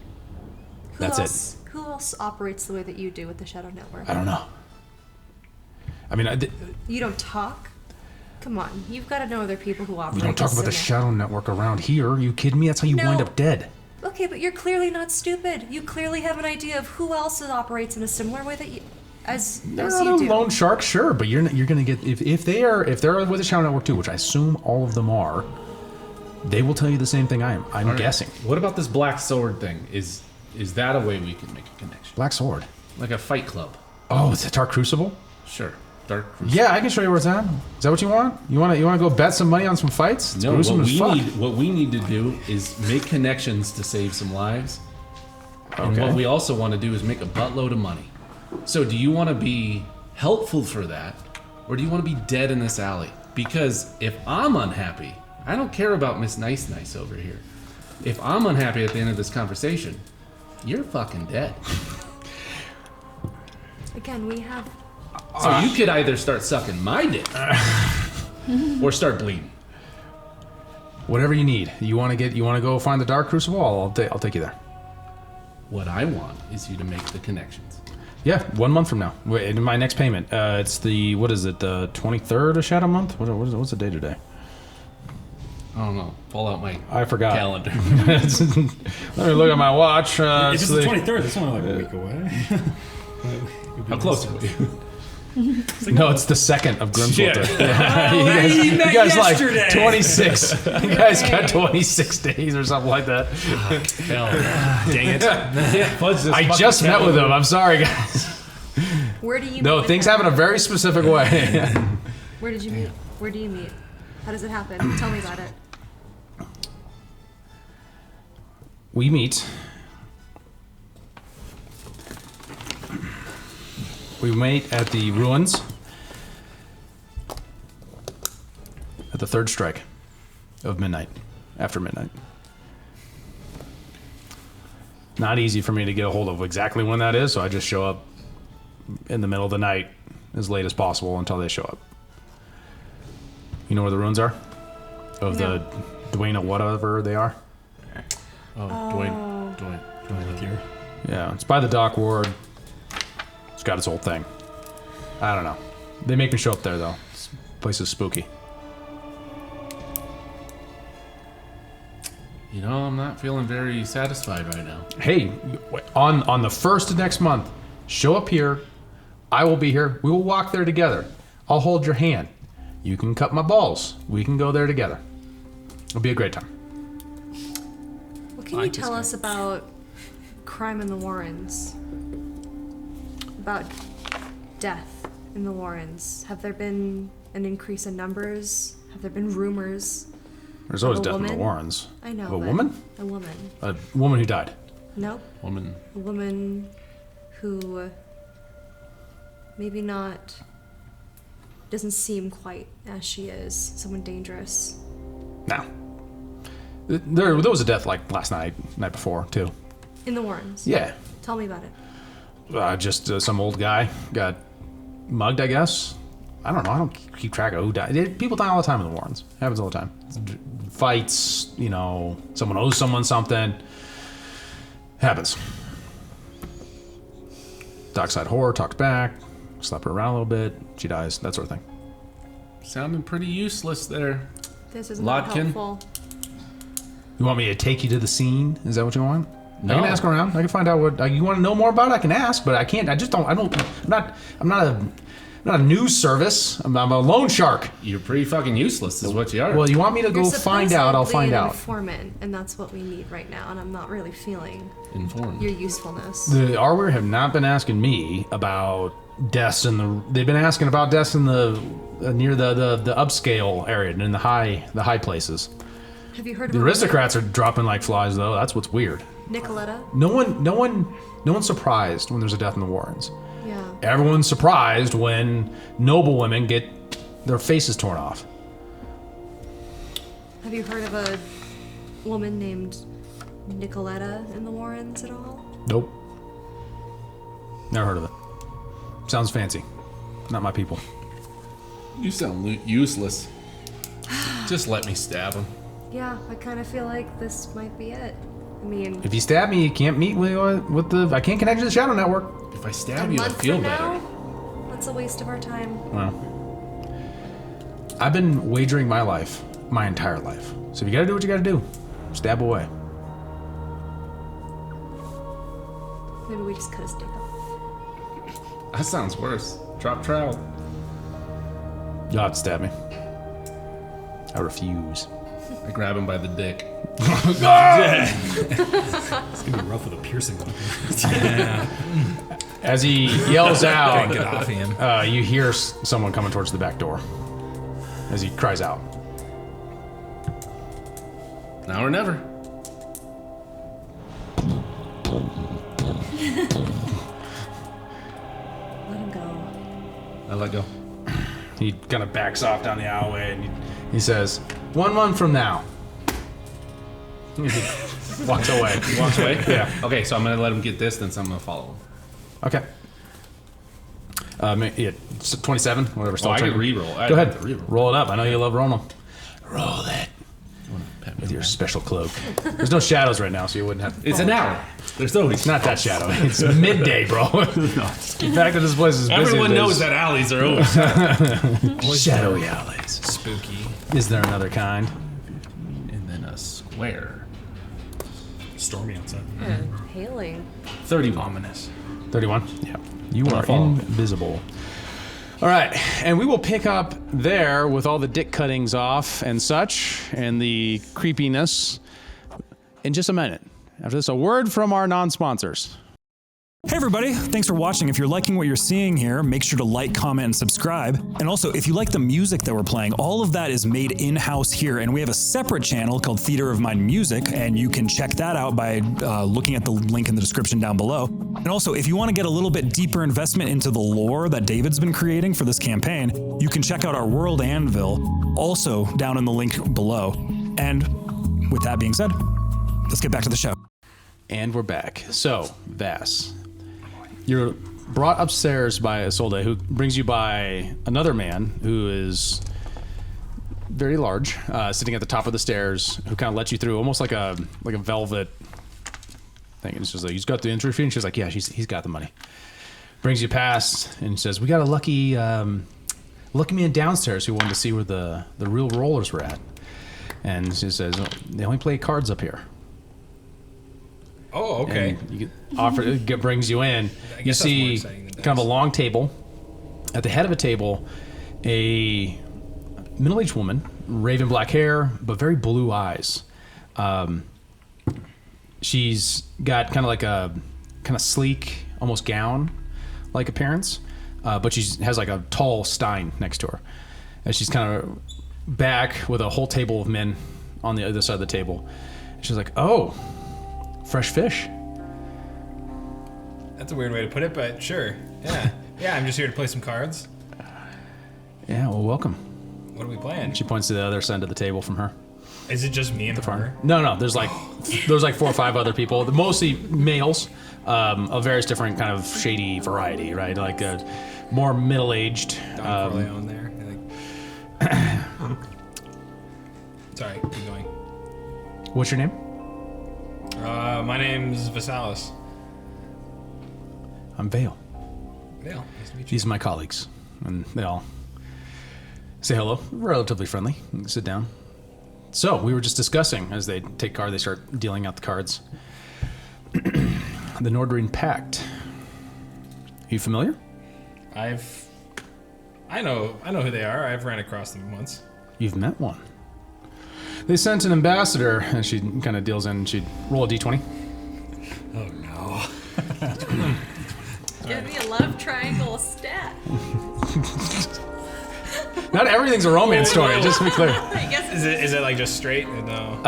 That's it. Who else operates the way that you do with the Shadow Network? I don't know. I mean, You don't talk? Come on, you've got to know other people who operate. we don't talk about the similar- Shadow Network around here. You kidding me? That's how you No. wind up dead. Okay, but you're clearly not stupid. You clearly have an idea of who else operates in a similar way that you, as They're you not a do. loan shark, sure, but you're gonna get if they're with the Shadow Network too, which I assume all of them are. They will tell you the same thing I am. I'm guessing. What about this black sword thing? Is that a way we can make a connection? Black Sword. Like a fight club? Oh, it's a Dark Crucible. Sure. Dark Crucible. Yeah, I can show you where it's at. Is that what you want? You want to go bet some money on some fights? It's No, gruesome what as we fuck. need to do is make connections to save some lives. And Okay. what we also want to do is make a buttload of money. So do you want to be helpful for that, or do you want to be dead in this alley? Because if I'm unhappy, I don't care about Miss Nice Nice over here. If I'm unhappy at the end of this conversation, you're fucking dead. Again, we have. So you could either start sucking my dick or start bleeding. Whatever you need. You want to go find the Dark Crucible? I'll take you there. What I want is you to make the connections. Yeah, 1 month from now. In my next payment. It's the, what is it, the 23rd of Shadow Month? What's the day today? I don't know. Pull out my I forgot. calendar. Let me look at my watch. If It's it's the 23rd, that's only like a week away. How close are we? No, it's the 2nd of Grimswolter. Shit. you guys like yesterday. 26. You guys got 26 days or something like that. Hell. Dang it. I just met with him. I'm sorry, guys. Where do you meet No, with things him? happen a very specific way. Where did you meet? Where do you meet? How does it happen? Tell me about it. We meet. We meet at the ruins at the third strike of midnight, after midnight. Not easy for me to get a hold of exactly when that is, so I just show up in the middle of the night as late as possible until they show up. You know where the ruins are? Of No. the Dwayne, whatever they are? Oh, Dwayne. Here. Yeah, it's by the dock ward. It's got its old thing. I don't know. They make me show up there, though. This place is spooky. You know, I'm not feeling very satisfied right now. Hey, on the 1st of next month, show up here. I will be here. We will walk there together. I'll hold your hand. You can cut my balls. We can go there together. It'll be a great time. What can you tell us about crime in the Warrens? About death in the Warrens? Have there been an increase in numbers? Have there been rumors? There's always Of a death in the woman? Warrens. I know. Of a but woman? A woman. A woman who died. Nope. Woman. A woman who maybe not doesn't seem quite as she is. Someone dangerous. No. There was a death like last night before, too. In the Warrens. Yeah. Tell me about it. Just some old guy got mugged, I guess. I don't know. I don't keep track of who died. People die all the time in the Warrens. Happens all the time. Fights, you know, someone owes someone something. Happens. Dockside Horror talks back, slap her around a little bit. She dies, that sort of thing. Sounding pretty useless there. This is not Lodkin? helpful. You want me to take you to the scene? Is that what you want? No. I can ask around. I can find out what you want to know more about. I can ask, but I can't. I just don't. I'm not a news service. I'm a loan shark. You're pretty fucking useless, is what you are. Well, you want me to You're go find out? I'll supposedly find an out. informant, and that's what we need right now. And I'm not really feeling Informed. your usefulness. The Arweir have not been asking me about deaths in the. They've been asking about deaths in the near the upscale area and in the high places. Have you heard of The a aristocrats are dropping like flies, though. That's what's weird. Nicoletta? No one's surprised when there's a death in the Warrens. Yeah. Everyone's surprised when noble women get their faces torn off. Have you heard of a woman named Nicoletta in the Warrens at all? Nope. Never heard of it. Sounds fancy. Not my people. You sound useless. Just let me stab him. Yeah, I kind of feel like this might be it. I mean, If you stab me, you can't meet with the. I can't connect to the Shadow Network. If I a stab you, I month feel from better. now, that's a waste of our time. Well, I've been wagering my life, my entire life. So if you gotta do what you gotta do, stab away. Maybe we just cut his dick off. That sounds worse. Drop trowel. You'll have to stab me. I refuse. I grab him by the dick. It's gonna be rough with a piercing weapon. As he yells out, Get off him. you hear someone coming towards the back door. As he cries out. Now or never. Let him go. I let go. He kind of backs off down the alleyway and he says, 1 month from now. Walks away. Walks away? Yeah. Okay, so I'm gonna let him get distance. I'm gonna follow him. Okay. Yeah, 27, whatever. Oh, I check can it. reroll. Go ahead. Reroll. Roll it up. I know you love rolling them. Roll it. with your special cloak. There's no shadows right now, so you wouldn't have to. It's an alley. There's no. It's not that shadow. It's midday, bro. Get back to this place is busy. Everyone knows that alleys are always Shadowy alleys. Spooky. Is there another kind? and then a square. Stormy outside. Hailing. 31. Ominous. 31? Yeah. You are fall. invisible. All right, and we will pick up there with all the dick cuttings off and such, and the creepiness in just a minute. After this, a word from our non-sponsors. Hey everybody, thanks for watching. If you're liking what you're seeing here, make sure to like, comment, and subscribe. And also, if you like the music that we're playing, all of that is made in-house here, and we have a separate channel called Theater of Mind Music, and you can check that out by looking at the link in the description down below. And also, if you want to get a little bit deeper investment into the lore that David's been creating for this campaign, you can check out our World Anvil, also down in the link below. And with that being said, let's get back to the show. And we're back. So, Vass, you're brought upstairs by Isolde, who brings you by another man who is very large, sitting at the top of the stairs, who kind of lets you through, almost like a velvet thing. And it's just like, he's got the entry fee, and she's like, yeah, he's got the money. Brings you past and says, we got a lucky man downstairs who wanted to see where the real rollers were at. And she says, oh, they only play cards up here. Oh, okay. And you get brings you in. I You guess that's more see exciting than kind of a dice. long table. At the head of a table, a middle-aged woman, raven black hair, but very blue eyes. She's got kind of like a kind of sleek, almost gown-like appearance, but she has like a tall stein next to her. And she's kind of back with a whole table of men on the other side of the table. She's like, oh, fresh fish. That's a weird way to put it, but sure. Yeah. Yeah, I'm just here to play some cards. Yeah, well, welcome. What are we playing? She points to the other side of the table from her. Is it just me and her? No, there's like 4 or 5 other people, mostly males, of various different kind of shady variety, right? Like more middle-aged. Don Corleone there. Sorry, keep going. What's your name? My name's Vasalis. I'm Vale. Vale, nice to meet you. These are my colleagues, and they all say hello, relatively friendly. You can sit down. So we were just discussing as they take card, they start dealing out the cards. The Nordrine Pact. Are you familiar? I know who they are. I've ran across them once. You've met one. They sent an ambassador, and she kind of deals in. She'd roll a d20. Oh no. Give me a love triangle stat. Not everything's a romance story, just to be clear. I guess Is it like just straight? No.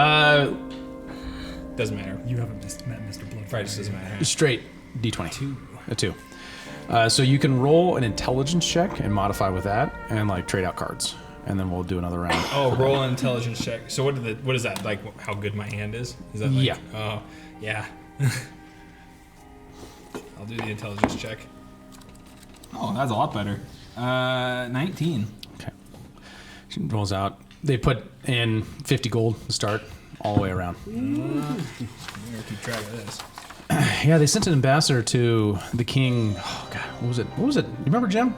Doesn't matter. You haven't met Mr. Blood. Probably just doesn't matter. Straight d20. A 2. So you can roll an intelligence check and modify with that, and like trade out cards, and then we'll do another round. Oh, roll an intelligence check. So what is that, like how good my hand is? Is that like, Yeah. Oh, yeah. I'll do the intelligence check. Oh, that's a lot better. 19. Okay. She rolls out. They put in 50 gold to start, all the way around. I'm gonna keep track of this. Yeah, they sent an ambassador to the king. Oh God, what was it? You remember, Jim?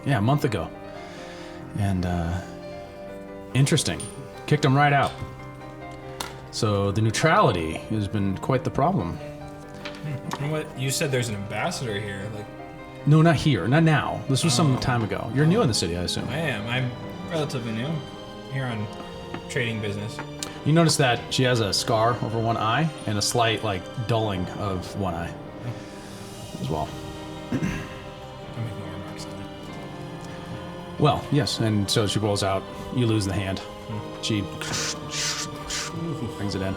Yeah, a month ago. And interesting, kicked him right out. So the neutrality has been quite the problem. You know what? You said there's an ambassador here. Like, No, not here, not now. This was some time ago. You're new in the city, I assume. I am. I'm relatively new here on trading business. You notice that she has a scar over one eye and a slight like dulling of one eye as well. I'm making no remarks on it. Well, yes, and so she rolls out. You lose the hand. She brings it in.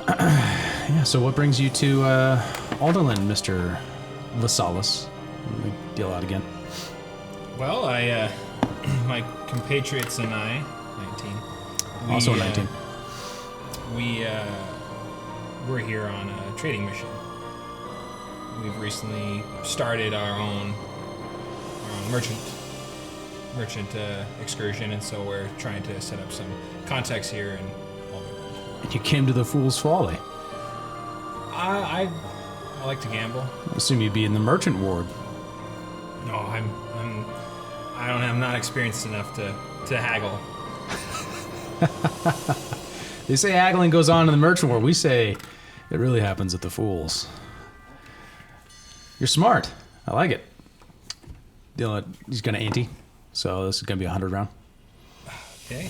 Yeah, so what brings you to Alderland, Mr. Vasalis? Let me deal out again. Well, my compatriots and I, 19. Also 19. We're here on a trading mission. We've recently started our own merchant excursion, and so we're trying to set up some contacts here and And you came to the Fool's Folly. I like to gamble. I assume you'd be in the merchant ward. No, I'm not experienced enough to haggle. They say haggling goes on in the merchant ward. We say it really happens at the Fool's. You're smart. I like it. He's gonna ante, so this is gonna be a 100 round. Okay.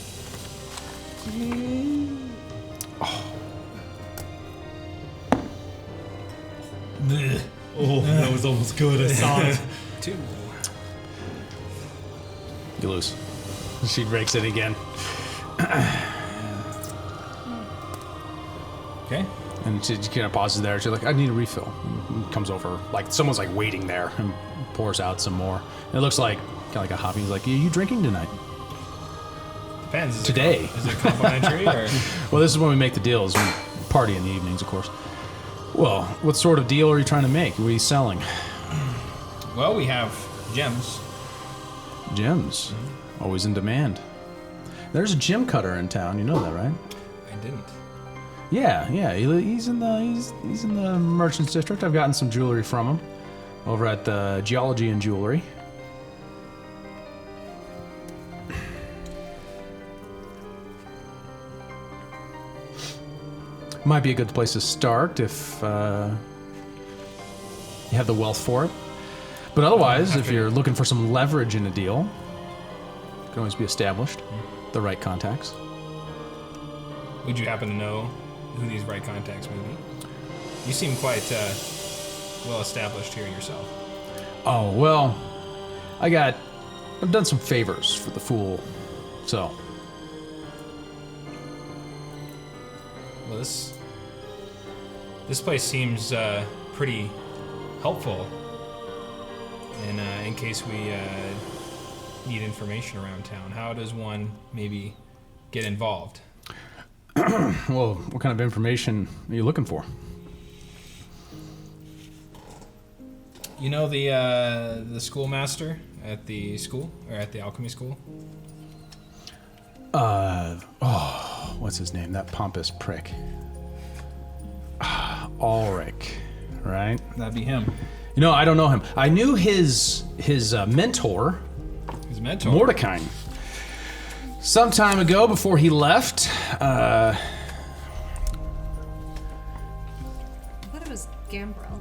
Oh, that was almost good. I saw it. 2. You lose. She breaks it again. Okay. And she kind of pauses there. She's like, I need a refill. And comes over, like someone's like waiting there and pours out some more. And it looks like kind of like a hobby. He's like, are you drinking tonight? Depends. Today. Is it complimentary or? Well, this is when we make the deals. We party in the evenings, of course. Well, what sort of deal are you trying to make? What are you selling? Well, we have gems. Gems. Always in demand. There's a gem cutter in town. You know that, right? I didn't. Yeah. He's in the merchants district. I've gotten some jewelry from him over at the Geology and Jewelry. Might be a good place to start if you have the wealth for it. But otherwise, if you're looking for some leverage in a deal, it can always be established. The right contacts. Would you happen to know who these right contacts may be? You seem quite well established here yourself. Oh, well, I've done some favors for the Fool, so. Well, this place seems pretty helpful in case we need information around town. How does one maybe get involved? Well, what kind of information are you looking for? You know the schoolmaster at the school or at the alchemy school? What's his name? That pompous prick. Ulrich, right? That'd be him. You know, I don't know him. I knew his mentor, His mentor. Mordecai. Some time ago, before he left, I thought it was Gambrel.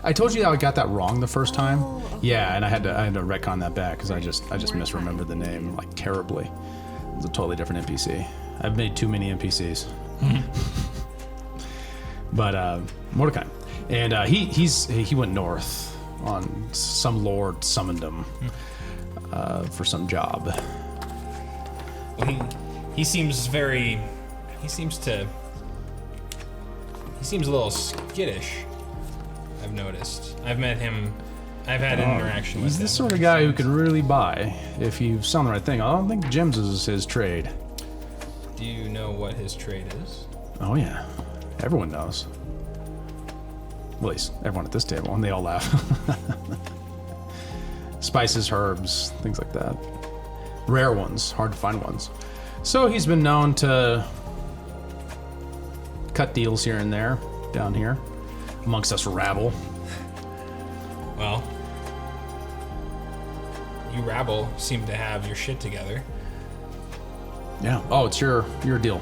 I told you I got that wrong the first time. Oh, okay. Yeah, and I had to retcon that back because I just misremembered the name like terribly. It was a totally different NPC. I've made too many NPCs. But Mordecai, and he went north on some lord summoned him for some job. Well, he seems a little skittish. I've noticed. I've met him. I've had an interaction with He's him. the sort of guy who can really buy if you sell the right thing. I don't think gems is his trade. Do you know what his trade is? Oh yeah, everyone knows. Well, at least everyone at this table, and they all laugh. Spices, herbs, things like that. Rare ones, hard to find ones. So he's been known to cut deals here and there, down here, amongst us rabble. Well, you rabble seem to have your shit together. Yeah. Oh, it's your deal,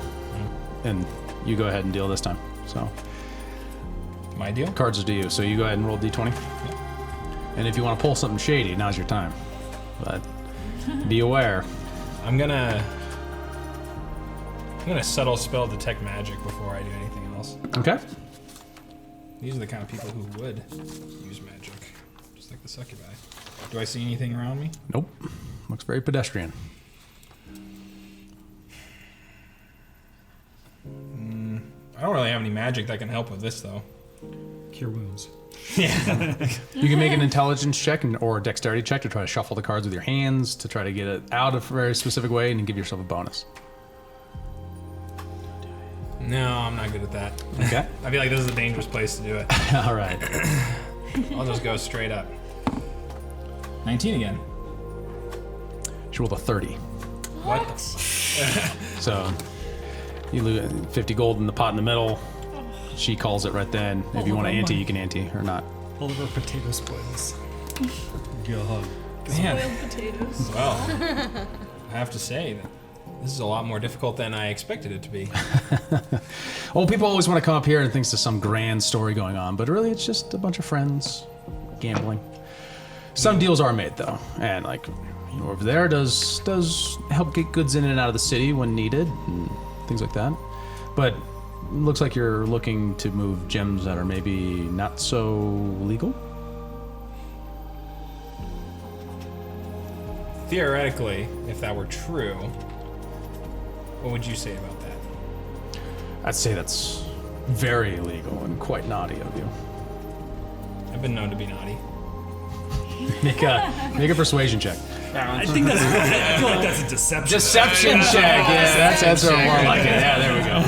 and you go ahead and deal this time. So My deal? cards are to you. So you go ahead and roll d20. And if you want to pull something shady, now's your time. But be aware. I'm gonna subtle spell detect magic before I do anything else. Okay. These are the kind of people who would use magic, just like the succubi. Do I see anything around me? Nope. Looks very pedestrian. I don't really have any magic that can help with this, though. Cure wounds. You can make an intelligence check or a dexterity check to try to shuffle the cards with your hands to try to get it out a very specific way and give yourself a bonus. No, I'm not good at that. Okay. I feel like this is a dangerous place to do it. All right. I'll just go straight up. 19 again. She rolled a 30. What? So You lose 50 gold in the pot in the middle. She calls it right then. If you want to ante, you can ante or not. All of our potato spoils. God. Man. Boiled potatoes. Well, I have to say that this is a lot more difficult than I expected it to be. Well, people always want to come up here and think there's some grand story going on, but really it's just a bunch of friends gambling. Some deals are made though, and like over there does help get goods in and out of the city when needed and things like that. But it looks like you're looking to move gems that are maybe not so legal. Theoretically, if that were true, what would you say about that? I'd say that's very illegal and quite naughty of you. I've been known to be naughty. Make a persuasion check. I think that's. I feel like that's a deception. Deception check. Yeah, that's more like it. Yeah, there we go.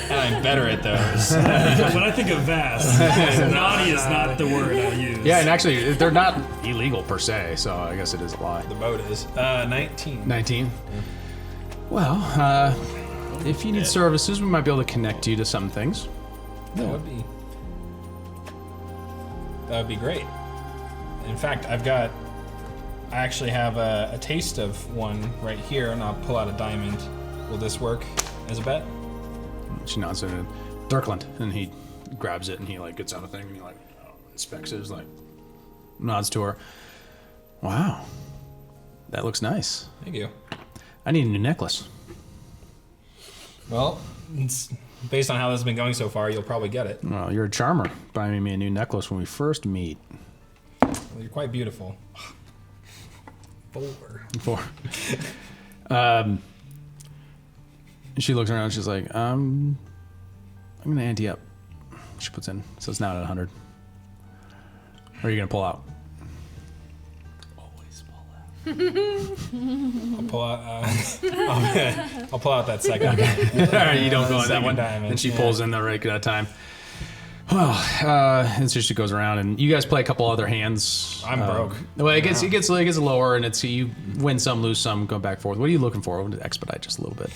And I'm better at those. When I think of vast, naughty is not the word I use. Yeah, and actually, they're not illegal per se, so I guess it is a lie. The boat is 19. 19. Well, if you need services, we might be able to connect you to some things. That would be great. In fact, I actually have a taste of one right here, and I'll pull out a diamond. Will this work as a bet? She nods at it. Dirkland, and he grabs it and he like gets out a thing and he like inspects it. He's like nods to her. Wow, that looks nice. Thank you. I need a new necklace. Well, based on how this has been going so far, you'll probably get it. Well, you're a charmer. Buying me a new necklace when we first meet. Well, you're quite beautiful. 4. She looks around. She's like, I'm gonna ante up. She puts in, so it's now at 100. Or are you gonna pull out? Always pull out. I'll pull out that second. Okay. All right, you don't go on that second one. diamond, And she yeah. pulls in the right time. Well, and so she goes around, and you guys play a couple other hands. I'm broke. Well, it gets lower, and it's you win some, lose some, go back and forth. What are you looking for? To expedite just a little bit.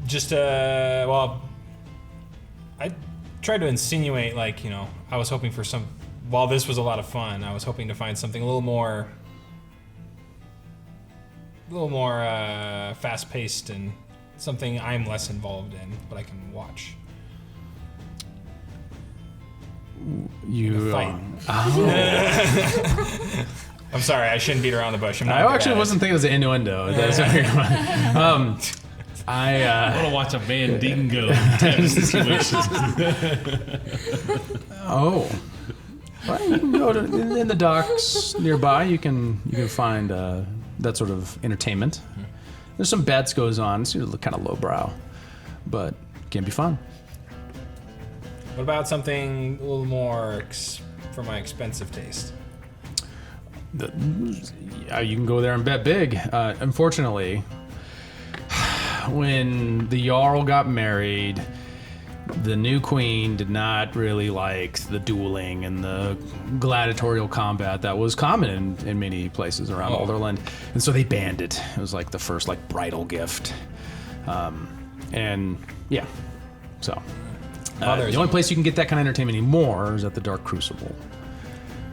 Just well, I tried to insinuate like I was hoping for some. While this was a lot of fun, I was hoping to find something a little more fast-paced and something I'm less involved in, but I can watch. You fight. I'm sorry, I shouldn't beat around the bush. I actually wasn't thinking it was an innuendo. That's I want to watch a Mandingo type situation. Oh. Well, you can go to in the docks nearby. You can find that sort of entertainment. There's some bets goes on. It's kind of lowbrow, but can be fun. What about something a little more for my expensive taste? Yeah, you can go there and bet big. Unfortunately, when the Jarl got married, the new queen did not really like the dueling and the gladiatorial combat that was common in many places around Alderland, and so they banned it. It was like the first bridal gift, and yeah, so the only place you can get that kind of entertainment anymore is at the Dark Crucible.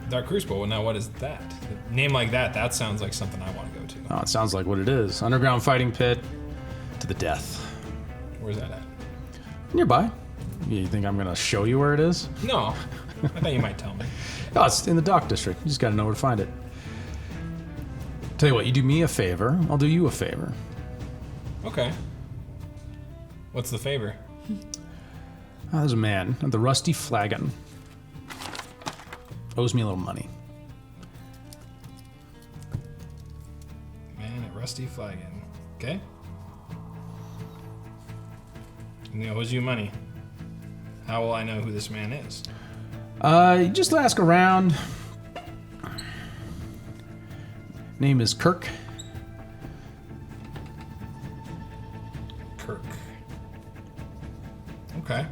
Dark Crucible. Now, what is that? A name like that sounds like something I want to go to. Oh, it sounds like what it is. Underground fighting pit to the death. Where's that at? Nearby. You think I'm gonna show you where it is? No, I thought you might tell me. Oh, it's in the dock district. You just gotta know where to find it. Tell you what, you do me a favor, I'll do you a favor. Okay. What's the favor? There's a man at the Rusty Flagon. Owes me a little money. Man at Rusty Flagon. Okay. And he owes you money. How will I know who this man is? You just ask around. Name is Kirk. Kirk. Okay.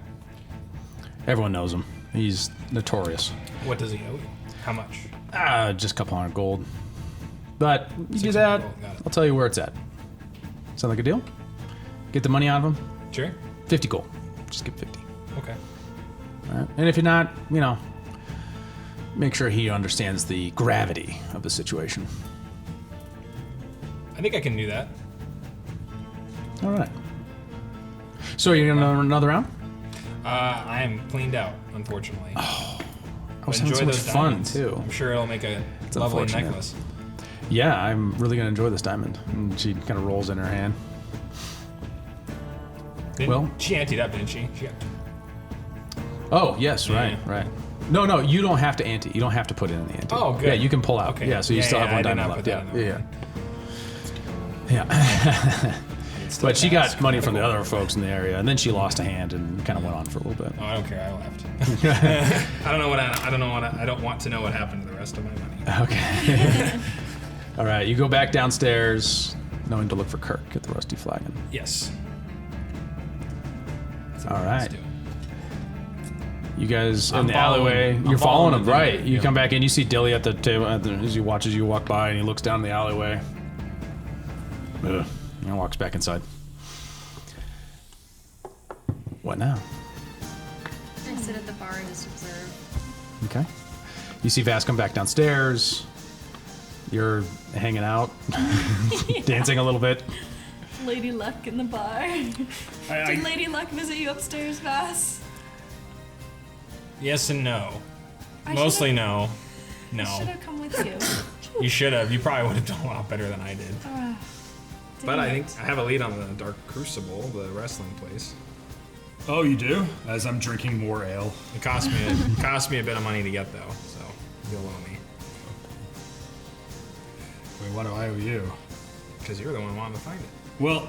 Everyone knows him. He's notorious. What does he owe you? How much? Just a couple hundred gold. But you do that, gold, got it. I'll tell you where it's at. Sound like a deal? Get the money out of him? Sure. 50 gold. Just give 50. Okay. All right. And if you're not, make sure he understands the gravity of the situation. I think I can do that. All right. So you're gonna another round? I am cleaned out, unfortunately. I But was having so much fun diamonds. too. I'm sure it'll make a lovely unfortunate. necklace. Yeah, I'm really gonna enjoy this diamond. And she kind of rolls in her hand. She anteed up, didn't she? She got Oh yes, right, Yeah. right. No, you don't have to ante. You don't have to put it in the ante. Oh, good. Yeah, you can pull out. Okay. Yeah, so you Yeah, still yeah, have one I did diamond not left. put Yeah, that in there. yeah. But she got pass. money from the other folks in the area, and then she lost a hand and kind of went on for a little bit. Oh, I don't care. I left. I don't want to know what happened to the rest of my money. Okay. All right, you go back downstairs, knowing to look for Kirk at the Rusty Flagon. Yes. All right. Let's do it. You guys I'm in the following- alleyway. I'm You're following following him, the right? dude, You yeah. come back in. You see Dilly at the table as he watches you walk by, and he looks down the alleyway. Ugh. And walks back inside. What now? I sit at the bar and just observe. Okay. You see Vass come back downstairs. You're hanging out, dancing a little bit. Lady Luck in the bar. Did Lady Luck visit you upstairs, Vass? Yes and no. I Mostly should've- no. I No. should have come with you. You should have. You probably would have done a lot better than I did. But Dang I it. think I have a lead on the Dark Crucible, the wrestling place. Oh, you do? As I'm drinking more ale. It cost me a bit of money to get though, so you'll owe me Wait, what do I owe you? because you're the one wanting to find it. Well,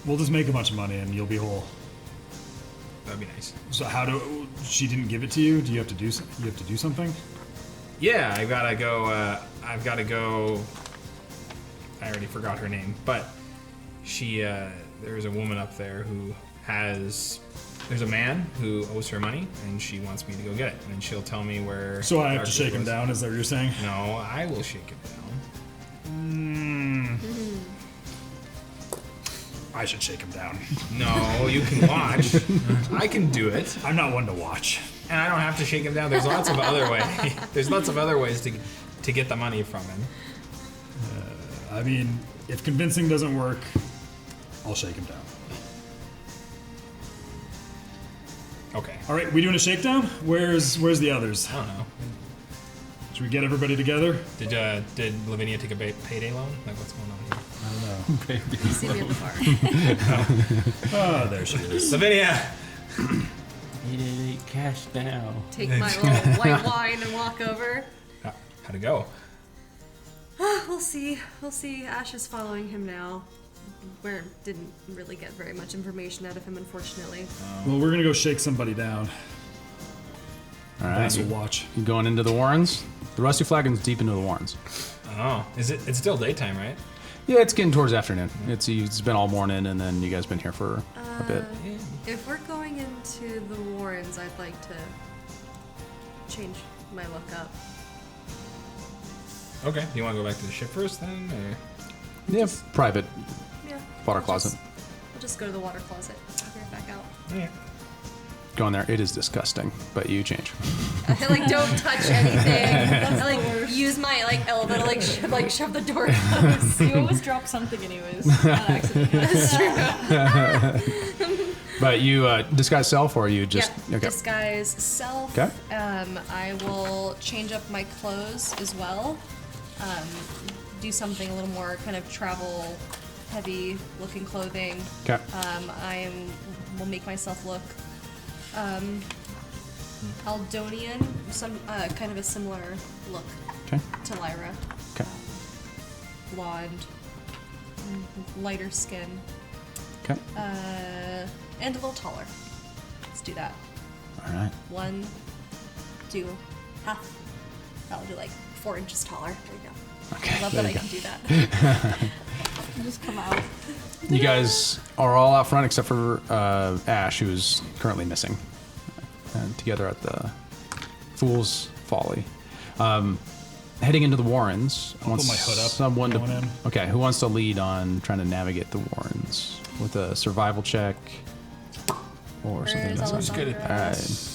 we'll just make a bunch of money and you'll be whole. That'd be nice. So she didn't give it to you? Do you have to do something? Yeah, I've got to go. I already forgot her name, but there's a woman up there there's a man who owes her money, and she wants me to go get it, and she'll tell me where. So I have Dark to shake him was. down, is that what you're saying? No, I will shake him down. I should shake him down. No, you can watch. I can do it, I'm not one to watch. and I don't have to shake him down. There's lots of other ways. There's lots of other ways to get the money from him. I mean, if convincing doesn't work, I'll shake him down. Okay. All right, we doing a shakedown? Where's the others? I don't know. Should we get everybody together? Did Lavinia take a payday loan? Like, what's going on here? I don't know. You see me at the bar. Oh, there she is. Lavinia! 888 cash now. Take my little white wine and walk over. How'd it go? We'll see. We'll see. Ash is following him now. We didn't really get very much information out of him, unfortunately. Well, we're gonna go shake somebody down. All right. That's a watch. You going into the Warrens? The Rusty Flagon's deep into the Warrens. Oh, it's still daytime, right? Yeah, it's getting towards afternoon. It's been all morning, and then you guys been here for a bit. If we're going into the Warrens, I'd like to change my look up. Okay. Do you want to go back to the ship first then? Or? Yeah, private Yeah. water I'll closet. We'll just go to the water closet. I'll be right back out. Yeah. Go in there. It is disgusting, but you change. I don't touch anything. I use my elbow to shove the door closed. You always drop something anyways. On accident. That's true. But you disguise self, or you just yeah, okay? disguise self. Okay. I will change up my clothes as well. Do something a little more kind of travel heavy looking clothing. Okay. Will make myself look Aldonian, some kind of a similar look Okay. to Lyra. Okay. Blonde, lighter skin, Okay. and a little taller. Let's do that. All right. 1, 2, half. That'll do like 4 inches taller. There you go. Okay. I love there that I you can do that. Just come out. You guys are all out front except for Ash, who is currently missing. And together at the Fool's Folly. heading into the Warrens. I want put my hood up, someone going to. in. Okay, who wants to lead on trying to navigate the Warrens with a survival check or something? Where's That's good. Alessandra? All right.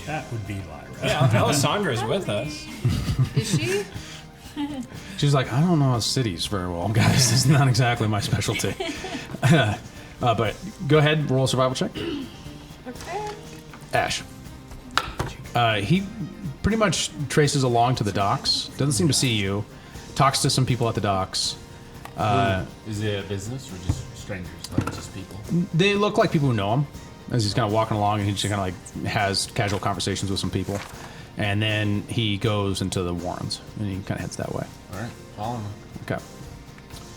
That would be Lyra. Yeah, Alessandra's with us. Is she? She's like, I don't know cities very well, guys. This is not exactly my specialty. But go ahead, roll a survival check. Okay. Ash. He pretty much traces along to the docks. Doesn't seem to see you. Talks to some people at the docks. Is it a business or just strangers, like just people? They look like people who know him. As he's kind of walking along, and he just kind of like has casual conversations with some people. And then he goes into the Warrens, and he kind of heads that way. All right, follow him. Okay.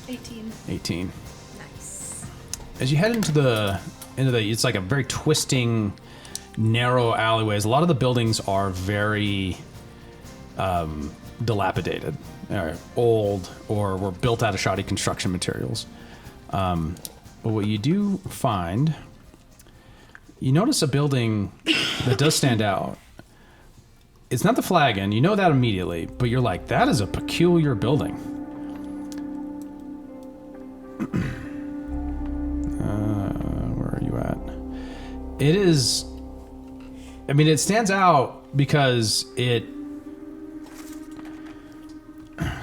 18. 18. Nice. As you head into the it's like a very twisting, narrow alleyways. A lot of the buildings are very dilapidated, or old, or were built out of shoddy construction materials. But what you do find, you notice a building that does stand out. It's not the Flagon, you know that immediately, but you're like, that is a peculiar building. Where are you at? It is, I mean, it stands out because it,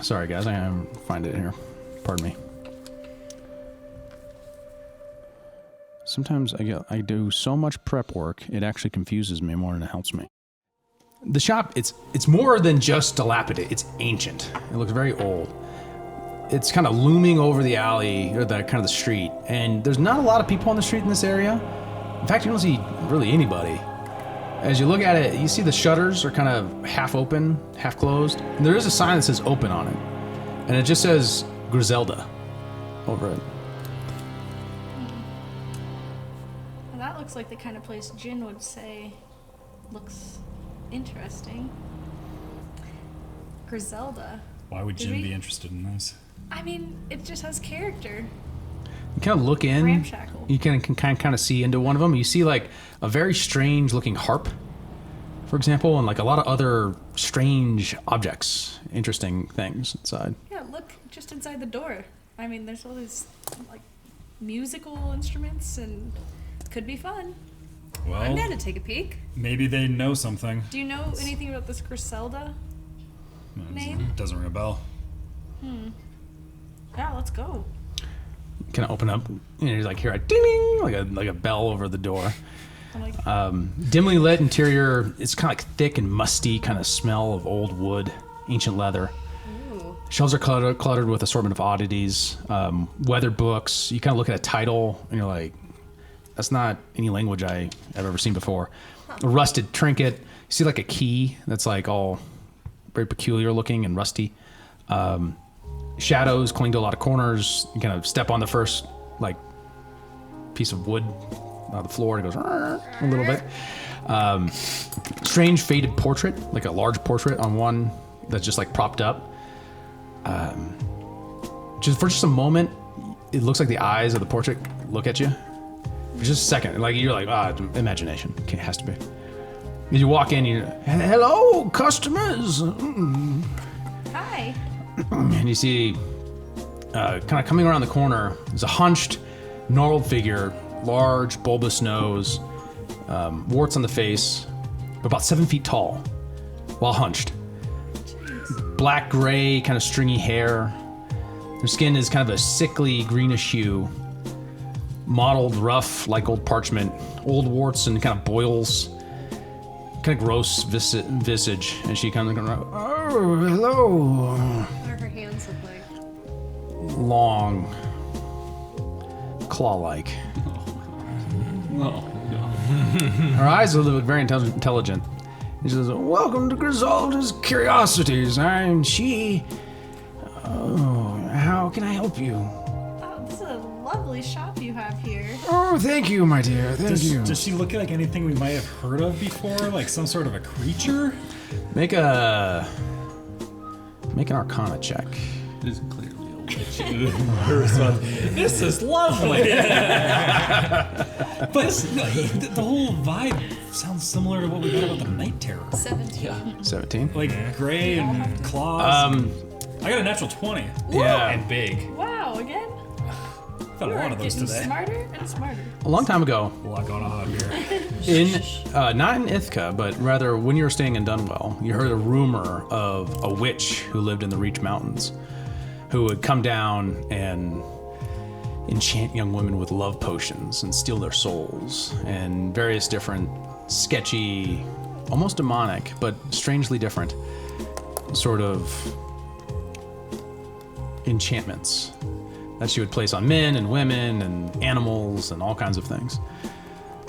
sorry guys, I gotta find it here. Pardon me. Sometimes I do so much prep work, it actually confuses me more than it helps me. The shop, it's more than just dilapidated. It's ancient. It looks very old. It's kind of looming over the alley, or the kind of the street, and there's not a lot of people on the street in this area. In fact, you don't see really anybody. As you look at it, you see the shutters are kind of half open, half closed, and there is a sign that says open on it. And it just says Griselda over it. Well, that looks like the kind of place Jin would say looks interesting. Griselda. Why would Did Jin we- be interested in this? I mean, it just has character. You kind of look in. Ramshackle. You can kind of see into one of them. You see like a very strange looking harp, for example, and like a lot of other strange objects, interesting things inside. Yeah, look just inside the door. I mean, there's all these like musical instruments, and it could be fun. I'm Well, down to take a peek. maybe they know something. Do you know anything about this Griselda? Name? Doesn't ring a bell. Yeah, let's go. Kind of open up, and you like hear a ding, like a bell over the door. I'm like, Dimly lit interior. It's kind of like thick and musty, kind of smell of old wood, ancient leather. Ooh. Shelves are cluttered with assortment of oddities, weathered books. You kind of look at a title, and you're like, that's not any language I've ever seen before. A rusted trinket. You see like a key that's like all very peculiar looking and rusty. Shadows cling to a lot of corners. You kind of step on the first like piece of wood on the floor, and it goes a little bit. Strange faded portrait, like a large portrait on one that's just like propped up. Just for just a moment, it looks like the eyes of the portrait look at you. For just a second, like you're like, imagination. Okay, it has to be. As you walk in, hello, customers. hi. And you see, kind of coming around the corner, is a hunched, gnarled figure, large, bulbous nose, warts on the face, about 7 feet tall, while hunched. Black, gray, kind of stringy hair. Their skin is kind of a sickly, greenish hue, mottled, rough, like old parchment, old warts and kind of boils, kind of gross visage. And she kind of goes, oh, hello. What do her hands look like? Long, claw-like. Her eyes look very intelligent. She says, welcome to Griselda's Curiosities. I'm she. Oh, how can I help you? Oh, this is a lovely shop you have here. Oh, thank you, my dear. Thank you. Does she look like anything we might have heard of before? Like some sort of a creature? Make an Arcana check. It is clearly a Her response, this is lovely. But the whole vibe sounds similar to what we got about the Night Terror. 17. 17. Like gray and claws. I got a natural 20. Yeah. And big. Wow, again? Got a lot of those Getting today. smarter and smarter. A long time ago, A lot going on here. not in Ithaca, but rather when you were staying in Dunwell, you heard a rumor of a witch who lived in the Reach Mountains, who would come down and enchant young women with love potions and steal their souls, and various different sketchy, almost demonic, but strangely different sort of enchantments that she would place on men and women and animals and all kinds of things.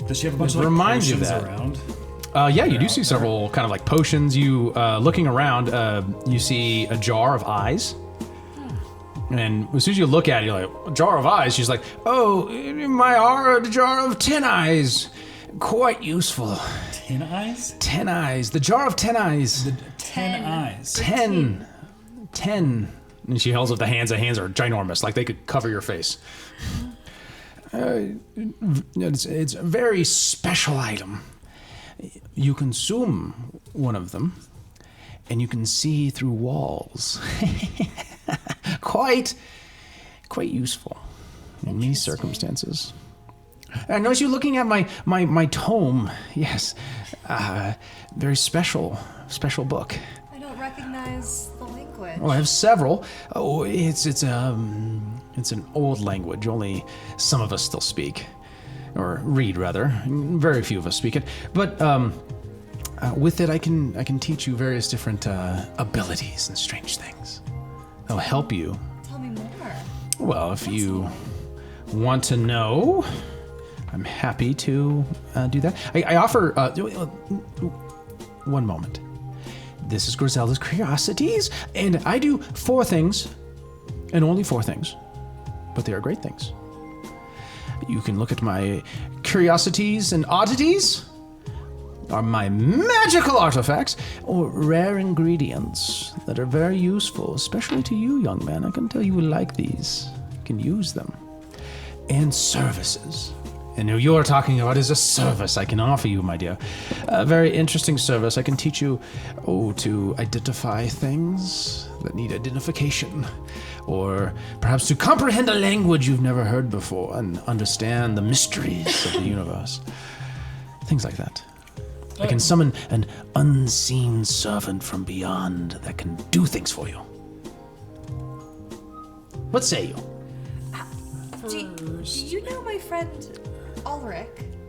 Does she have a bunch It of reminds you of potions that. around? Yeah, you do see several kind of like potions. You, looking around, you see a jar of eyes. And as soon as you look at it, you're like, a jar of eyes? She's like, oh, a jar of 10 eyes. Quite useful. 10 eyes? 10 eyes. The jar of 10 eyes. 10 eyes. 10. And she holds up the hands. The hands are ginormous, like they could cover your face. It's a very special item. You consume one of them, and you can see through walls. quite useful in many circumstances. I notice you looking at my tome. Yes, very special book. I don't recognize the language. Oh, I have several. Oh, it's an old language. Only some of us still speak, or read rather. Very few of us speak it. But with it, I can teach you various different abilities and strange things. That'll help you. Tell me more. Well, if you want to know, I'm happy to do that. I offer. One moment. This is Griselda's Curiosities, and I do 4 things, and only 4 things, but they are great things. You can look at my curiosities and oddities, are my magical artifacts, or rare ingredients that are very useful, especially to you, young man. I can tell you will like these. You can use them. And services. And who you're talking about is a service I can offer you, my dear. A very interesting service. I can teach you, to identify things that need identification. Or perhaps to comprehend a language you've never heard before and understand the mysteries of the universe. Things like that. I can summon an unseen servant from beyond that can do things for you. What say you? Do you know my friend Ulrich?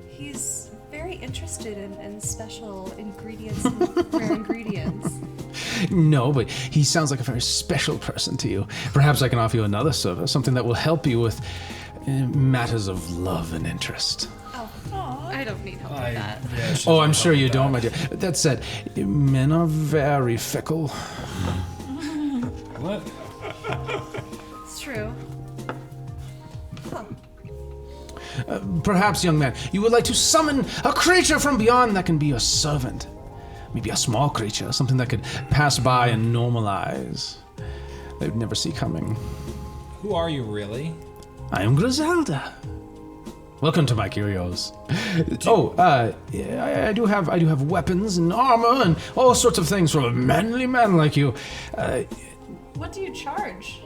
He's very interested in special ingredients and rare ingredients. No, but he sounds like a very special person to you. Perhaps I can offer you another service, something that will help you with matters of love and interest. I don't need help with that. Oh, I'm sure you don't, my dear. That said, men are very fickle. What? It's true. Huh. Perhaps, young man, you would like to summon a creature from beyond that can be your servant. Maybe a small creature, something that could pass by and normalize. They would never see coming. Who are you really? I am Griselda. Welcome to my curios. I do have weapons and armor and all sorts of things for a manly man like you. What do you charge?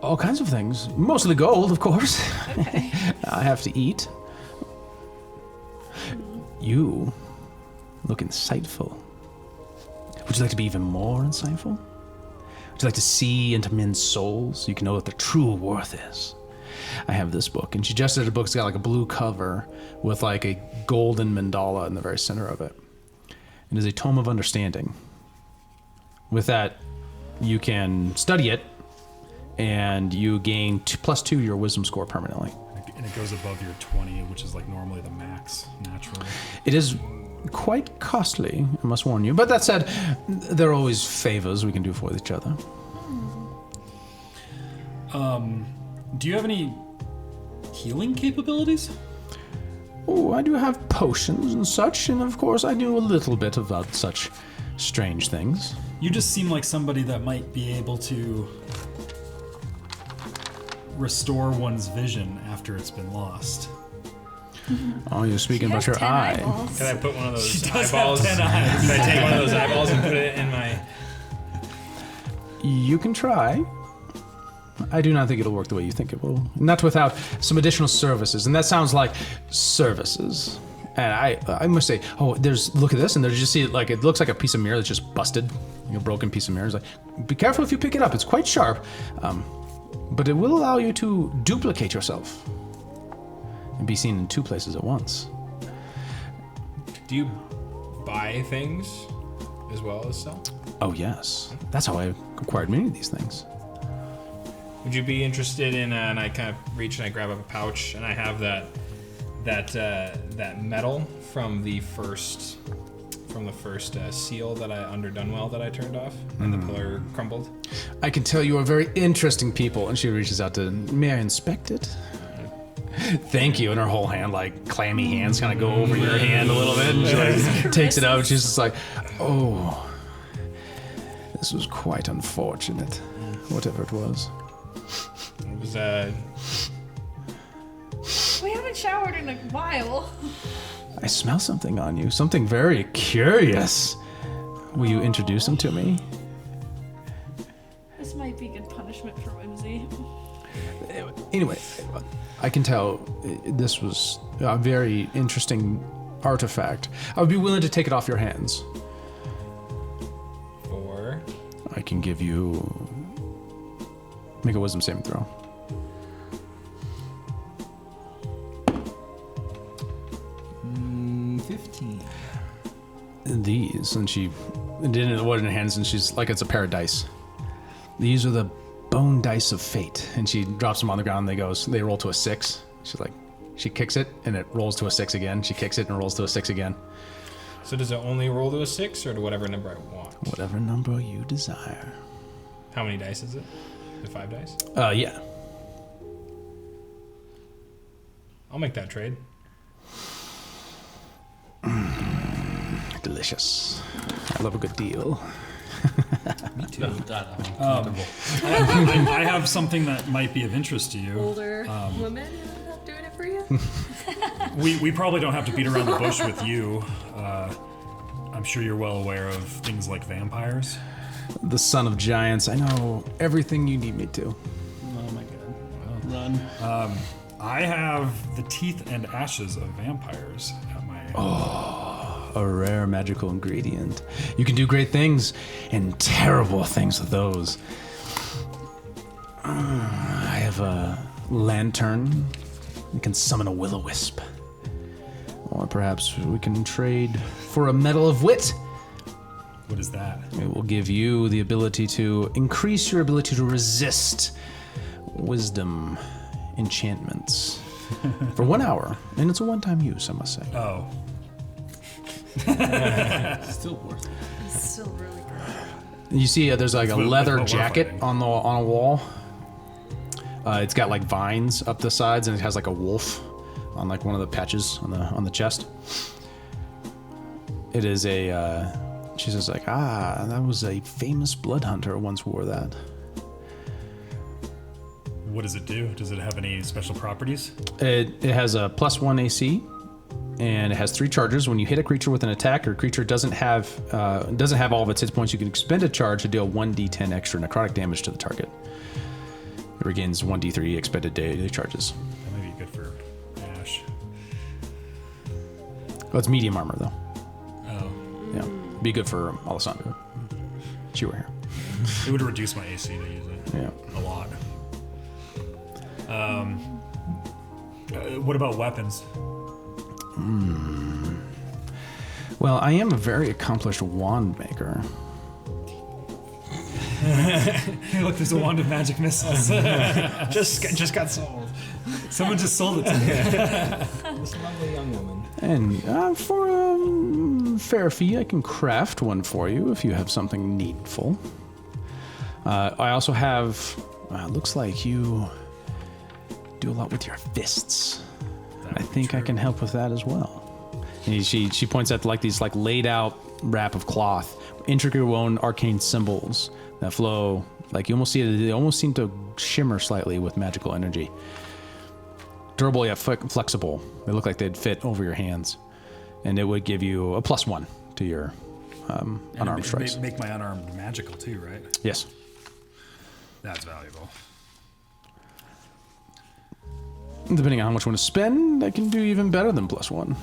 All kinds of things. Mostly gold, of course. Okay. I have to eat. You look insightful. Would you like to be even more insightful? Would you like to see into men's souls so you can know what their true worth is? I have this book, and she gestured at a book. It's got like a blue cover with like a golden mandala in the very center of it. It is a tome of understanding. With that, you can study it, and you gain +2 to your wisdom score permanently. And it goes above your 20, which is like normally the max, naturally. It is quite costly, I must warn you. But that said, there are always favors we can do for each other. Do you have any healing capabilities? Oh, I do have potions and such, and of course I knew a little bit about such strange things. You just seem like somebody that might be able to restore one's vision after it's been lost. Oh, you're speaking about your eye. Eyeballs. Can I put one of those She does have eyeballs? 10 eyes. Can I take one of those eyeballs and put it in my? You can try. I do not think it'll work the way you think it will. Not without some additional services, and that sounds like services. And I must say, look at this, and there's just see like it looks like a piece of mirror that's just busted, like a broken piece of mirror. It's like, be careful if you pick it up. It's quite sharp, but it will allow you to duplicate yourself and be seen in two places at once. Do you buy things as well as sell? Oh yes, that's how I acquired many of these things. Would you be interested in? And I kind of reach and I grab up a pouch, and I have that metal from the first seal that I under Dunwell that I turned off, and the pillar crumbled. I can tell you are very interesting people. And she reaches out to, may I inspect it? Thank you. And her whole hand, like clammy hands, kind of go over your hand a little bit. And she like takes it out. And she's just like, oh, this was quite unfortunate. Whatever it was. It was We haven't showered in a while. I smell something on you. Something very curious. Will you introduce him to me? This might be good punishment for Whimsy. Anyway, I can tell this was a very interesting artifact. I would be willing to take it off your hands. for. I can give you... Make a wisdom saving throw. Mm, 15. These, and she didn't know what in her hands, and she's like, it's a pair of dice. These are the bone dice of fate, and she drops them on the ground. And they roll to a 6. She's like, she kicks it, and it rolls to a 6 again. She kicks it, and it rolls to a 6 again. So does it only roll to a 6, or to whatever number I want? Whatever number you desire. How many dice is it? The 5 dice? Yeah. I'll make that trade. Delicious. I love a good deal. Me too. I have something that might be of interest to you. Older woman doing it for you? We probably don't have to beat around the bush with you. I'm sure you're well aware of things like vampires. The son of giants. I know everything you need me to. Oh my god. Run. I have the teeth and ashes of vampires at my... A rare magical ingredient. You can do great things and terrible things with those. I have a lantern. We can summon a will-o-wisp. Or perhaps we can trade for a medal of wit. What is that? It will give you the ability to increase your ability to resist wisdom enchantments for 1 hour. And it's a one-time use, I must say. Oh. Still worth it. It's still really good. You see, there's like a With leather what we're jacket fighting. on a wall. It's got like vines up the sides, and it has like a wolf on like one of the patches on the chest. It is a. She's just like, that was a famous blood hunter once wore that. What does it do? Does it have any special properties? It has a +1 AC, and it has 3 charges. When you hit a creature with an attack, or a creature doesn't have all of its hit points, you can expend a charge to deal 1d10 extra necrotic damage to the target. It regains 1d3 expended daily charges. That might be good for Ash. Well, it's medium armor though. Oh. Yeah, be good for Alessandra. She were here. It would reduce my AC to use it. Yeah. A lot. What about weapons? Well, I am a very accomplished wand maker. Hey, look, there's a wand of magic missiles. Just got sold. Someone just sold it to me. This lovely young woman. And for a fair fee, I can craft one for you if you have something needful. I also have, looks like you do a lot with your fists. I think I can help with that as well. And she points at like these like laid out wrap of cloth, intricately woven arcane symbols that flow Like you almost see it, they almost seem to shimmer slightly with magical energy. Durable yet flexible. They look like they'd fit over your hands. And it would give you a +1 to your unarmed strikes. Make my unarmed magical too, right? Yes. That's valuable. Depending on how much you want to spend, I can do even better than +1.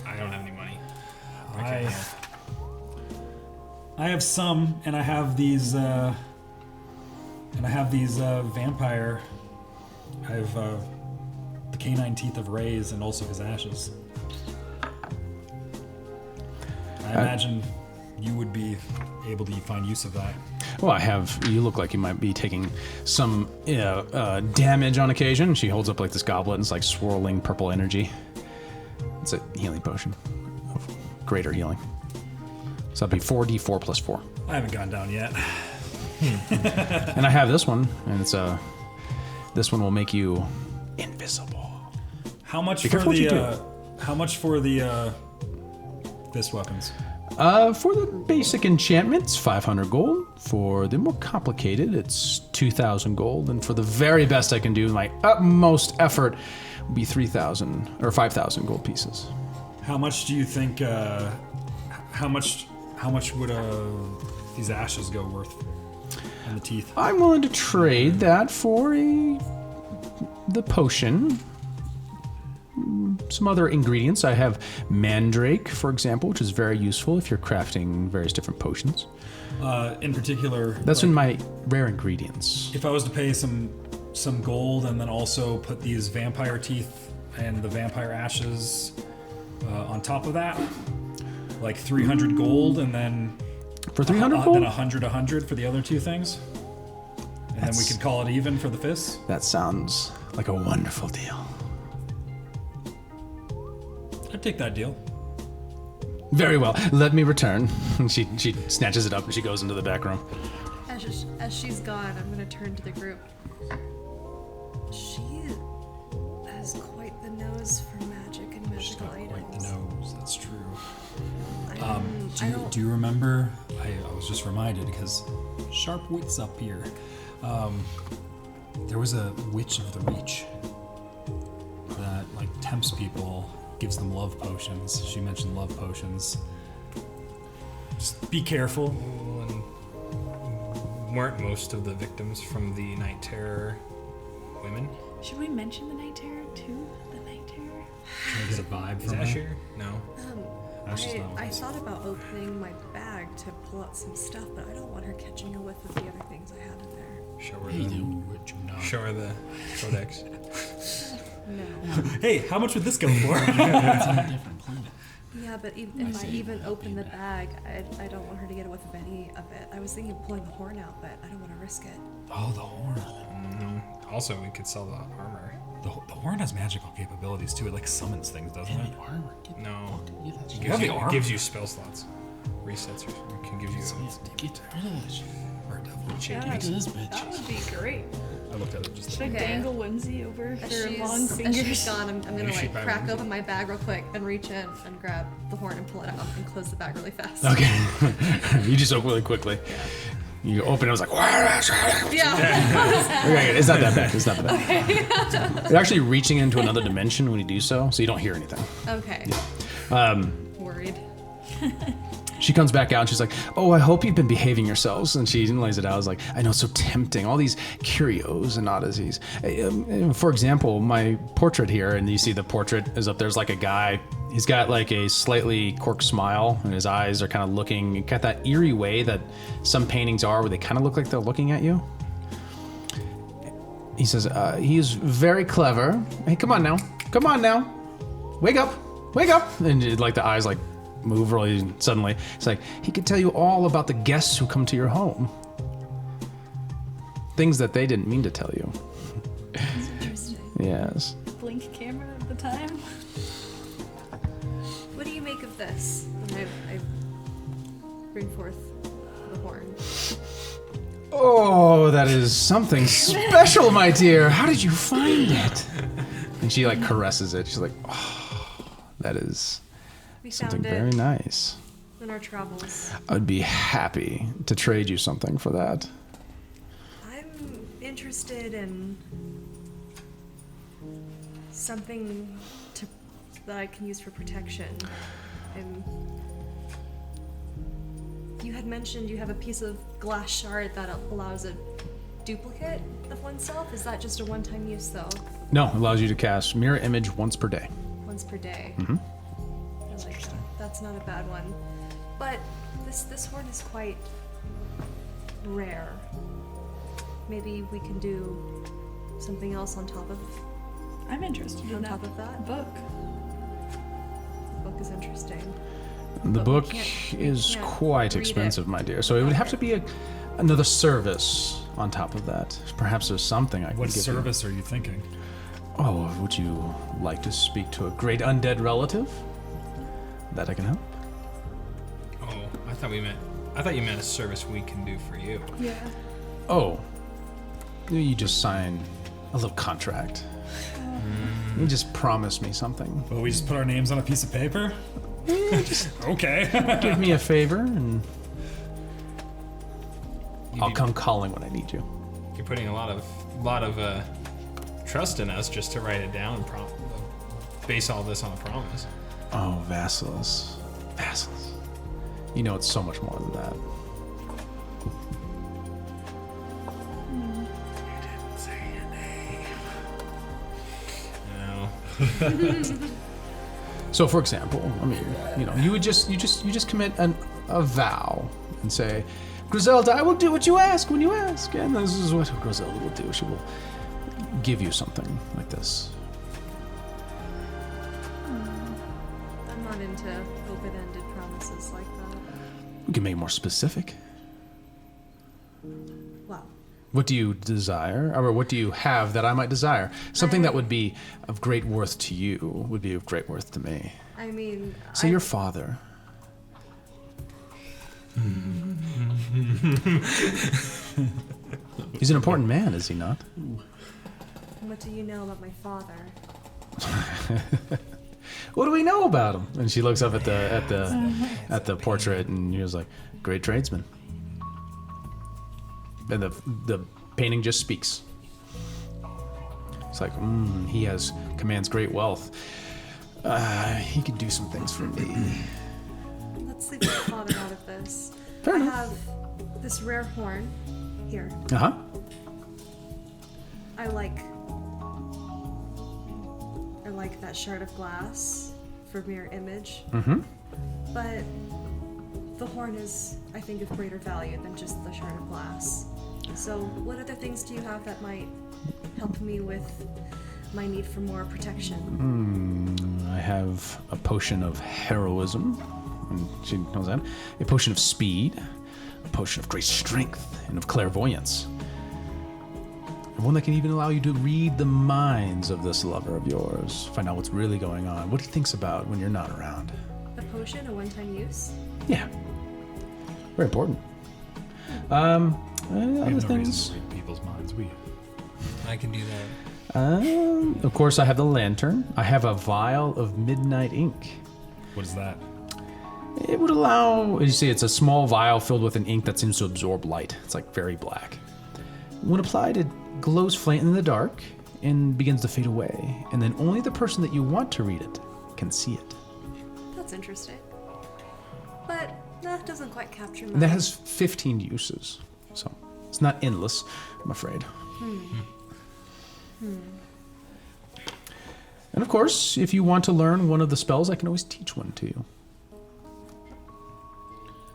I don't have any money. I have some, and I have these. Vampire. I have the canine teeth of Rays, and also his ashes. I imagine you would be able to find use of that. Well, you look like you might be taking some damage on occasion. She holds up like this goblet, and it's like swirling purple energy. It's a healing potion of greater healing. So that'd be 4d4 + 4. I haven't gone down yet. And I have this one, and it's this one will make you invisible. How much Be for careful what you the? do. How much for the fist weapons? For the basic enchantments, 500 gold. For the more complicated, it's 2,000 gold. And for the very best I can do, my utmost effort, would be 3,000 or 5,000 gold pieces. How much do you think? How much would these ashes go worth? And the teeth. I'm willing to trade that for the potion. Some other ingredients. I have mandrake, for example, which is very useful if you're crafting various different potions. In particular, That's in my rare ingredients. if I was to pay some gold and then also put these vampire teeth and the vampire ashes on top of that, like 300 gold, and then For 300 gold? then 100 for the other two things, and then we could call it even for the fists. That sounds like a wonderful deal. I'd take that deal. Very well. Let me return. And she snatches it up and she goes into the back room. As she's gone, I'm gonna turn to the group. She has quite the nose for magic and magical items. Quite the nose. That's true. I don't. Do you remember? I was just reminded because sharp wits up here. There was a witch of the Reach that like tempts people, gives them love potions. She mentioned love potions. Just be careful. Weren't most of the victims from the Night Terror women? Should we mention the Night Terror too? The Night Terror? Can I get a vibe Is from that her? here? No. I thought about opening my bag to pull out some stuff, but I don't want her catching a whiff of the other things I have in there. Show her the codex. No. Hey, how much would this go for? Yeah, but if I even open the bag, I don't want her to get a whiff of any of it. I was thinking of pulling the horn out, but I don't want to risk it. Oh, the horn. Also, we could sell the armor. The horn has magical capabilities too. It like summons things, doesn't it? No. You have the armor. It gives you spell slots. Resets or can give you. Get rid of this. Or devil. Yeah, Get rid of this bitch. that would be great. I looked at it just. Should I Okay. dangle Whimsy over As her long she's fingers? gone, I'm gonna should like buy crack one. open my bag real quick and reach in and grab the horn and pull it out and close the bag really fast. Okay. You just open really quickly. You open it, I was like, where is it? Yeah. Okay, it's not that bad. It's not that bad. You're actually reaching into another dimension when you do so you don't hear anything. Okay. Worried. She comes back out and she's like, oh, I hope you've been behaving yourselves. And she lays it out. I was like, I know, it's so tempting. All these curios and oddities. For example, my portrait here, and you see the portrait is up there's like a guy. He's got like a slightly corked smile and his eyes are kind of looking, got that eerie way that some paintings are where they kind of look like they're looking at you. He says, he is very clever. Hey, come on now. Come on now. Wake up. Wake up. And like the eyes like move really suddenly. It's like, he could tell you all about the guests who come to your home. Things that they didn't mean to tell you. Interesting. Yes. Blink camera at the time. What do you make of this? And I bring forth the horn. Oh, that is something special, my dear. How did you find it? And she like caresses it. She's like, oh, that is We something found it very nice. in our travels. I'd be happy to trade you something for that. I'm interested in something that I can use for protection. You had mentioned you have a piece of glass shard that allows a duplicate of oneself. Is that just a one-time use, though? No, it allows you to cast mirror image once per day. Once per day. Mm-hmm. I like that. That's not a bad one. But this horn is quite rare. Maybe we can do something else on top of I'm interested in top of that. book. The book is interesting. The But we book can't is quite read expensive, it. my dear. So it would have to be another service on top of that. Perhaps there's something I can What give service are you thinking? you. Oh, would you like to speak to a great undead relative? That I can help? Oh, I thought you meant a service we can do for you. Yeah. Oh, you just sign a little contract. You just promise me something. Will we just put our names on a piece of paper? Okay. Give me a favor, and I'll come calling when I need you. You're putting a lot of trust in us just to write it down and base all this on a promise. Oh, vassals. Vassals. You know it's so much more than that. No. So, for example, I mean, you would just commit a vow and say, Griselda, I will do what you ask when you ask, and this is what Griselda will do. She will give you something like this. I'm not into open-ended promises like that. We can make it more specific. Wow. What do you desire, or what do you have that I might desire? Something that would be of great worth to you would be of great worth to me. I mean, Say your father. He's an important man, is he not? What do you know about my father? What do we know about him? And she looks up at the portrait, and he was like, great tradesman. And the painting just speaks. It's like, he commands great wealth. He could do some things for me. Let's leave my father out of this. Fair I enough. have this rare horn here. Uh-huh. I like that shard of glass for mirror image. Mm-hmm. But the horn is, I think, of greater value than just the shard of glass. So what other things do you have that might help me with my need for more protection? I have a potion of heroism, and she knows that. A potion of speed, a potion of great strength, and of clairvoyance. And one that can even allow you to read the minds of this lover of yours. Find out what's really going on, what he thinks about when you're not around. A potion, a one-time use? Yeah. Very important. We Other have no things. reason to read people's minds. I can do that. Of course, I have the lantern. I have a vial of midnight ink. What is that? It would allow, as you see, it's a small vial filled with an ink that seems to absorb light. It's like very black. When applied, it glows faint in the dark and begins to fade away. And then only the person that you want to read it can see it. That's interesting. But that doesn't quite capture my... And that has 15 uses. So it's not endless, I'm afraid. And of course, if you want to learn one of the spells, I can always teach one to you.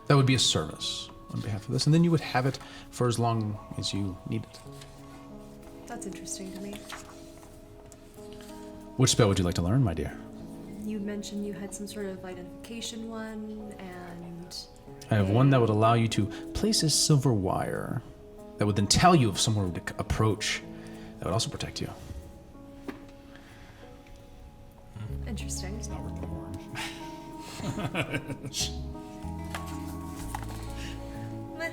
That would be a service on behalf of this, and then you would have it for as long as you need it. That's interesting to me. Which spell would you like to learn, my dear? You mentioned you had some sort of identification one, and... I have one that would allow you to place a silver wire that would then tell you if someone would approach. That would also protect you. Interesting. It's not worth the horn. Meh.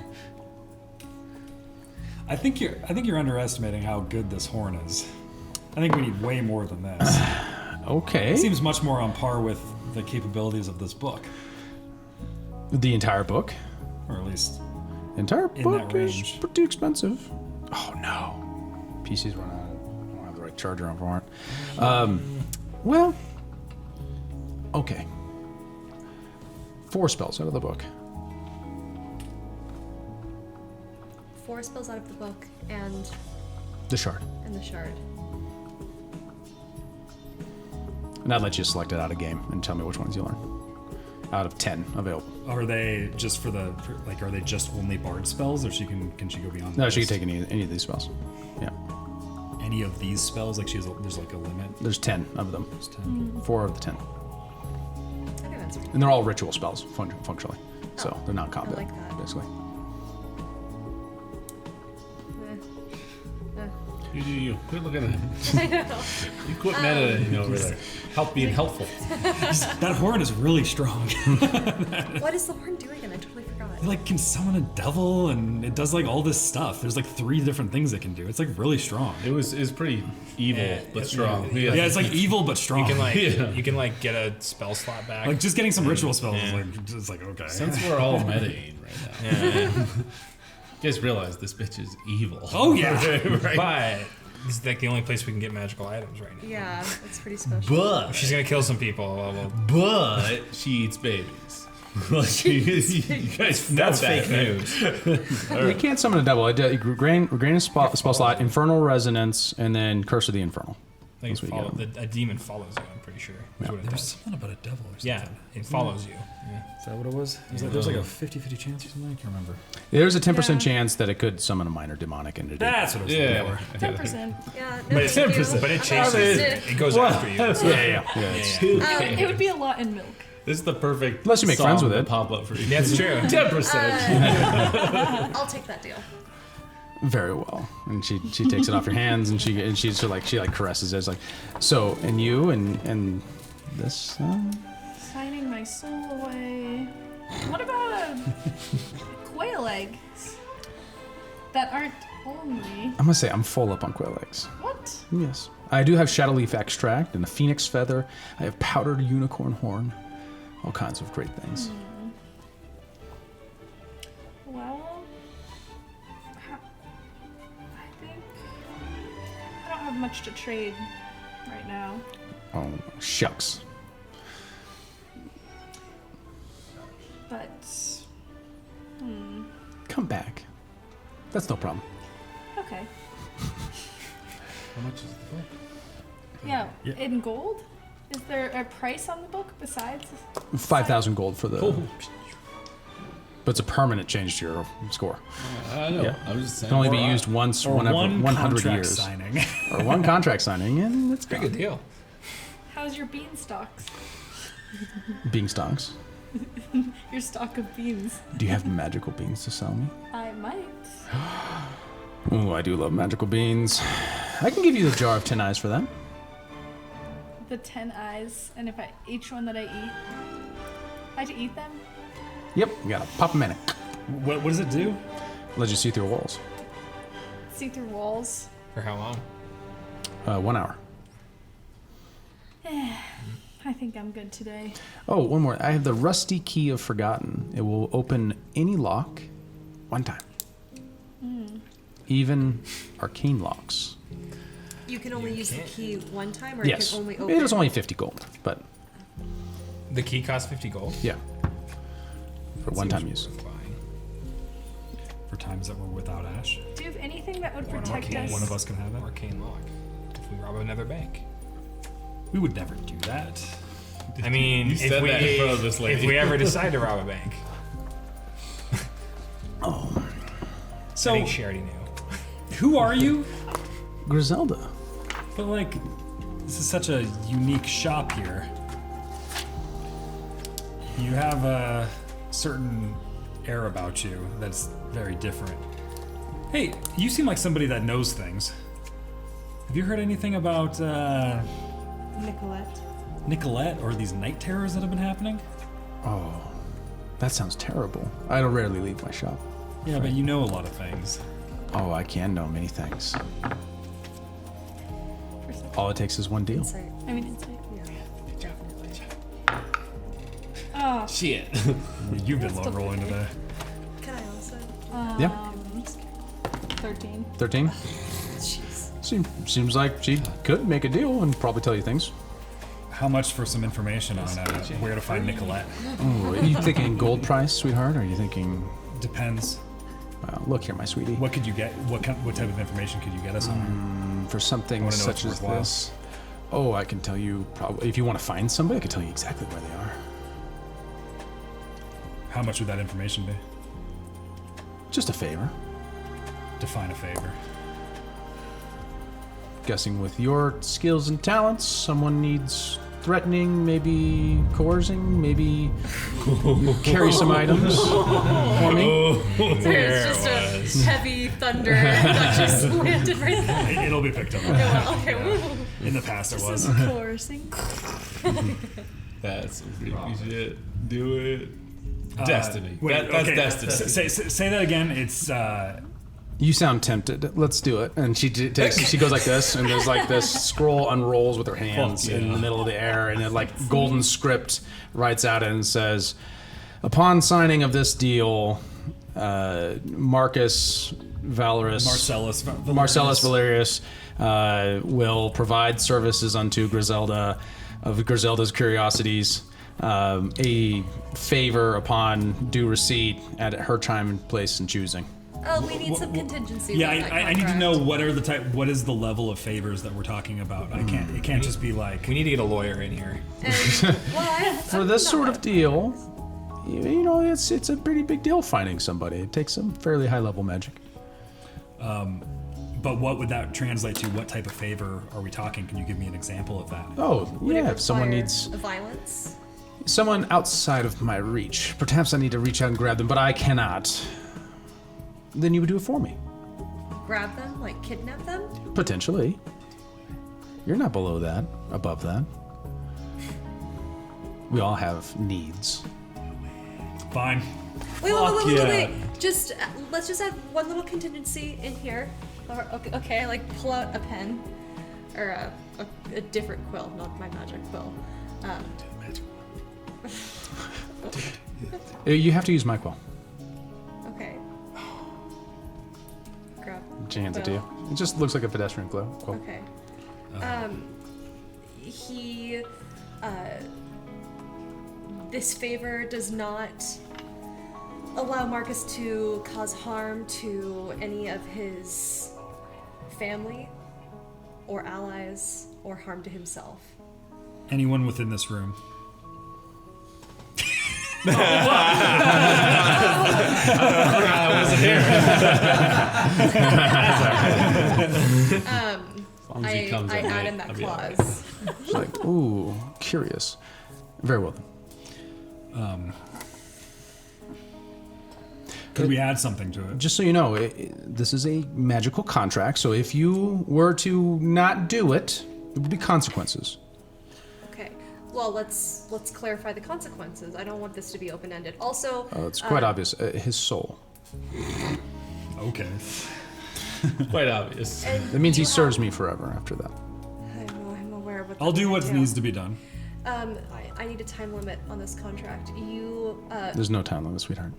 I think you're underestimating how good this horn is. I think we need way more than this. Okay. It seems much more on par with the capabilities of this book. The entire book? Or at least Entire In book that is range. pretty expensive. Oh no. PC's run out. I don't have the right charger on for it. Well, okay. 4 spells out of the book. 4 spells out of the book and The shard. the shard. And I'd let you select it out of game and tell me which ones you learn. Out of 10 available. Are they just like? Are they just only bard spells, or can she go beyond? No, those? she can take any of these spells. Yeah. any of these spells. Like there's like a limit. There's 10 of them. There's 10. 4 of the 10. Okay, that's pretty And they're all ritual spells, functionally. So they're not combat, like that. basically. You quit looking at it. You quit meditating over there. Help being helpful. That horn is really strong. What is the horn doing? And I totally forgot. It like can summon a devil, and it does like all this stuff. There's like 3 different things it can do. It's like really strong. It was pretty evil but strong. Yeah, it's like evil but strong. You can like get a spell slot back. like just getting some ritual spells is like okay. Since we're all meditating right now, you guys realize this bitch is evil. Oh yeah. Right? but it's like the only place we can get magical items right now. Yeah, it's pretty special. But She's gonna kill some people. Well, but she eats babies. Like, you guys know that's that, fake right? news. You can't summon a devil. Grain spell slot, Infernal Resonance, and then Curse of the Infernal. I think That's what you get. a demon follows you. I'm pretty sure. That's what it There's does. something about a devil or something. Yeah, it follows you. Yeah. Is that what it was? There's like a 50-50 chance or something? I can't remember. There's a 10% Yeah. chance that it could summon a minor demonic entity. That's what it was. Yeah. 10%. Yeah, no, But it's thank you. but it chases. It goes after you. Yeah. It would be a lot in milk. This is the perfect. Unless you make friends song with to it. Pop up for you. That's true. 10%. I'll take that deal. Very well. And she takes it off your hands, and she caresses it. It's like, so, and you and this. Signing my soul away. What about quail eggs that aren't only? I'm gonna say I'm full up on quail eggs. What? Yes. I do have shadow leaf extract and a phoenix feather. I have powdered unicorn horn. All kinds of great things. Well, I think I don't have much to trade right now. Oh, shucks. But Come back. That's no problem. okay. How much is the book? Yeah, in gold? Is there a price on the book besides? 5,000 gold for the. But it's a permanent change to your score. I know. Yeah. I was just saying. It can only be used once, Or whenever, one 100 contract years. signing. Or one contract signing, and it's Pretty good gone. deal. How's your beanstalks? Beanstalks. Your stock of beans. Do you have magical beans to sell me? I might. Oh, I do love magical beans. I can give you the jar of 10 eyes for that. The 10 eyes, and if each one that I eat, I have to eat them? Yep, you gotta pop them in it. What does it do? Let you see through walls. See through walls? For how long? 1 hour. I think I'm good today. Oh, one more. I have the rusty key of Forgotten. It will open any lock 1 time. Even arcane locks. You can only use the key one time, or Yes. it can only open. It is only 50 gold, but The key costs 50 gold. yeah. For one-time use. Worth buying. For times that we're without Ash. Do you have anything that would One protect arcane- us? One of us can have it. Arcane lock. If we rob another bank. We would never do that. I mean, You if said we that in front of this lady. if we ever decide to rob a bank, I So, think she already knew. who are you? Griselda. But like, this is such a unique shop here. You have a certain air about you that's very different. Hey, you seem like somebody that knows things. Have you heard anything about Nicolette. Nicolette or these night terrors that have been happening? Oh, that sounds terrible. I don't rarely leave my shop. Yeah, but you know a lot of things. Oh, I can know many things. All it takes is one deal. Insight. I mean, insight. Yeah, definitely. Oh, Shit. You've been low rolling today. Can I also? Yeah. 13. 13. Seems like she could make a deal and probably tell you things. How much for some information on where to find Nicolette? Ooh, are you thinking gold price, sweetheart? Or are you thinking? Depends. Well, look here, my sweetie. What could you get? What type of information could you get us on her? For something wanna know such if as it's worthwhile. this? Oh, I can tell you probably. If you want to find somebody, I can tell you exactly where they are. How much would that information be? Just a favor. Define a favor. Guessing with your skills and talents, someone needs threatening, maybe coercing, maybe carry some items for me. It's just a heavy thunder that just landed right there. It'll be picked up. Okay, woo. In the past, it was. Coercing. That's some creepy shit. Do it. Destiny. Wait, That's okay. destiny. Say that again. It's You sound tempted. Let's do it. And she she goes like this, and there's like this scroll unrolls with her hands in the middle of the air, and it like golden script writes out and says, "Upon signing of this deal, Marcellus Valerius will provide services unto Griselda of Griselda's Curiosities, a favor upon due receipt at her time and place and choosing." Oh, we need some contingencies. yeah. on that I need to contract. know what is the level of favors that we're talking about. I can't. It can't just be like. We need to get a lawyer in here. And, well, For this sort of deal, you know, it's a pretty big deal finding somebody. It takes some fairly high level magic. But what would that translate to? What type of favor are we talking? Can you give me an example of that? Oh, would it yeah, if someone require needs violence. someone outside of my reach, perhaps I need to reach out and grab them, but I cannot. Then you would do it for me. Grab them, like kidnap them. Potentially. You're not below that, above that. We all have needs. Fine. Wait. Just let's just add one little contingency in here. Or, okay, like pull out a pen or a different quill, not my magic quill. You have to use my quill. Okay. Grab. She hands it to you. It just looks like a pedestrian quill. Okay. He. This favor does not allow Marcus to cause harm to any of his family or allies or harm to himself. Anyone within this room. As long as he comes I up add late, in that I'll be all right. clause. She's like, ooh, curious. Very well then. Could we add something to it? Just so you know, this is a magical contract, so if you were to not do it, there would be consequences. Okay. Well, let's clarify the consequences. I don't want this to be open-ended. Also, It's quite obvious. His soul. Okay. Quite obvious. and That means he you serves me forever after that. I'm aware of what. I'll do what entails. needs to be done. I need a time limit on this contract. You. There's no time limit, sweetheart.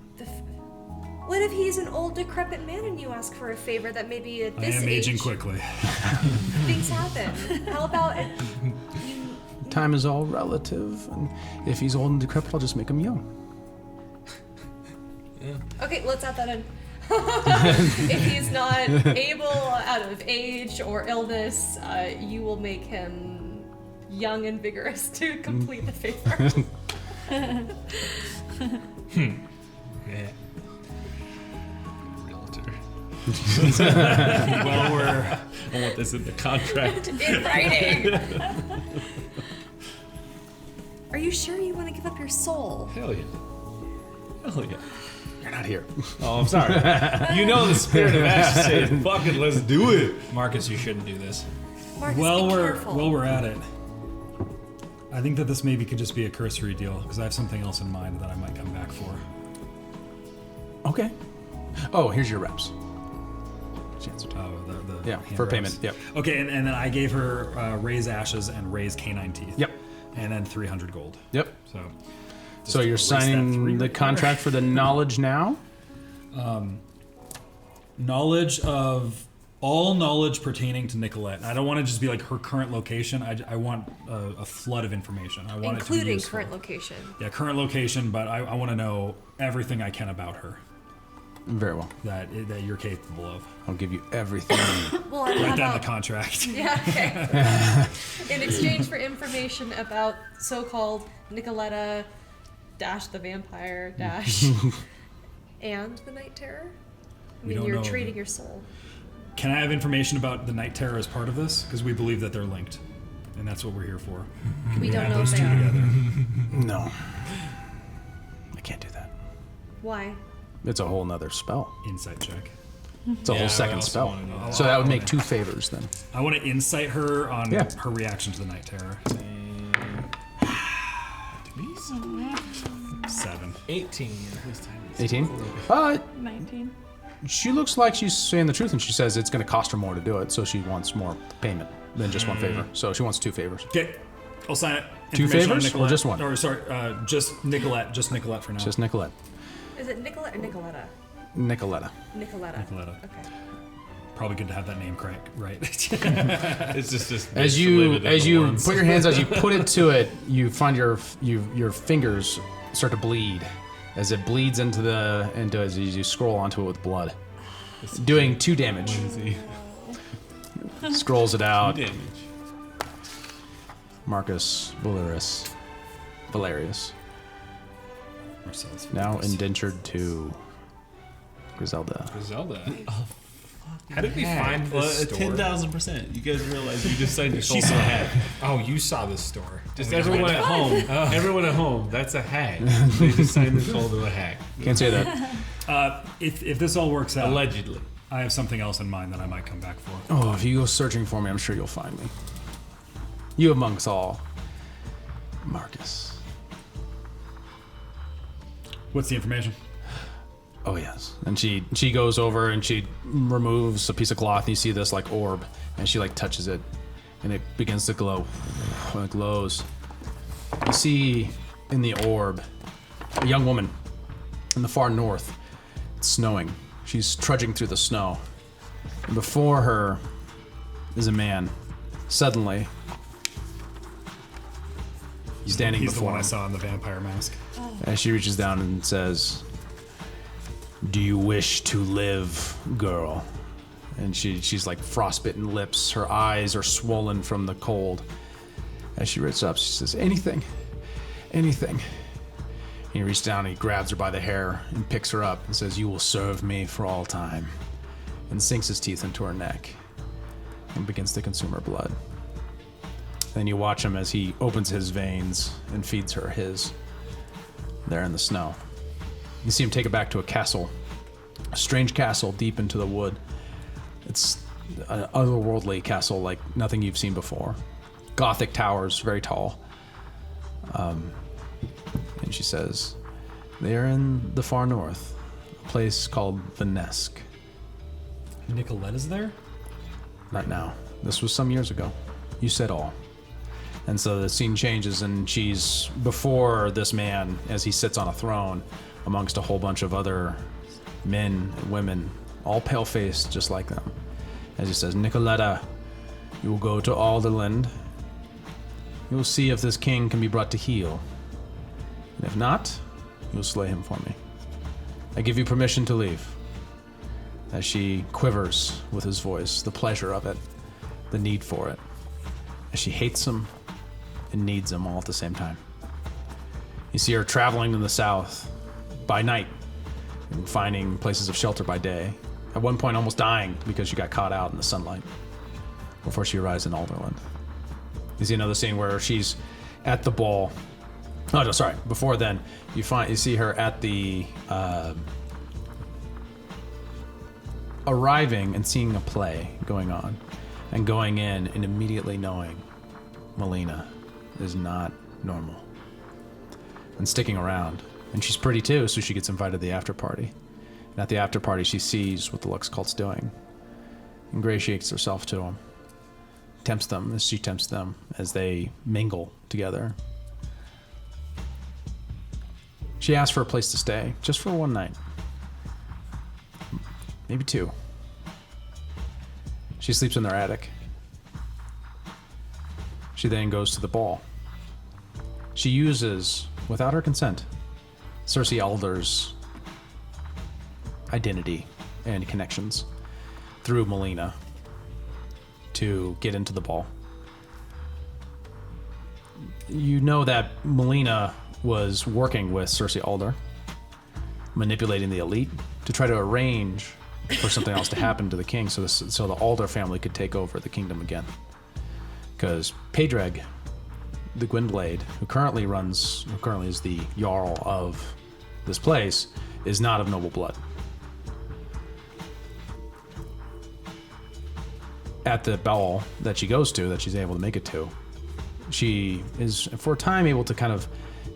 What if he's an old, decrepit man and you ask for a favor that maybe at I this am aging age quickly. things happen? How about you? Time is all relative, and if he's old and decrepit, I'll just make him young. Okay, let's add that in. If he's not able, out of age or illness, you will make him young and vigorous to complete the favor. Yeah. Realtor. Well, we're. I want this in the contract. In writing. Are you sure you want to give up your soul? Hell yeah. Hell yeah. You're not here. Oh, I'm sorry. You know the spirit of Ash saying, fuck it, let's do it. Marcus, you shouldn't do this. Marcus, While be we're careful. while we're at it, I think that this maybe could just be a cursory deal because I have something else in mind that I might come back for. Okay. Oh, here's your reps. Chance to- Oh, the Yeah, hand for reps. payment. Yep. Okay, and then I gave her raise ashes and raise canine teeth. Yep. And then 300 gold. Yep. So So you're Just erase that signing 3 the right contract for the knowledge now? Knowledge of all knowledge pertaining to Nicolette. I don't want to just be like her current location. I want a flood of information. I want it to be Including useful. current location. Yeah, current location, but I want to know everything I can about her Very well. that you're capable of. I'll give you everything. Well, and Write how that in the about, contract. yeah, okay. In exchange for information about so-called Nicoletta dash the vampire dash and the Night Terror. I We mean, don't you're know trading the- your soul. Can I have information about the Night Terror as part of this? Because we believe that they're linked, and that's what we're here for. We don't Add know if those they two are. together. No. I can't do that. Why? It's a whole nother spell. Insight check. It's a Yeah, whole I second also spell. wanna know that. So that would make 2 favors then. I want to insight her on Yeah. her reaction to the Night Terror. 7. 18. 18? 19. She looks like she's saying the truth, and she says it's going to cost her more to do it, so she wants more payment than just 1 favor. So she wants 2 favors. Okay, I'll sign it. 2 Information on favors or Nicolette. just 1? Or sorry, just Nicolette for now. Just Nicolette. Is it Nicolette or Nicoletta? Nicoletta. Nicoletta. Nicoletta. Okay. Probably good to have that name correct, right? It's just As you put your hands, as you put it to it, you find your fingers start to bleed, as it bleeds into as you scroll onto it with blood, doing 2 damage. Scrolls it out. Marcus Valerius, Marcellus. now indentured to Griselda. Zelda. How did we find this store? 10,000%. You guys realize you just signed your soul She to a saw hag. Oh, you saw this store. Just everyone at home. Everyone at home. That's a hag. They just signed the soul to a hag. Can't say that. If this all works out, Allegedly. I have something else in mind that I might come back for. Oh, if you go searching for me, I'm sure you'll find me. You amongst all, Marcus. What's the information? Oh yes. And she goes over and she removes a piece of cloth. And you see this like orb, and she like touches it, and it begins to glow. It glows. You see in the orb a young woman in the far north. It's snowing. She's trudging through the snow. And before her is a man. Suddenly, he's standing He's the before one I him. saw in the vampire mask. And she reaches down and says, "Do you wish to live, girl?" And she's like frostbitten lips. Her eyes are swollen from the cold. As she reaches up, she says, "Anything, anything." And he reaches down and he grabs her by the hair and picks her up and says, "You will serve me for all time." And sinks his teeth into her neck and begins to consume her blood. Then you watch him as he opens his veins and feeds her his. There in the snow. You see him take it back to a castle. A strange castle deep into the wood. It's an otherworldly castle like nothing you've seen before. Gothic towers, very tall. And she says, "They are in the far north, a place called Venesk." Nicoletta's there? Not now. This was some years ago. You said all. And so the scene changes, and she's before this man as he sits on a throne amongst a whole bunch of other men and women, all pale-faced just like them. As he says, "Nicoletta, you will go to Alderland. You will see if this king can be brought to heel. And if not, you'll slay him for me. I give you permission to leave." As she quivers with his voice, the pleasure of it, the need for it. As she hates him and needs him all at the same time. You see her traveling in the south by night and finding places of shelter by day. At one point almost dying because she got caught out in the sunlight before she arrives in Alderland. You see another scene where she's at the ball. Oh no, sorry. Before then, you see her at the arriving and seeing a play going on, and going in and immediately knowing Melina is not normal, and sticking around. And she's pretty too, so she gets invited to the after party. And at the after party, she sees what the Lux cult's doing, ingratiates herself to them, tempts them as she tempts them as they mingle together. She asks for a place to stay, just for one night. Maybe 2. She sleeps in their attic. She then goes to the ball. She uses, without her consent, Cersei Alder's identity and connections through Melina to get into the ball. You know that Melina was working with Cersei Alder, manipulating the elite to try to arrange for something else to happen to the king, so the Alder family could take over the kingdom again. Because Pedreg, the Gwynblade, who currently is the Jarl of this place, is not of noble blood. At the ball that she goes to, that she's able to make it to, she is, for a time, able to kind of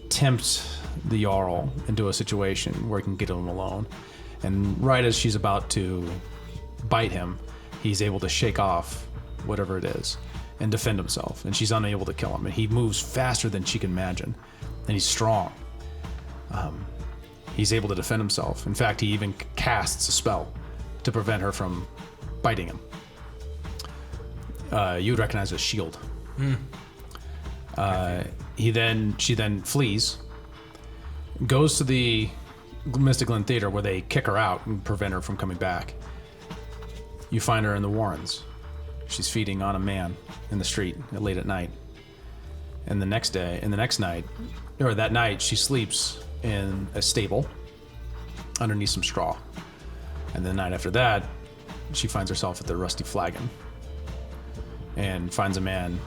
tempt the Jarl into a situation where he can get him alone. And right as she's about to bite him, he's able to shake off whatever it is and defend himself. And she's unable to kill him. And he moves faster than she can imagine. And he's strong. He's able to defend himself. In fact, he even casts a spell to prevent her from biting him. You would recognize a shield. She then flees, goes to the Mystic Glen Theater where they kick her out and prevent her from coming back. You find her in the Warrens. She's feeding on a man in the street late at night. And that night, she sleeps in a stable underneath some straw. And the night after that, she finds herself at the Rusty Flagon and finds a man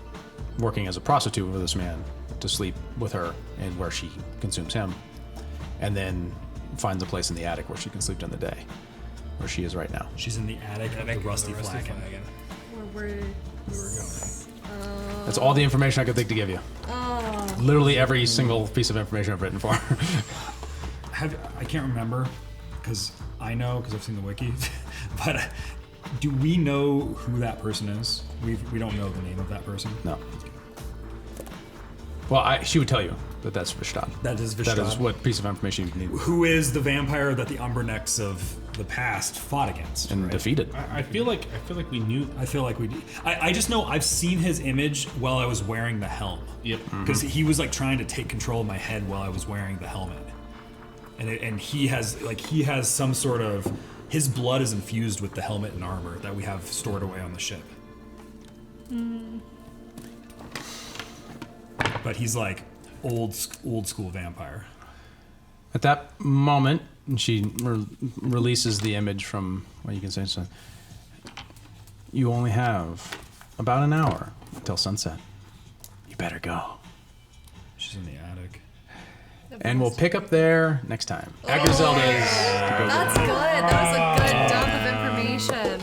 working as a prostitute with this man to sleep with her and where she consumes him. And then finds a place in the attic where she can sleep during the day, where she is right now. She's in the attic of the Rusty Flagon. Where We were going. That's all the information I could think to give you. Literally every single piece of information I've written for her. I can't remember, because I've seen the wiki, but do we know who that person is? We don't know the name of that person? No. Well, she would tell you that that's Vishtad. That is Vishtad. That is what piece of information you need. Who is the vampire that the Umbernecks of the past fought against And defeated. I feel like we knew. I feel like we do. I just know I've seen his image while I was wearing the helm. Yep. Because he was like trying to take control of my head while I was wearing the helmet. And he has some sort of, his blood is infused with the helmet and armor that we have stored away on the ship. But he's like old school vampire. At that moment, she releases the image from what you can say. So, you only have about an hour until sunset. You better go. She's in the attic. And we'll pick up there next time. At Griselda's. That's good. That was a good dump of information.